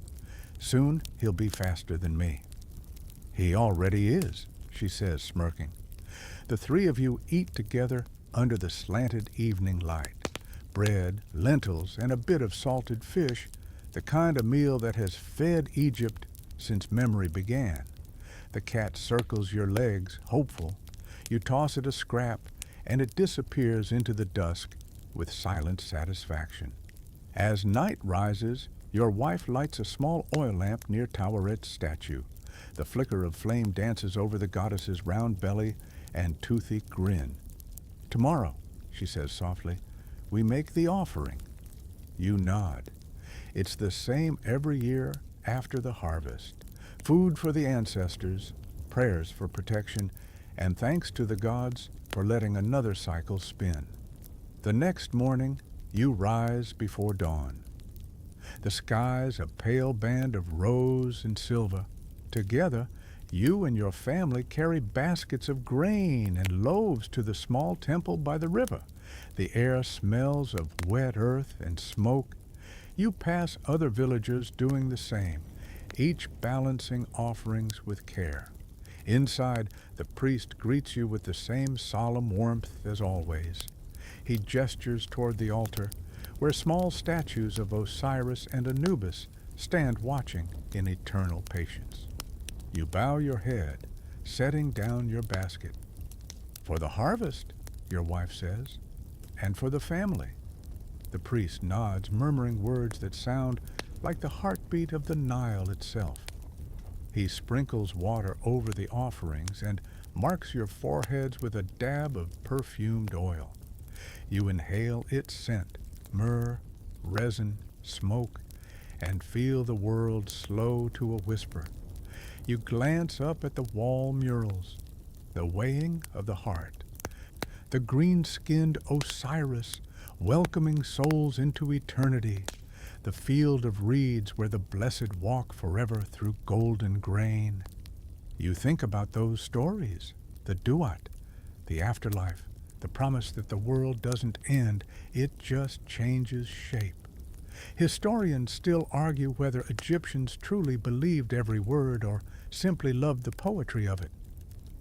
Speaker 1: Soon he'll be faster than me. He already is, she says, smirking. The three of you eat together under the slanted evening light. Bread, lentils, and a bit of salted fish, the kind of meal that has fed Egypt since memory began. The cat circles your legs, hopeful. You toss it a scrap, and it disappears into the dusk with silent satisfaction. As night rises, your wife lights a small oil lamp near Toweret's statue. The flicker of flame dances over the goddess's round belly and toothy grin. Tomorrow, she says softly, we make the offering. You nod. It's the same every year after the harvest. Food for the ancestors, prayers for protection, and thanks to the gods for letting another cycle spin. The next morning, you rise before dawn. The sky's a pale band of rose and silver. Together, you and your family carry baskets of grain and loaves to the small temple by the river. The air smells of wet earth and smoke. You pass other villagers doing the same, each balancing offerings with care. Inside, the priest greets you with the same solemn warmth as always. He gestures toward the altar, where small statues of Osiris and Anubis stand watching in eternal patience. You bow your head, setting down your basket. For the harvest, your wife says, and for the family. The priest nods, murmuring words that sound like the heartbeat of the Nile itself. He sprinkles water over the offerings and marks your foreheads with a dab of perfumed oil. You inhale its scent, myrrh, resin, smoke, and feel the world slow to a whisper. You glance up at the wall murals, the weighing of the heart, the green-skinned Osiris welcoming souls into eternity, the field of reeds where the blessed walk forever through golden grain. You think about those stories, the duat, the afterlife, the promise that the world doesn't end, it just changes shape. Historians still argue whether Egyptians truly believed every word or simply loved the poetry of it.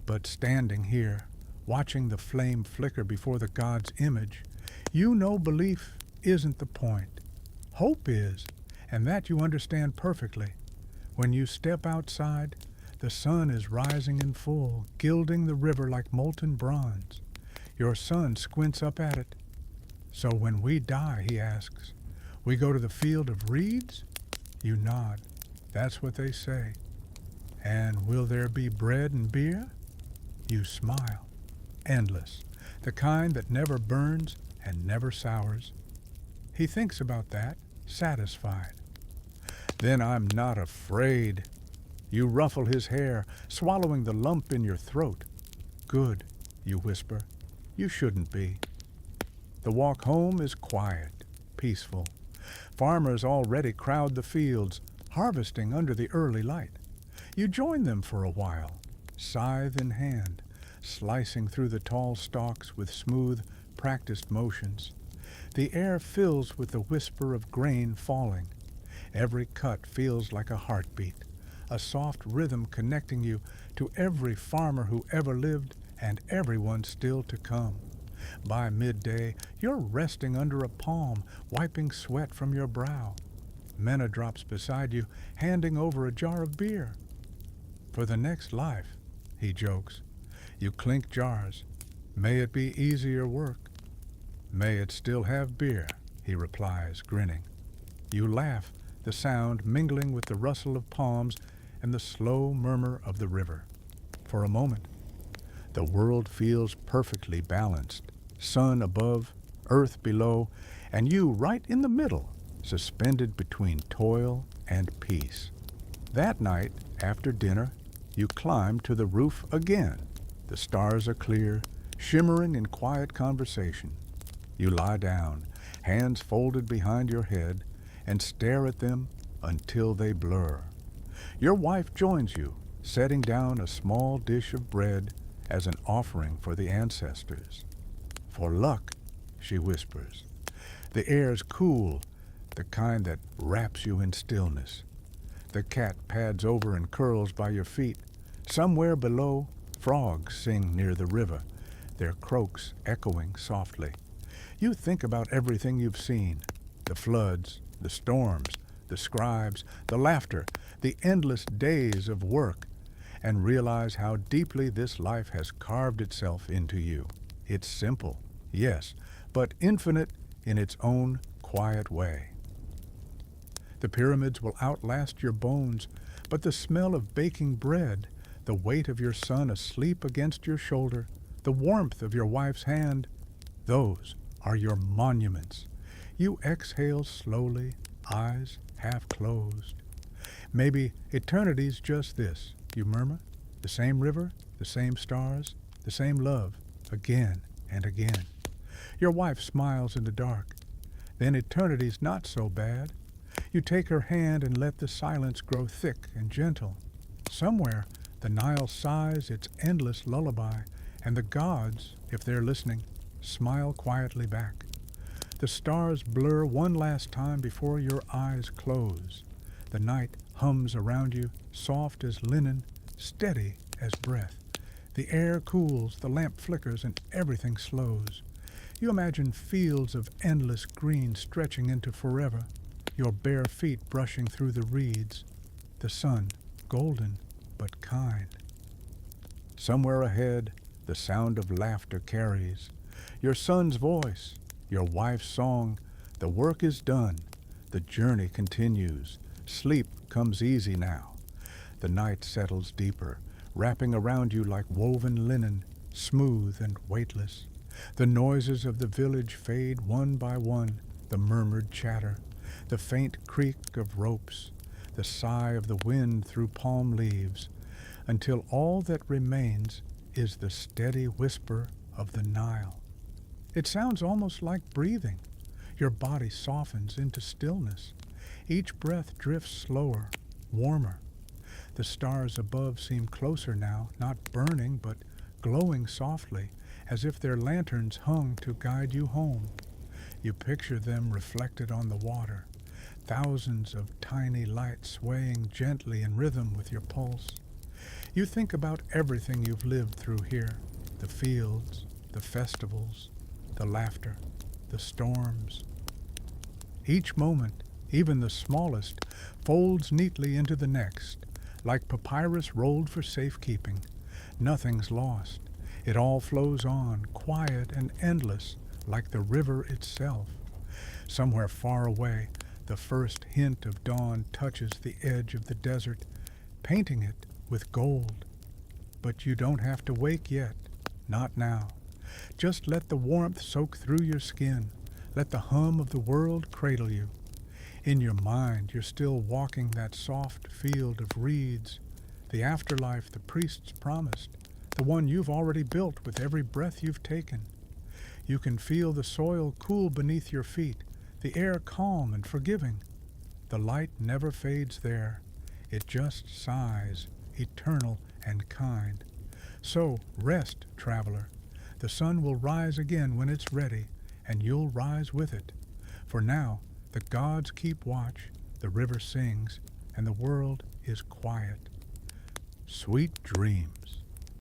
Speaker 1: But standing here, watching the flame flicker before the god's image, you know belief isn't the point. Hope is, and that you understand perfectly. When you step outside, the sun is rising in full, gilding the river like molten bronze. Your son squints up at it. So when we die, he asks, we go to the field of reeds? You nod. That's what they say. And will there be bread and beer? You smile. Endless. The kind that never burns and never sours. He thinks about that, satisfied. Then I'm not afraid. You ruffle his hair, swallowing the lump in your throat. Good, you whisper. You shouldn't be. The walk home is quiet, peaceful. Farmers already crowd the fields, harvesting under the early light. You join them for a while, scythe in hand, slicing through the tall stalks with smooth, practiced motions. The air fills with the whisper of grain falling. Every cut feels like a heartbeat, a soft rhythm connecting you to every farmer who ever lived and everyone still to come. By midday, you're resting under a palm, wiping sweat from your brow. Mena drops beside you, handing over a jar of beer. For the next life, he jokes. You clink jars. May it be easier work. May it still have beer, he replies, grinning. You laugh, the sound mingling with the rustle of palms and the slow murmur of the river. For a moment, the world feels perfectly balanced. Sun above, earth below, and you right in the middle, suspended between toil and peace. That night, after dinner, you climb to the roof again. The stars are clear, shimmering in quiet conversation. You lie down, hands folded behind your head, and stare at them until they blur. Your wife joins you, setting down a small dish of bread as an offering for the ancestors. For luck, she whispers. The air's cool, the kind that wraps you in stillness. The cat pads over and curls by your feet. Somewhere below, frogs sing near the river, their croaks echoing softly. You think about everything you've seen, the floods, the storms, the scribes, the laughter, the endless days of work, and realize how deeply this life has carved itself into you. It's simple, yes, but infinite in its own quiet way. The pyramids will outlast your bones, but the smell of baking bread, the weight of your son asleep against your shoulder, the warmth of your wife's hand, those are your monuments. You exhale slowly, eyes half closed. Maybe eternity's just this, you murmur. The same river, the same stars, the same love, again and again. Your wife smiles in the dark. Then eternity's not so bad. You take her hand and let the silence grow thick and gentle. Somewhere the Nile sighs its endless lullaby, and the gods, if they're listening, smile quietly back. The stars blur one last time before your eyes close. The night hums around you, soft as linen, steady as breath. The air cools, the lamp flickers, and everything slows. You imagine fields of endless green stretching into forever, your bare feet brushing through the reeds, the sun golden but kind. Somewhere ahead, the sound of laughter carries, your son's voice, your wife's song. The work is done, the journey continues. Sleep comes easy now. The night settles deeper, wrapping around you like woven linen, smooth and weightless. The noises of the village fade one by one, the murmured chatter, the faint creak of ropes, the sigh of the wind through palm leaves, until all that remains is the steady whisper of the Nile. It sounds almost like breathing. Your body softens into stillness. Each breath drifts slower, warmer. The stars above seem closer now, not burning, but glowing softly, as if their lanterns hung to guide you home. You picture them reflected on the water, thousands of tiny lights swaying gently in rhythm with your pulse. You think about everything you've lived through here, the fields, the festivals, the laughter, the storms. Each moment, even the smallest, folds neatly into the next, like papyrus rolled for safekeeping. Nothing's lost. It all flows on, quiet and endless, like the river itself. Somewhere far away, the first hint of dawn touches the edge of the desert, painting it with gold. But you don't have to wake yet, not now. Just let the warmth soak through your skin. Let the hum of the world cradle you. In your mind, you're still walking that soft field of reeds, the afterlife the priests promised, the one you've already built with every breath you've taken. You can feel the soil cool beneath your feet, the air calm and forgiving. The light never fades there. It just sighs, eternal and kind. So rest, traveler. The sun will rise again when it's ready, and you'll rise with it. For now, the gods keep watch, the river sings, and the world is quiet. Sweet dreams.